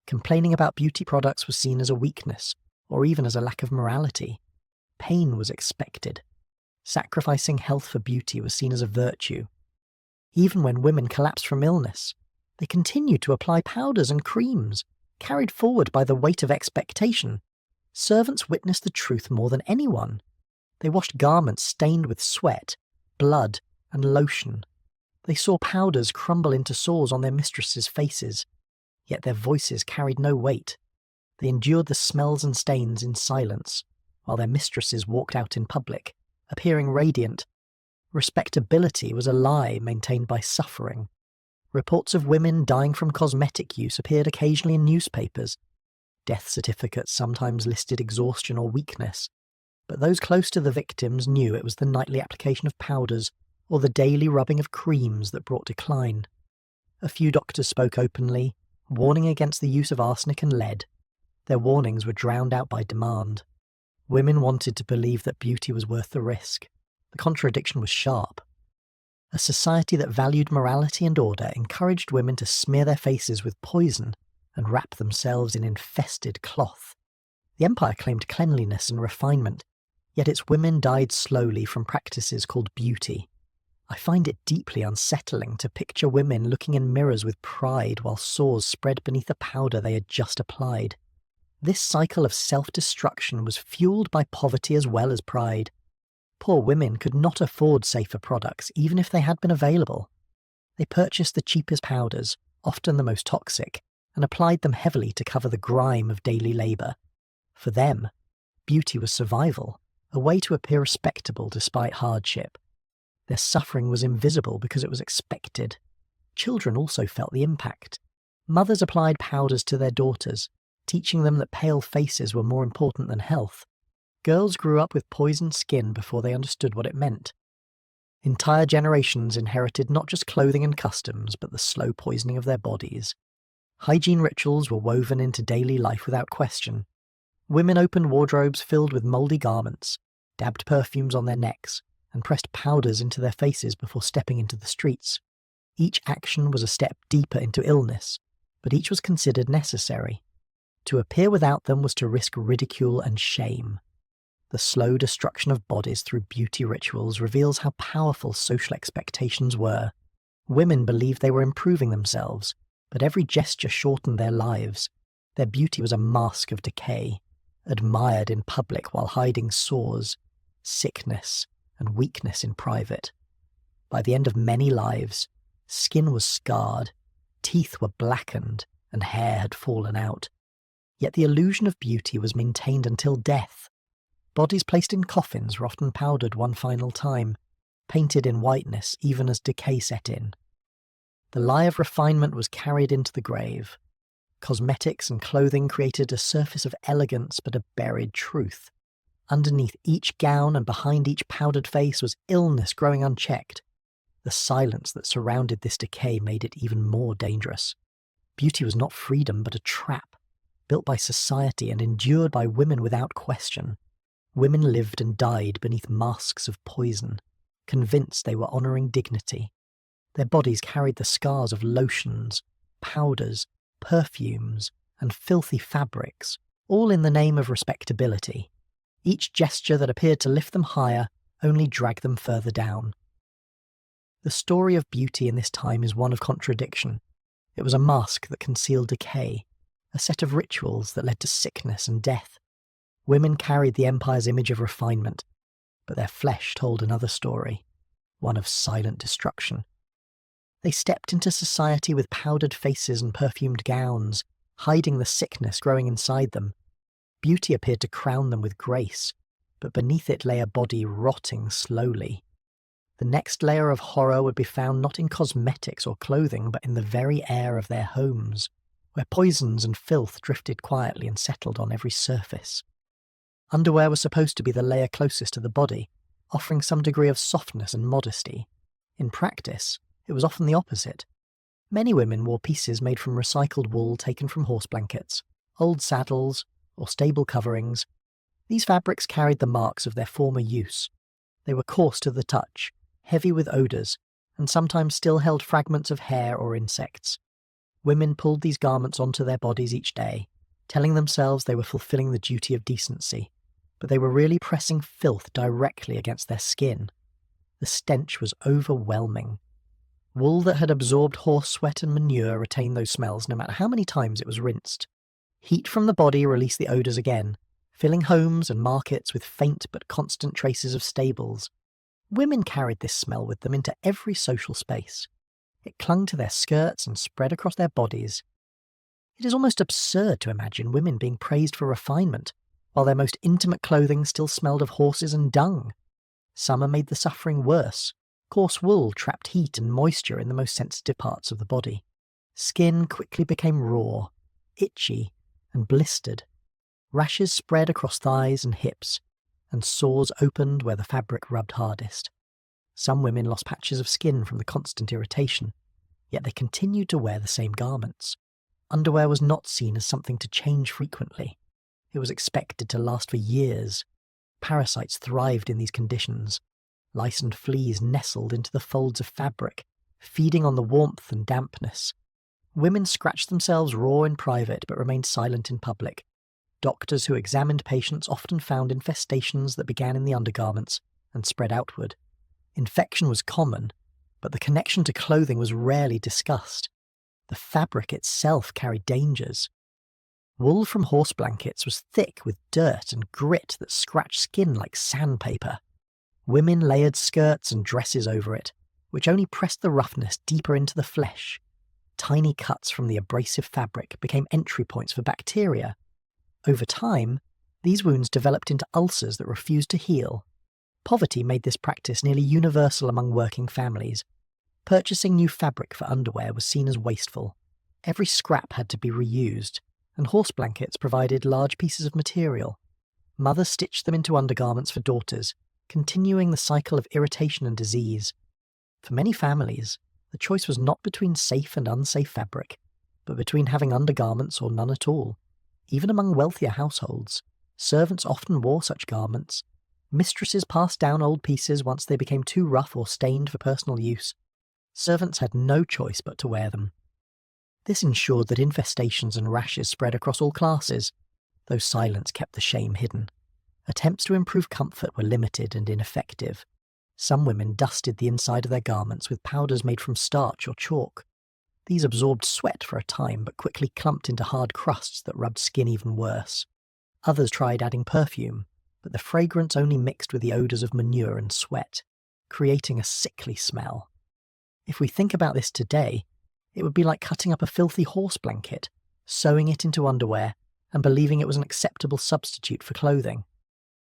Complaining about beauty products was seen as a weakness, or even as a lack of morality. Pain was expected. Sacrificing health for beauty was seen as a virtue. Even when women collapsed from illness, they continued to apply powders and creams, carried forward by the weight of expectation. Servants witnessed the truth more than anyone. They washed garments stained with sweat, blood, and lotion. They saw powders crumble into sores on their mistresses' faces, yet their voices carried no weight. They endured the smells and stains in silence, while their mistresses walked out in public, appearing radiant. Respectability was a lie maintained by suffering. Reports of women dying from cosmetic use appeared occasionally in newspapers. Death certificates sometimes listed exhaustion or weakness, but those close to the victims knew it was the nightly application of powders or the daily rubbing of creams that brought decline. A few doctors spoke openly, warning against the use of arsenic and lead. Their warnings were drowned out by demand. Women wanted to believe that beauty was worth the risk. The contradiction was sharp. A society that valued morality and order encouraged women to smear their faces with poison and wrap themselves in infested cloth. The empire claimed cleanliness and refinement, yet its women died slowly from practices called beauty. I find it deeply unsettling to picture women looking in mirrors with pride while sores spread beneath the powder they had just applied. This cycle of self-destruction was fueled by poverty as well as pride. Poor women could not afford safer products, even if they had been available. They purchased the cheapest powders, often the most toxic, and applied them heavily to cover the grime of daily labour. For them, beauty was survival, a way to appear respectable despite hardship. Their suffering was invisible because it was expected. Children also felt the impact. Mothers applied powders to their daughters, teaching them that pale faces were more important than health. Girls grew up with poisoned skin before they understood what it meant. Entire generations inherited not just clothing and customs, but the slow poisoning of their bodies. Hygiene rituals were woven into daily life without question. Women opened wardrobes filled with mouldy garments, dabbed perfumes on their necks, and pressed powders into their faces before stepping into the streets. Each action was a step deeper into illness, but each was considered necessary. To appear without them was to risk ridicule and shame. The slow destruction of bodies through beauty rituals reveals how powerful social expectations were. Women believed they were improving themselves, but every gesture shortened their lives. Their beauty was a mask of decay, admired in public while hiding sores, sickness, and weakness in private. By the end of many lives, skin was scarred, teeth were blackened, and hair had fallen out. Yet the illusion of beauty was maintained until death. Bodies placed in coffins were often powdered one final time, painted in whiteness even as decay set in. The lie of refinement was carried into the grave. Cosmetics and clothing created a surface of elegance but a buried truth. Underneath each gown and behind each powdered face was illness growing unchecked. The silence that surrounded this decay made it even more dangerous. Beauty was not freedom but a trap, built by society and endured by women without question. Women lived and died beneath masks of poison, convinced they were honouring dignity. Their bodies carried the scars of lotions, powders, perfumes, and filthy fabrics, all in the name of respectability. Each gesture that appeared to lift them higher only dragged them further down. The story of beauty in this time is one of contradiction. It was a mask that concealed decay, a set of rituals that led to sickness and death. Women carried the empire's image of refinement, but their flesh told another story, one of silent destruction. They stepped into society with powdered faces and perfumed gowns, hiding the sickness growing inside them. Beauty appeared to crown them with grace, but beneath it lay a body rotting slowly. The next layer of horror would be found not in cosmetics or clothing, but in the very air of their homes, where poisons and filth drifted quietly and settled on every surface. Underwear was supposed to be the layer closest to the body, offering some degree of softness and modesty. In practice, it was often the opposite. Many women wore pieces made from recycled wool taken from horse blankets, old saddles, or stable coverings. These fabrics carried the marks of their former use. They were coarse to the touch, heavy with odours, and sometimes still held fragments of hair or insects. Women pulled these garments onto their bodies each day, telling themselves they were fulfilling the duty of decency, but they were really pressing filth directly against their skin. The stench was overwhelming. Wool that had absorbed horse sweat and manure retained those smells no matter how many times it was rinsed. Heat from the body released the odours again, filling homes and markets with faint but constant traces of stables. Women carried this smell with them into every social space. It clung to their skirts and spread across their bodies. It is almost absurd to imagine women being praised for refinement, while their most intimate clothing still smelled of horses and dung. Summer made the suffering worse. Coarse wool trapped heat and moisture in the most sensitive parts of the body. Skin quickly became raw, itchy, and blistered. Rashes spread across thighs and hips, and sores opened where the fabric rubbed hardest. Some women lost patches of skin from the constant irritation, yet they continued to wear the same garments. Underwear was not seen as something to change frequently. It was expected to last for years. Parasites thrived in these conditions. Lice and fleas nestled into the folds of fabric, feeding on the warmth and dampness. Women scratched themselves raw in private but remained silent in public. Doctors who examined patients often found infestations that began in the undergarments and spread outward. Infection was common, but the connection to clothing was rarely discussed. The fabric itself carried dangers. Wool from horse blankets was thick with dirt and grit that scratched skin like sandpaper. Women layered skirts and dresses over it, which only pressed the roughness deeper into the flesh. Tiny cuts from the abrasive fabric became entry points for bacteria. Over time, these wounds developed into ulcers that refused to heal. Poverty made this practice nearly universal among working families. Purchasing new fabric for underwear was seen as wasteful. Every scrap had to be reused, and horse blankets provided large pieces of material. Mothers stitched them into undergarments for daughters, continuing the cycle of irritation and disease. For many families, the choice was not between safe and unsafe fabric, but between having undergarments or none at all. Even among wealthier households, servants often wore such garments. Mistresses passed down old pieces once they became too rough or stained for personal use. Servants had no choice but to wear them. This ensured that infestations and rashes spread across all classes, though silence kept the shame hidden. Attempts to improve comfort were limited and ineffective. Some women dusted the inside of their garments with powders made from starch or chalk. These absorbed sweat for a time but quickly clumped into hard crusts that rubbed skin even worse. Others tried adding perfume, but the fragrance only mixed with the odours of manure and sweat, creating a sickly smell. If we think about this today, it would be like cutting up a filthy horse blanket, sewing it into underwear, and believing it was an acceptable substitute for clothing.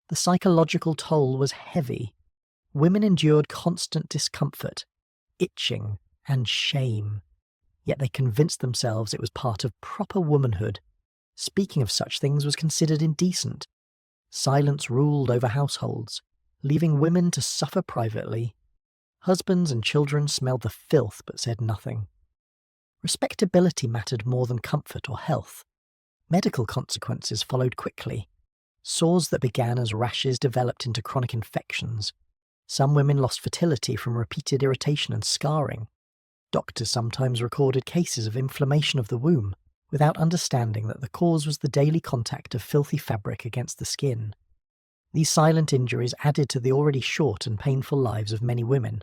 The psychological toll was heavy. Women endured constant discomfort, itching, and shame. Yet they convinced themselves it was part of proper womanhood. Speaking of such things was considered indecent. Silence ruled over households, leaving women to suffer privately. Husbands and children smelled the filth but said nothing. Respectability mattered more than comfort or health. Medical consequences followed quickly. Sores that began as rashes developed into chronic infections. Some women lost fertility from repeated irritation and scarring. Doctors sometimes recorded cases of inflammation of the womb, without understanding that the cause was the daily contact of filthy fabric against the skin. These silent injuries added to the already short and painful lives of many women.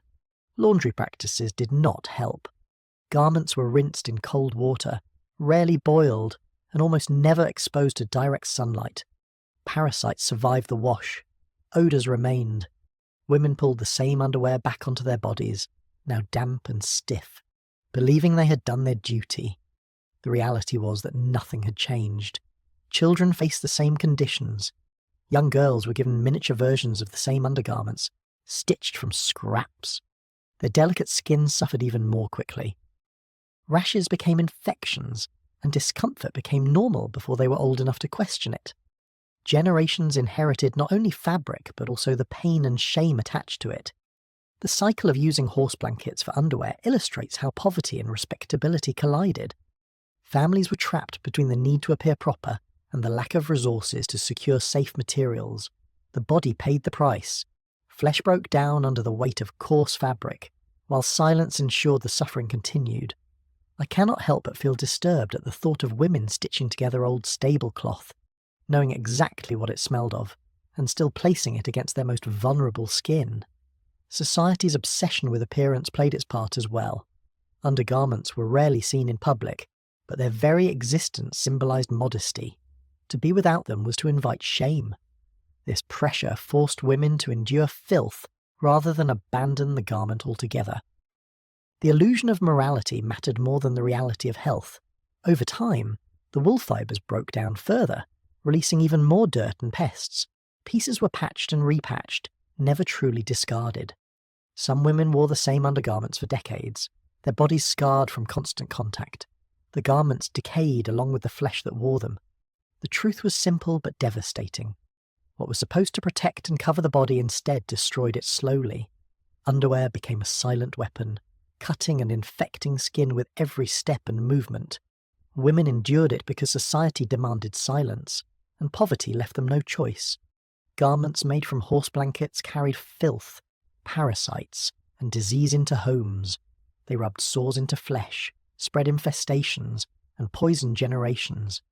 Laundry practices did not help. Garments were rinsed in cold water, rarely boiled, and almost never exposed to direct sunlight. Parasites survived the wash. Odours remained. Women pulled the same underwear back onto their bodies, now damp and stiff, believing they had done their duty. The reality was that nothing had changed. Children faced the same conditions. Young girls were given miniature versions of the same undergarments, stitched from scraps. Their delicate skin suffered even more quickly. Rashes became infections, and discomfort became normal before they were old enough to question it. Generations inherited not only fabric, but also the pain and shame attached to it. The cycle of using horse blankets for underwear illustrates how poverty and respectability collided. Families were trapped between the need to appear proper and the lack of resources to secure safe materials. The body paid the price. Flesh broke down under the weight of coarse fabric, while silence ensured the suffering continued. I cannot help but feel disturbed at the thought of women stitching together old stable cloth, knowing exactly what it smelled of, and still placing it against their most vulnerable skin. Society's obsession with appearance played its part as well. Undergarments were rarely seen in public, but their very existence symbolized modesty. To be without them was to invite shame. This pressure forced women to endure filth rather than abandon the garment altogether. The illusion of morality mattered more than the reality of health. Over time, the wool fibres broke down further, releasing even more dirt and pests. Pieces were patched and repatched, never truly discarded. Some women wore the same undergarments for decades, their bodies scarred from constant contact. The garments decayed along with the flesh that wore them. The truth was simple but devastating. What was supposed to protect and cover the body instead destroyed it slowly. Underwear became a silent weapon, cutting and infecting skin with every step and movement. Women endured it because society demanded silence, and poverty left them no choice. Garments made from horse blankets carried filth, parasites, and disease into homes. They rubbed sores into flesh, spread infestations, and poisoned generations.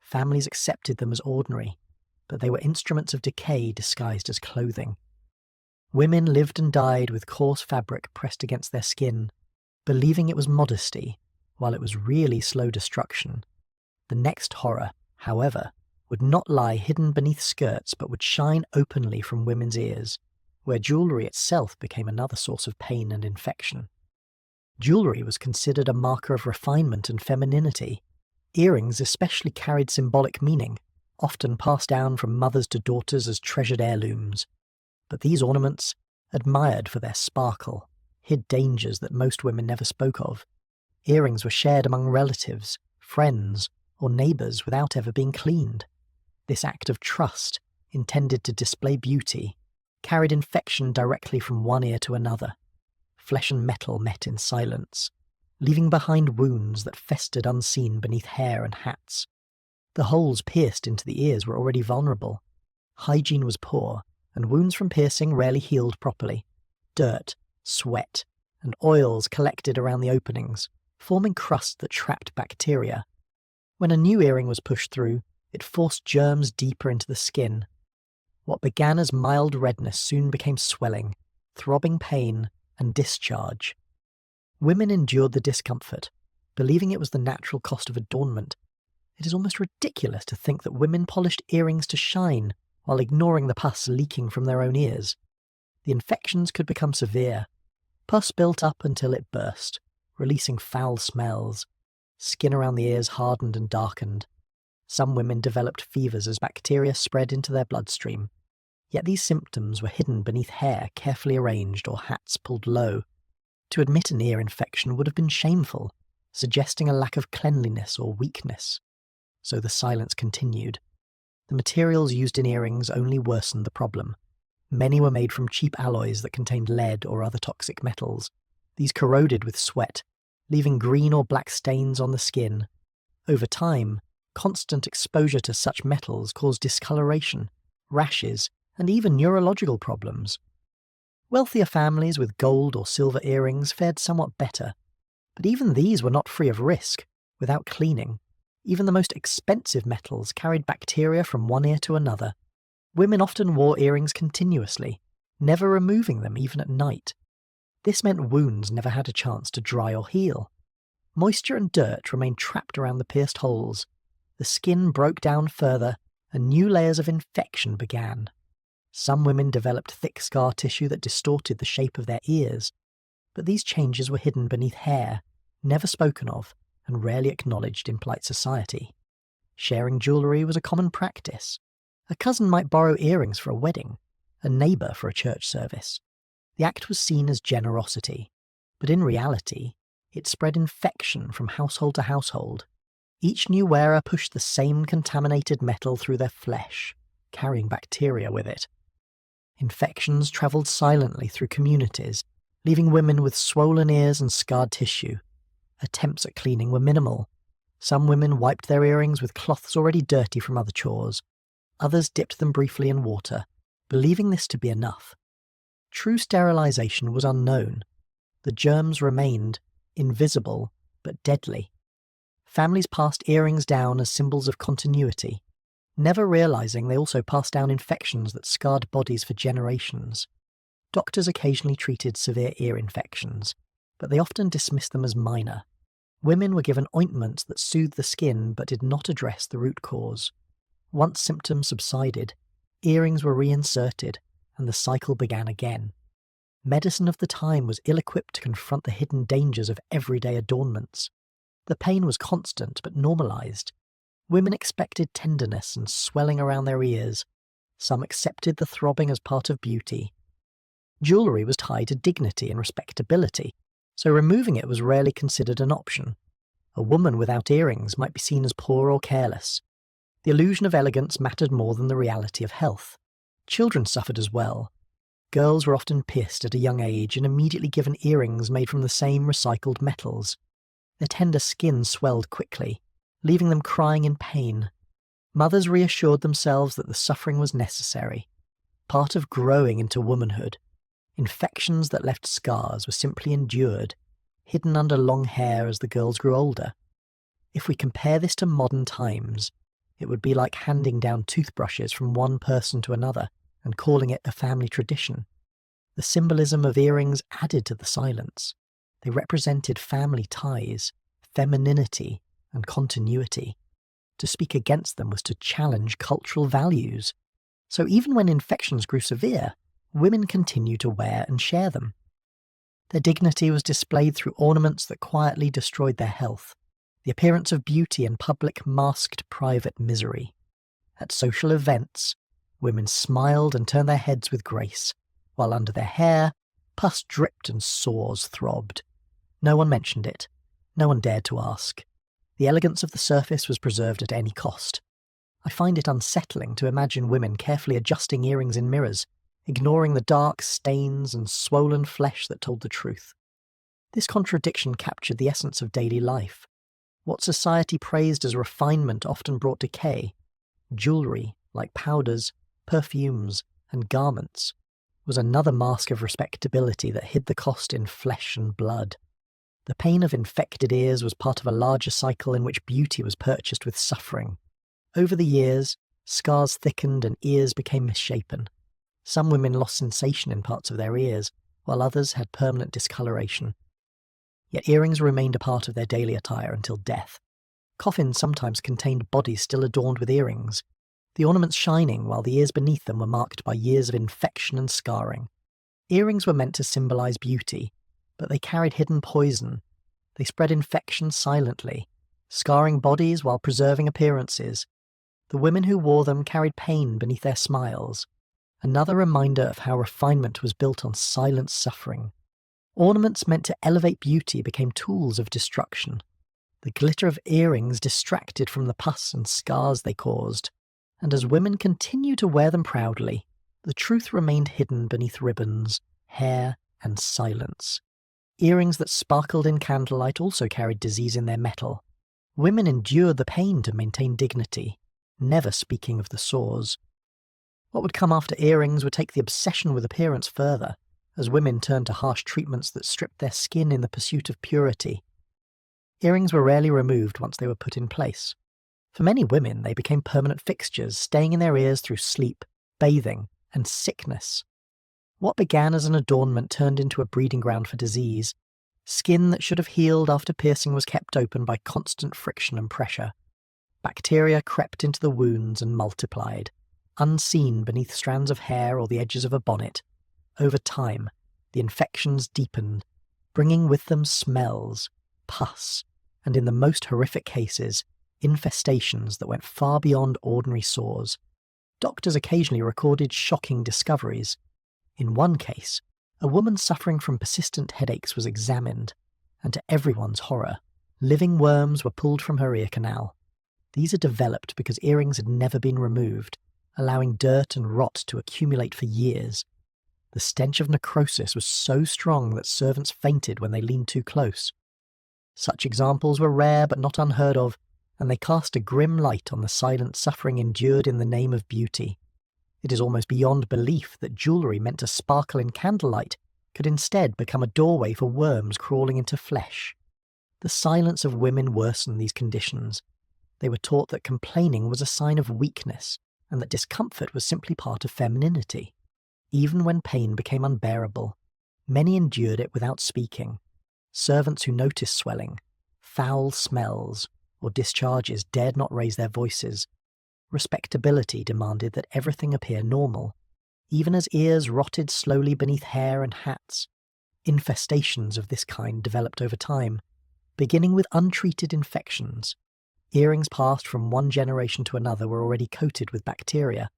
Families accepted them as ordinary, but they were instruments of decay disguised as clothing. Women lived and died with coarse fabric pressed against their skin, believing it was modesty, while it was really slow destruction. The next horror, however, would not lie hidden beneath skirts but would shine openly from women's ears, where jewellery itself became another source of pain and infection. Jewellery was considered a marker of refinement and femininity. Earrings especially carried symbolic meaning, often passed down from mothers to daughters as treasured heirlooms. But these ornaments, admired for their sparkle, hid dangers that most women never spoke of. Earrings were shared among relatives, friends, or neighbours without ever being cleaned. This act of trust, intended to display beauty, carried infection directly from one ear to another. Flesh and metal met in silence, leaving behind wounds that festered unseen beneath hair and hats. The holes pierced into the ears were already vulnerable. Hygiene was poor, and wounds from piercing rarely healed properly. Dirt, sweat, and oils collected around the openings, forming crusts that trapped bacteria. When a new earring was pushed through, it forced germs deeper into the skin. What began as mild redness soon became swelling, throbbing pain, and discharge. Women endured the discomfort, believing it was the natural cost of adornment. It is almost ridiculous to think that women polished earrings to shine while ignoring the pus leaking from their own ears. The infections could become severe. Pus built up until it burst, releasing foul smells. Skin around the ears hardened and darkened. Some women developed fevers as bacteria spread into their bloodstream. Yet these symptoms were hidden beneath hair carefully arranged or hats pulled low. To admit an ear infection would have been shameful. suggesting a lack of cleanliness or weakness. So the silence continued. The materials used in earrings only worsened the problem. Many were made from cheap alloys that contained lead or other toxic metals. These corroded with sweat, leaving green or black stains on the skin. Over time, constant exposure to such metals caused discoloration, rashes, and even neurological problems. Wealthier families with gold or silver earrings fared somewhat better, but even these were not free of risk. Without cleaning, even the most expensive metals carried bacteria from one ear to another. Women often wore earrings continuously, never removing them even at night. This meant wounds never had a chance to dry or heal. Moisture and dirt remained trapped around the pierced holes. The skin broke down further, and new layers of infection began. Some women developed thick scar tissue that distorted the shape of their ears, but these changes were hidden beneath hair, never spoken of, and rarely acknowledged in polite society. Sharing jewellery was a common practice. A cousin might borrow earrings for a wedding, a neighbour for a church service. The act was seen as generosity, but in reality, it spread infection from household to household. Each new wearer pushed the same contaminated metal through their flesh, carrying bacteria with it. Infections travelled silently through communities, leaving women with swollen ears and scarred tissue. Attempts at cleaning were minimal. Some women wiped their earrings with cloths already dirty from other chores. Others dipped them briefly in water, believing this to be enough. True sterilisation was unknown. The germs remained, invisible but deadly. Families passed earrings down as symbols of continuity, never realising they also passed down infections that scarred bodies for generations. Doctors occasionally treated severe ear infections, but they often dismissed them as minor. Women were given ointments that soothed the skin but did not address the root cause. Once symptoms subsided, earrings were reinserted, and the cycle began again. Medicine of the time was ill-equipped to confront the hidden dangers of everyday adornments. The pain was constant but normalised. Women expected tenderness and swelling around their ears. Some accepted the throbbing as part of beauty. Jewellery was tied to dignity and respectability, so removing it was rarely considered an option. A woman without earrings might be seen as poor or careless. The illusion of elegance mattered more than the reality of health. Children suffered as well. Girls were often pierced at a young age and immediately given earrings made from the same recycled metals. Their tender skin swelled quickly, leaving them crying in pain. Mothers reassured themselves that the suffering was necessary, part of growing into womanhood. Infections that left scars were simply endured, hidden under long hair as the girls grew older. If we compare this to modern times, it would be like handing down toothbrushes from one person to another and calling it a family tradition. The symbolism of earrings added to the silence. They represented family ties, femininity, and continuity. To speak against them was to challenge cultural values. So even when infections grew severe, women continued to wear and share them. Their dignity was displayed through ornaments that quietly destroyed their health. The appearance of beauty in public masked private misery. At social events, women smiled and turned their heads with grace, while under their hair, pus dripped and sores throbbed. No one mentioned it. No one dared to ask. The elegance of the surface was preserved at any cost. I find it unsettling to imagine women carefully adjusting earrings in mirrors, ignoring the dark stains and swollen flesh that told the truth. This contradiction captured the essence of daily life. What society praised as refinement often brought decay. Jewellery, like powders, perfumes, and garments, was another mask of respectability that hid the cost in flesh and blood. The pain of infected ears was part of a larger cycle in which beauty was purchased with suffering. Over the years, scars thickened and ears became misshapen. Some women lost sensation in parts of their ears, while others had permanent discoloration. Yet earrings remained a part of their daily attire until death. Coffins sometimes contained bodies still adorned with earrings, the ornaments shining while the ears beneath them were marked by years of infection and scarring. Earrings were meant to symbolise beauty, but they carried hidden poison. They spread infection silently, scarring bodies while preserving appearances. The women who wore them carried pain beneath their smiles, another reminder of how refinement was built on silent suffering. Ornaments meant to elevate beauty became tools of destruction. The glitter of earrings distracted from the pus and scars they caused, and as women continued to wear them proudly, the truth remained hidden beneath ribbons, hair, and silence. Earrings that sparkled in candlelight also carried disease in their metal. Women endured the pain to maintain dignity, never speaking of the sores. What would come after earrings would take the obsession with appearance further, as women turned to harsh treatments that stripped their skin in the pursuit of purity. Earrings were rarely removed once they were put in place. For many women, they became permanent fixtures, staying in their ears through sleep, bathing, and sickness. What began as an adornment turned into a breeding ground for disease. Skin that should have healed after piercing was kept open by constant friction and pressure. Bacteria crept into the wounds and multiplied, unseen beneath strands of hair or the edges of a bonnet. Over time, the infections deepened, bringing with them smells, pus, and in the most horrific cases, infestations that went far beyond ordinary sores. Doctors occasionally recorded shocking discoveries. In one case, a woman suffering from persistent headaches was examined, and to everyone's horror, living worms were pulled from her ear canal. These had developed because earrings had never been removed, allowing dirt and rot to accumulate for years. The stench of necrosis was so strong that servants fainted when they leaned too close. Such examples were rare but not unheard of, and they cast a grim light on the silent suffering endured in the name of beauty. It is almost beyond belief that jewellery meant to sparkle in candlelight could instead become a doorway for worms crawling into flesh. The silence of women worsened these conditions. They were taught that complaining was a sign of weakness, and that discomfort was simply part of femininity. Even when pain became unbearable, many endured it without speaking. Servants who noticed swelling, foul smells, or discharges dared not raise their voices. Respectability demanded that everything appear normal, even as ears rotted slowly beneath hair and hats. Infestations of this kind developed over time, beginning with untreated infections. Earrings passed from one generation to another were already coated with bacteria.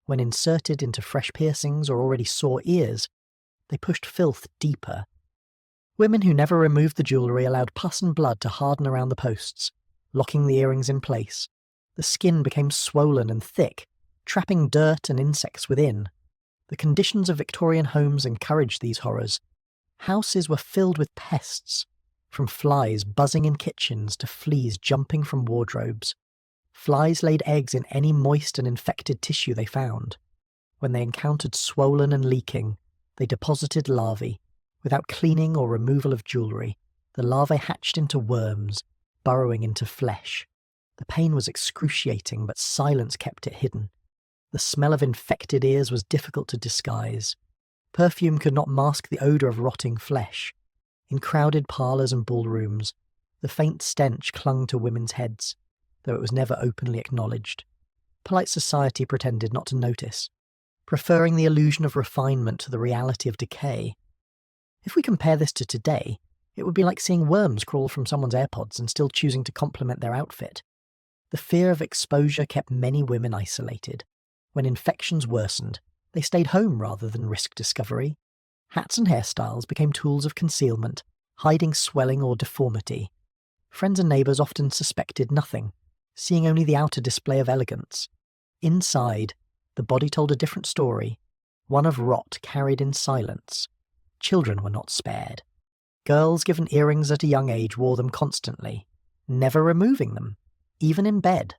When inserted into fresh piercings or already sore ears, they pushed filth deeper. Women who never removed the jewellery allowed pus and blood to harden around the posts, locking the earrings in place. The skin became swollen and thick, trapping dirt and insects within. The conditions of Victorian homes encouraged these horrors. Houses were filled with pests, from flies buzzing in kitchens to fleas jumping from wardrobes. Flies laid eggs in any moist and infected tissue they found. When they encountered swollen and leaking, they deposited larvae. Without cleaning or removal of jewellery, the larvae hatched into worms, burrowing into flesh. The pain was excruciating, but silence kept it hidden. The smell of infected ears was difficult to disguise. Perfume could not mask the odour of rotting flesh. In crowded parlours and ballrooms, the faint stench clung to women's heads, though it was never openly acknowledged. Polite society pretended not to notice, preferring the illusion of refinement to the reality of decay. If we compare this to today, it would be like seeing worms crawl from someone's AirPods and still choosing to compliment their outfit. The fear of exposure kept many women isolated. When infections worsened, they stayed home rather than risk discovery. Hats and hairstyles became tools of concealment, hiding swelling or deformity. Friends and neighbours often suspected nothing, seeing only the outer display of elegance. Inside, the body told a different story, one of rot carried in silence. Children were not spared. Girls given earrings at a young age wore them constantly, never removing them, even in bed.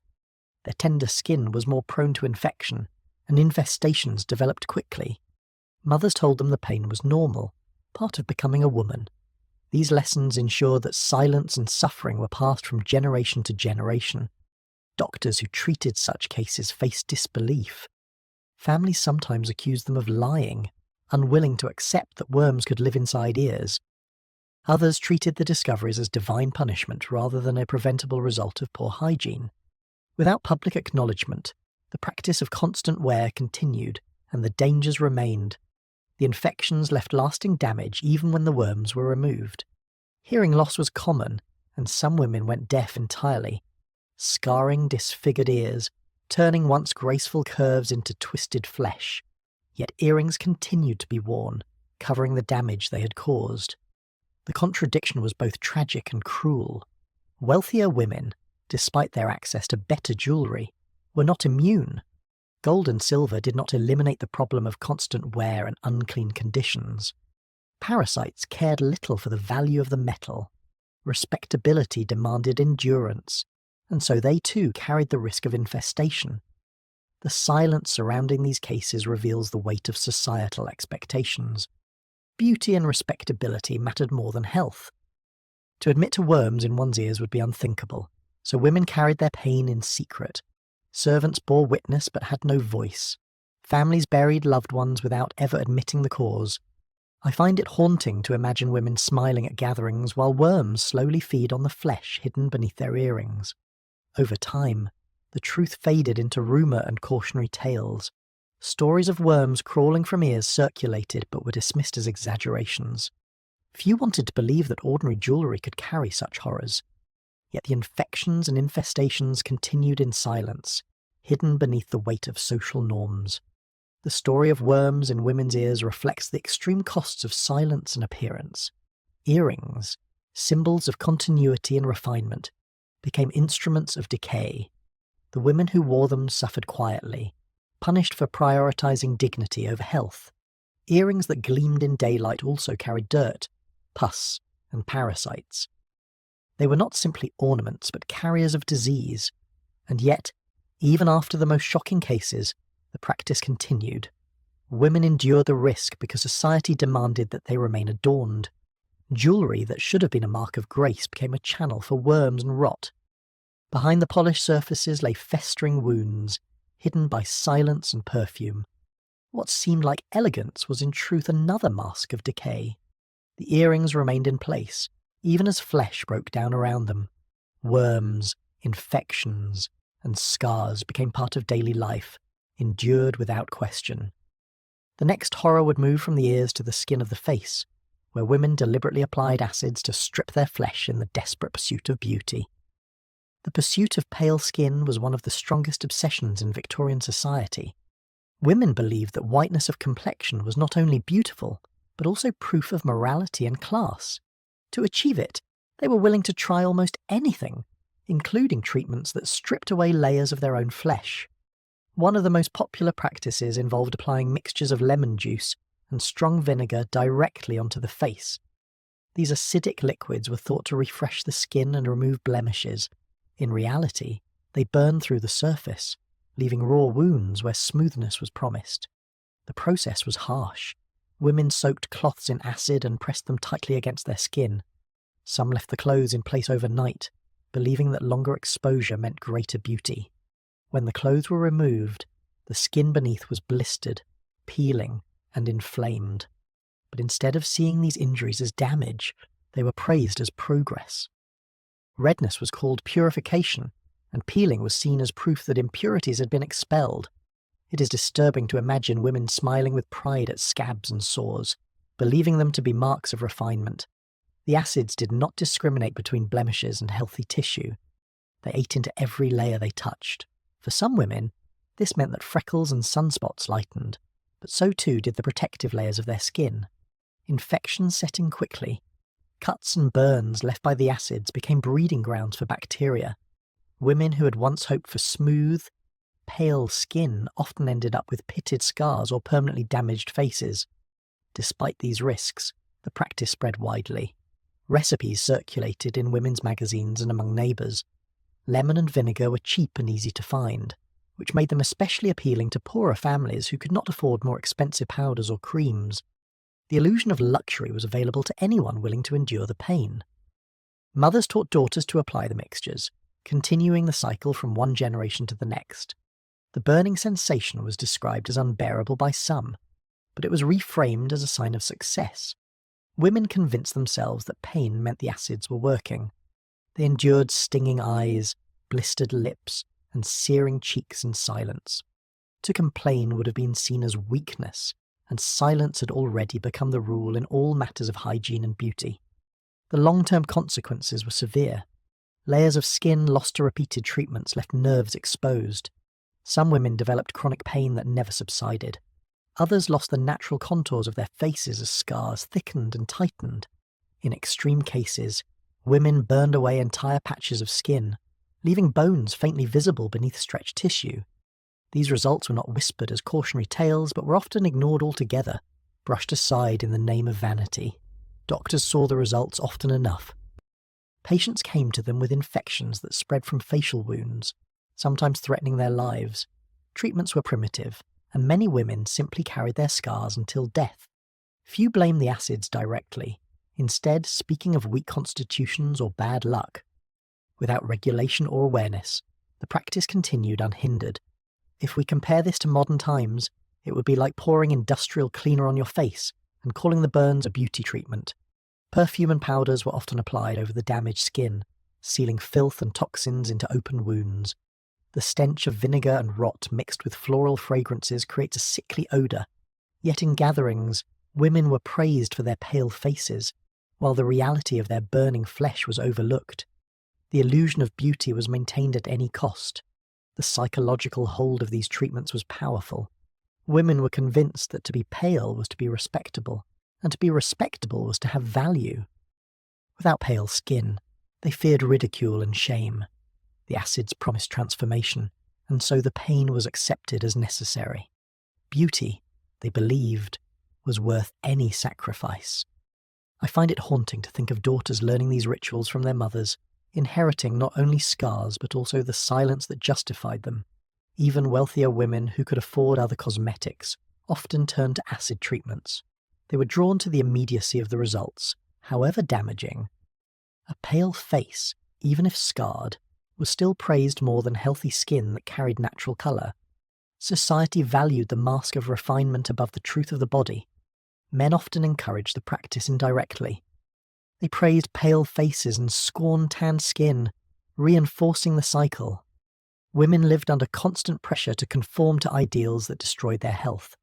Their tender skin was more prone to infection, and infestations developed quickly. Mothers told them the pain was normal, part of becoming a woman. These lessons ensured that silence and suffering were passed from generation to generation. Doctors who treated such cases faced disbelief. Families sometimes accused them of lying, unwilling to accept that worms could live inside ears. Others treated the discoveries as divine punishment rather than a preventable result of poor hygiene. Without public acknowledgement, the practice of constant wear continued, and the dangers remained. The infections left lasting damage even when the worms were removed. Hearing loss was common, and some women went deaf entirely. Scarring disfigured ears, turning once graceful curves into twisted flesh. Yet earrings continued to be worn, covering the damage they had caused. The contradiction was both tragic and cruel. Wealthier women, despite their access to better jewellery, were not immune. Gold and silver did not eliminate the problem of constant wear and unclean conditions. Parasites cared little for the value of the metal. Respectability demanded endurance, and so they too carried the risk of infestation. The silence surrounding these cases reveals the weight of societal expectations. Beauty and respectability mattered more than health. To admit to worms in one's ears would be unthinkable, so women carried their pain in secret. Servants bore witness but had no voice. Families buried loved ones without ever admitting the cause. I find it haunting to imagine women smiling at gatherings while worms slowly feed on the flesh hidden beneath their earrings. Over time, the truth faded into rumour and cautionary tales. Stories of worms crawling from ears circulated but were dismissed as exaggerations. Few wanted to believe that ordinary jewellery could carry such horrors. Yet the infections and infestations continued in silence, hidden beneath the weight of social norms. The story of worms in women's ears reflects the extreme costs of silence and appearance. Earrings, symbols of continuity and refinement, became instruments of decay. The women who wore them suffered quietly, punished for prioritizing dignity over health. Earrings that gleamed in daylight also carried dirt, pus, and parasites. They were not simply ornaments, but carriers of disease. And yet, even after the most shocking cases, the practice continued. Women endured the risk because society demanded that they remain adorned. Jewellery that should have been a mark of grace became a channel for worms and rot. Behind the polished surfaces lay festering wounds, hidden by silence and perfume. What seemed like elegance was in truth another mask of decay. The earrings remained in place, even as flesh broke down around them. Worms, infections, and scars became part of daily life, endured without question. The next horror would move from the ears to the skin of the face, where women deliberately applied acids to strip their flesh in the desperate pursuit of beauty. The pursuit of pale skin was one of the strongest obsessions in Victorian society. Women believed that whiteness of complexion was not only beautiful, but also proof of morality and class. To achieve it, they were willing to try almost anything, including treatments that stripped away layers of their own flesh. One of the most popular practices involved applying mixtures of lemon juice and strong vinegar directly onto the face. These acidic liquids were thought to refresh the skin and remove blemishes. In reality, they burned through the surface, leaving raw wounds where smoothness was promised. The process was harsh. Women soaked cloths in acid and pressed them tightly against their skin. Some left the clothes in place overnight, believing that longer exposure meant greater beauty. When the clothes were removed, the skin beneath was blistered, peeling, and inflamed. But instead of seeing these injuries as damage, they were praised as progress. Redness was called purification, and peeling was seen as proof that impurities had been expelled. It is disturbing to imagine women smiling with pride at scabs and sores, believing them to be marks of refinement. The acids did not discriminate between blemishes and healthy tissue. They ate into every layer they touched. For some women, this meant that freckles and sunspots lightened, but so too did the protective layers of their skin. Infections set in quickly. Cuts and burns left by the acids became breeding grounds for bacteria. Women who had once hoped for smooth, pale skin often ended up with pitted scars or permanently damaged faces. Despite these risks, the practice spread widely. Recipes circulated in women's magazines and among neighbours. Lemon and vinegar were cheap and easy to find, which made them especially appealing to poorer families who could not afford more expensive powders or creams. The illusion of luxury was available to anyone willing to endure the pain. Mothers taught daughters to apply the mixtures, continuing the cycle from one generation to the next. The burning sensation was described as unbearable by some, but it was reframed as a sign of success. Women convinced themselves that pain meant the acids were working. They endured stinging eyes, blistered lips, and searing cheeks in silence. To complain would have been seen as weakness, and silence had already become the rule in all matters of hygiene and beauty. The long-term consequences were severe. Layers of skin lost to repeated treatments left nerves exposed. Some women developed chronic pain that never subsided. Others lost the natural contours of their faces as scars thickened and tightened. In extreme cases, Women burned away entire patches of skin, leaving bones faintly visible beneath stretched tissue. These results were not whispered as cautionary tales, but were often ignored altogether, brushed aside in the name of vanity. Doctors saw the results often enough. Patients came to them with infections that spread from facial wounds, sometimes threatening their lives. Treatments were primitive, and many women simply carried their scars until death. Few blamed the acids directly, instead speaking of weak constitutions or bad luck. Without regulation or awareness, the practice continued unhindered. If we compare this to modern times, it would be like pouring industrial cleaner on your face and calling the burns a beauty treatment. Perfume and powders were often applied over the damaged skin, sealing filth and toxins into open wounds. The stench of vinegar and rot mixed with floral fragrances creates a sickly odour. Yet in gatherings, women were praised for their pale faces, while the reality of their burning flesh was overlooked. The illusion of beauty was maintained at any cost. The psychological hold of these treatments was powerful. Women were convinced that to be pale was to be respectable, and to be respectable was to have value. Without pale skin, they feared ridicule and shame. The acids promised transformation, and so the pain was accepted as necessary. Beauty, they believed, was worth any sacrifice. I find it haunting to think of daughters learning these rituals from their mothers, inheriting not only scars but also the silence that justified them. Even wealthier women who could afford other cosmetics often turned to acid treatments. They were drawn to the immediacy of the results, however damaging. A pale face, even if scarred, was still praised more than healthy skin that carried natural colour. Society valued the mask of refinement above the truth of the body. Men often encouraged the practice indirectly. They praised pale faces and scorned tanned skin, reinforcing the cycle. Women lived under constant pressure to conform to ideals that destroyed their health.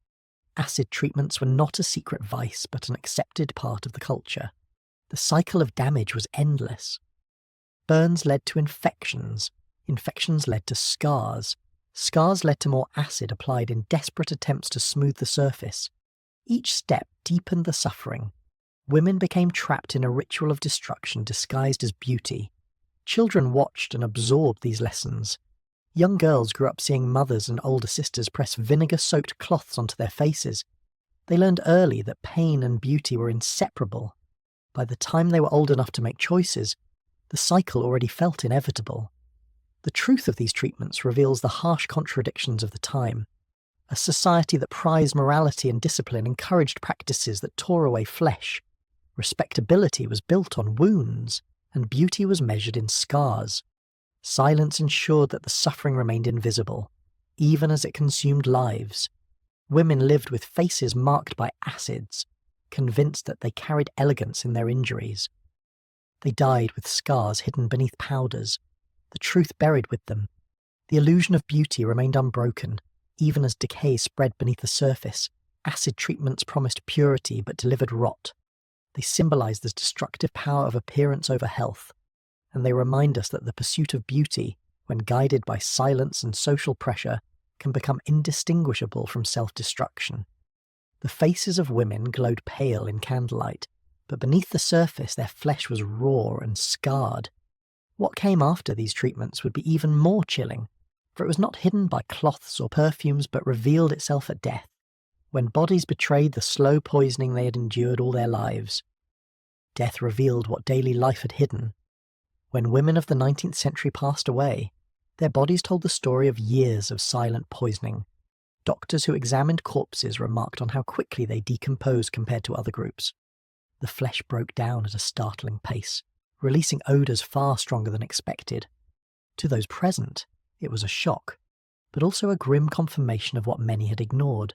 Acid treatments were not a secret vice, but an accepted part of the culture. The cycle of damage was endless. Burns led to infections. Infections led to scars. Scars led to more acid applied in desperate attempts to smooth the surface. Each step deepened the suffering. Women became trapped in a ritual of destruction disguised as beauty. Children watched and absorbed these lessons. Young girls grew up seeing mothers and older sisters press vinegar-soaked cloths onto their faces. They learned early that pain and beauty were inseparable. By the time they were old enough to make choices, the cycle already felt inevitable. The truth of these treatments reveals the harsh contradictions of the time. A society that prized morality and discipline encouraged practices that tore away flesh. Respectability was built on wounds, and beauty was measured in scars. Silence ensured that the suffering remained invisible, even as it consumed lives. Women lived with faces marked by acids, convinced that they carried elegance in their injuries. They died with scars hidden beneath powders, the truth buried with them. The illusion of beauty remained unbroken, even as decay spread beneath the surface. Acid treatments promised purity but delivered rot. They symbolize the destructive power of appearance over health, and they remind us that the pursuit of beauty, when guided by silence and social pressure, can become indistinguishable from self-destruction. The faces of women glowed pale in candlelight, but beneath the surface their flesh was raw and scarred. What came after these treatments would be even more chilling, for it was not hidden by cloths or perfumes but revealed itself at death, when bodies betrayed the slow poisoning they had endured all their lives. Death revealed what daily life had hidden. When women of the 19th century passed away, their bodies told the story of years of silent poisoning. Doctors who examined corpses remarked on how quickly they decomposed compared to other groups. The flesh broke down at a startling pace, releasing odours far stronger than expected. To those present, it was a shock, but also a grim confirmation of what many had ignored.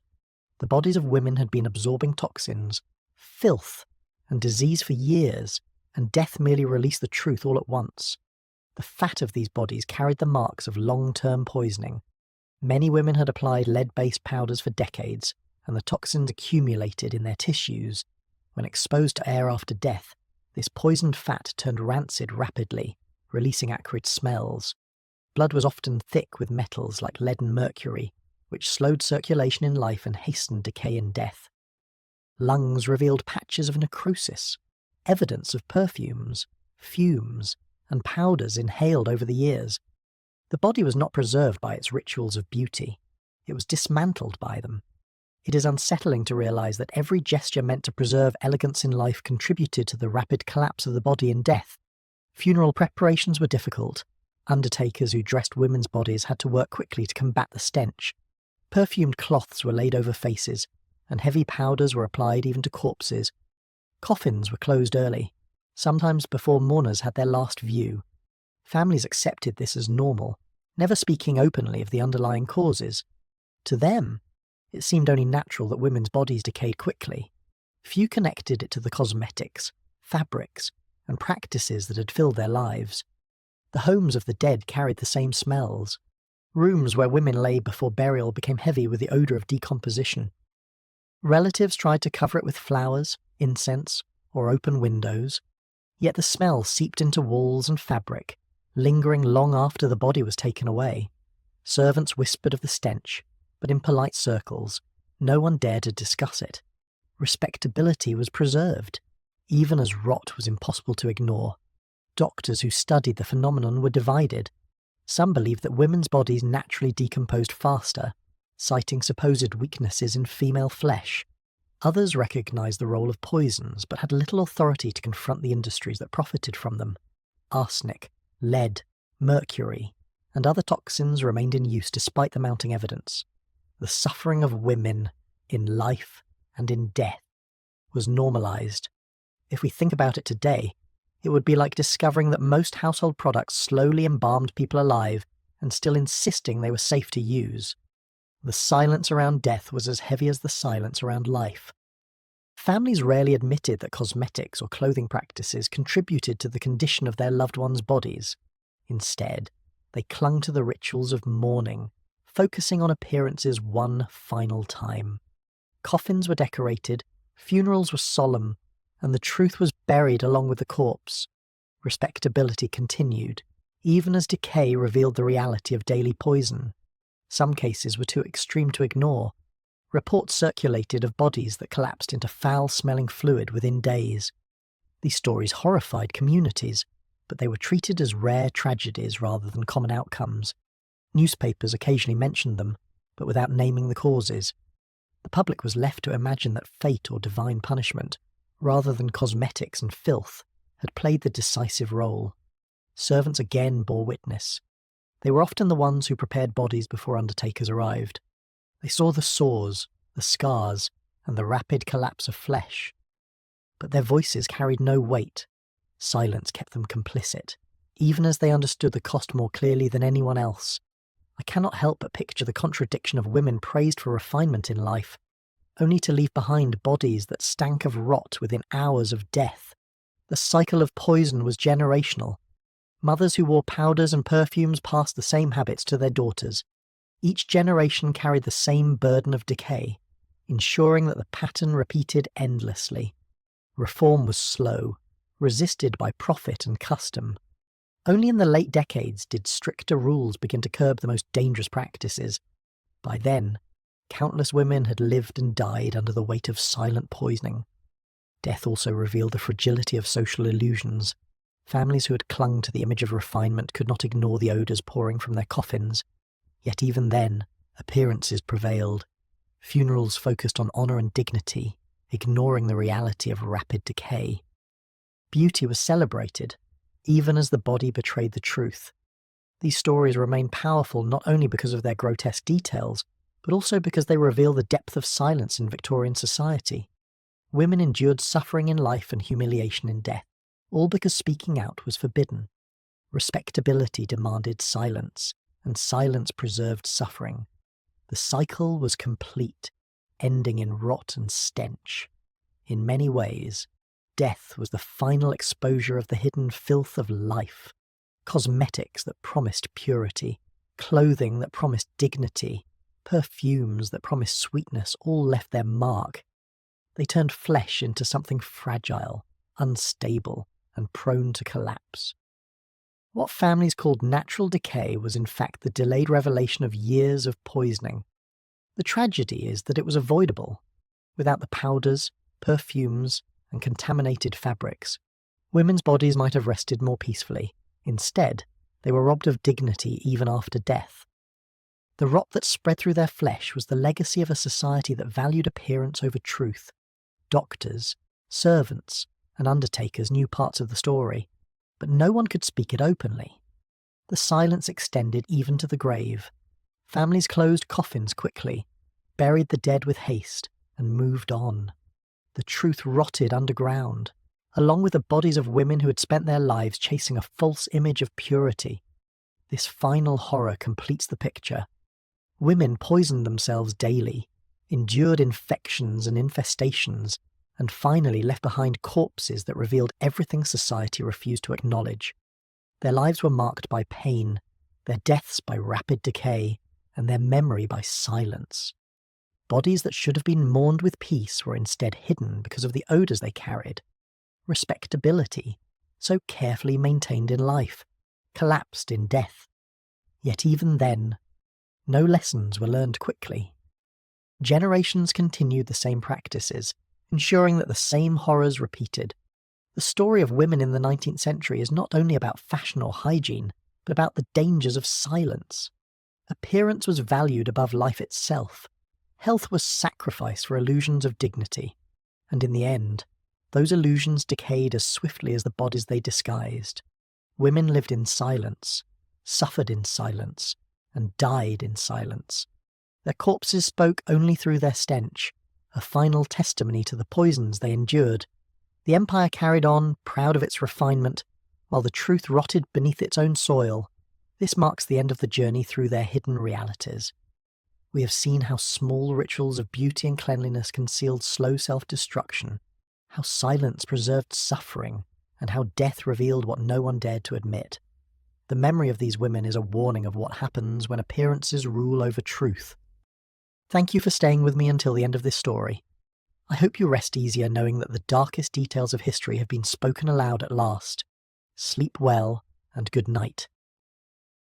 The bodies of women had been absorbing toxins, filth, and disease for years, and death merely released the truth all at once. The fat of these bodies carried the marks of long-term poisoning. Many women had applied lead-based powders for decades, and the toxins accumulated in their tissues. When exposed to air after death, this poisoned fat turned rancid rapidly, releasing acrid smells. Blood was often thick with metals like lead and mercury, which slowed circulation in life and hastened decay and death. Lungs revealed patches of necrosis, evidence of perfumes, fumes, and powders inhaled over the years. The body was not preserved by its rituals of beauty. It was dismantled by them. It is unsettling to realise that every gesture meant to preserve elegance in life contributed to the rapid collapse of the body in death. Funeral preparations were difficult. Undertakers who dressed women's bodies had to work quickly to combat the stench. Perfumed cloths were laid over faces, and heavy powders were applied even to corpses. Coffins were closed early, sometimes before mourners had their last view. Families accepted this as normal, never speaking openly of the underlying causes. To them, it seemed only natural that women's bodies decayed quickly. Few connected it to the cosmetics, fabrics, and practices that had filled their lives. The homes of the dead carried the same smells. Rooms where women lay before burial became heavy with the odour of decomposition. Relatives tried to cover it with flowers, incense, or open windows, yet the smell seeped into walls and fabric, lingering long after the body was taken away. Servants whispered of the stench, but in polite circles, no one dared to discuss it. Respectability was preserved, even as rot was impossible to ignore. Doctors who studied the phenomenon were divided. Some believed that women's bodies naturally decomposed faster, citing supposed weaknesses in female flesh. Others recognised the role of poisons, but had little authority to confront the industries that profited from them. Arsenic, lead, mercury, and other toxins remained in use despite the mounting evidence. The suffering of women, in life and in death, was normalised. If we think about it today, it would be like discovering that most household products slowly embalmed people alive and still insisting they were safe to use. The silence around death was as heavy as the silence around life. Families rarely admitted that cosmetics or clothing practices contributed to the condition of their loved ones' bodies. Instead, they clung to the rituals of mourning, focusing on appearances one final time. Coffins were decorated, funerals were solemn, and the truth was buried along with the corpse. Respectability continued, even as decay revealed the reality of daily poison. Some cases were too extreme to ignore. Reports circulated of bodies that collapsed into foul-smelling fluid within days. These stories horrified communities, but they were treated as rare tragedies rather than common outcomes. Newspapers occasionally mentioned them, but without naming the causes. The public was left to imagine that fate or divine punishment, rather than cosmetics and filth, had played the decisive role. Servants again bore witness. They were often the ones who prepared bodies before undertakers arrived. They saw the sores, the scars, and the rapid collapse of flesh. But their voices carried no weight. Silence kept them complicit, even as they understood the cost more clearly than anyone else. I cannot help but picture the contradiction of women praised for refinement in life, only to leave behind bodies that stank of rot within hours of death. The cycle of poison was generational. Mothers who wore powders and perfumes passed the same habits to their daughters. Each generation carried the same burden of decay, ensuring that the pattern repeated endlessly. Reform was slow, resisted by profit and custom. Only in the late decades did stricter rules begin to curb the most dangerous practices. By then, countless women had lived and died under the weight of silent poisoning. Death also revealed the fragility of social illusions. Families who had clung to the image of refinement could not ignore the odours pouring from their coffins. Yet even then, appearances prevailed. Funerals focused on honour and dignity, ignoring the reality of rapid decay. Beauty was celebrated, even as the body betrayed the truth. These stories remain powerful not only because of their grotesque details, but also because they reveal the depth of silence in Victorian society. Women endured suffering in life and humiliation in death, all because speaking out was forbidden. Respectability demanded silence, and silence preserved suffering. The cycle was complete, ending in rot and stench. In many ways, death was the final exposure of the hidden filth of life. Cosmetics that promised purity, clothing that promised dignity, perfumes that promised sweetness all left their mark. They turned flesh into something fragile, unstable, and prone to collapse. What families called natural decay was in fact the delayed revelation of years of poisoning. The tragedy is that it was avoidable. Without the powders, perfumes, and contaminated fabrics, Women's bodies might have rested more peacefully. Instead, they were robbed of dignity even after death. The rot that spread through their flesh was the legacy of a society that valued appearance over truth. Doctors, servants, and undertakers knew parts of the story, but no one could speak it openly. The silence extended even to the grave. Families closed coffins quickly, buried the dead with haste, and moved on. The truth rotted underground, along with the bodies of women who had spent their lives chasing a false image of purity. This final horror completes the picture. Women poisoned themselves daily, endured infections and infestations, and finally left behind corpses that revealed everything society refused to acknowledge. Their lives were marked by pain, their deaths by rapid decay, and their memory by silence. Bodies that should have been mourned with peace were instead hidden because of the odours they carried. Respectability, so carefully maintained in life, collapsed in death. Yet even then, no lessons were learned quickly. Generations continued the same practices, ensuring that the same horrors repeated. The story of women in the 19th century is not only about fashion or hygiene, but about the dangers of silence. Appearance was valued above life itself. Health was sacrificed for illusions of dignity. And in the end, those illusions decayed as swiftly as the bodies they disguised. Women lived in silence, suffered in silence, and died in silence. Their corpses spoke only through their stench, a final testimony to the poisons they endured. The empire carried on, proud of its refinement, while the truth rotted beneath its own soil. This marks the end of the journey through their hidden realities. We have seen how small rituals of beauty and cleanliness concealed slow self-destruction, how silence preserved suffering, and how death revealed what no one dared to admit. The memory of these women is a warning of what happens when appearances rule over truth. Thank you for staying with me until the end of this story. I hope you rest easier knowing that the darkest details of history have been spoken aloud at last. Sleep well, and good night.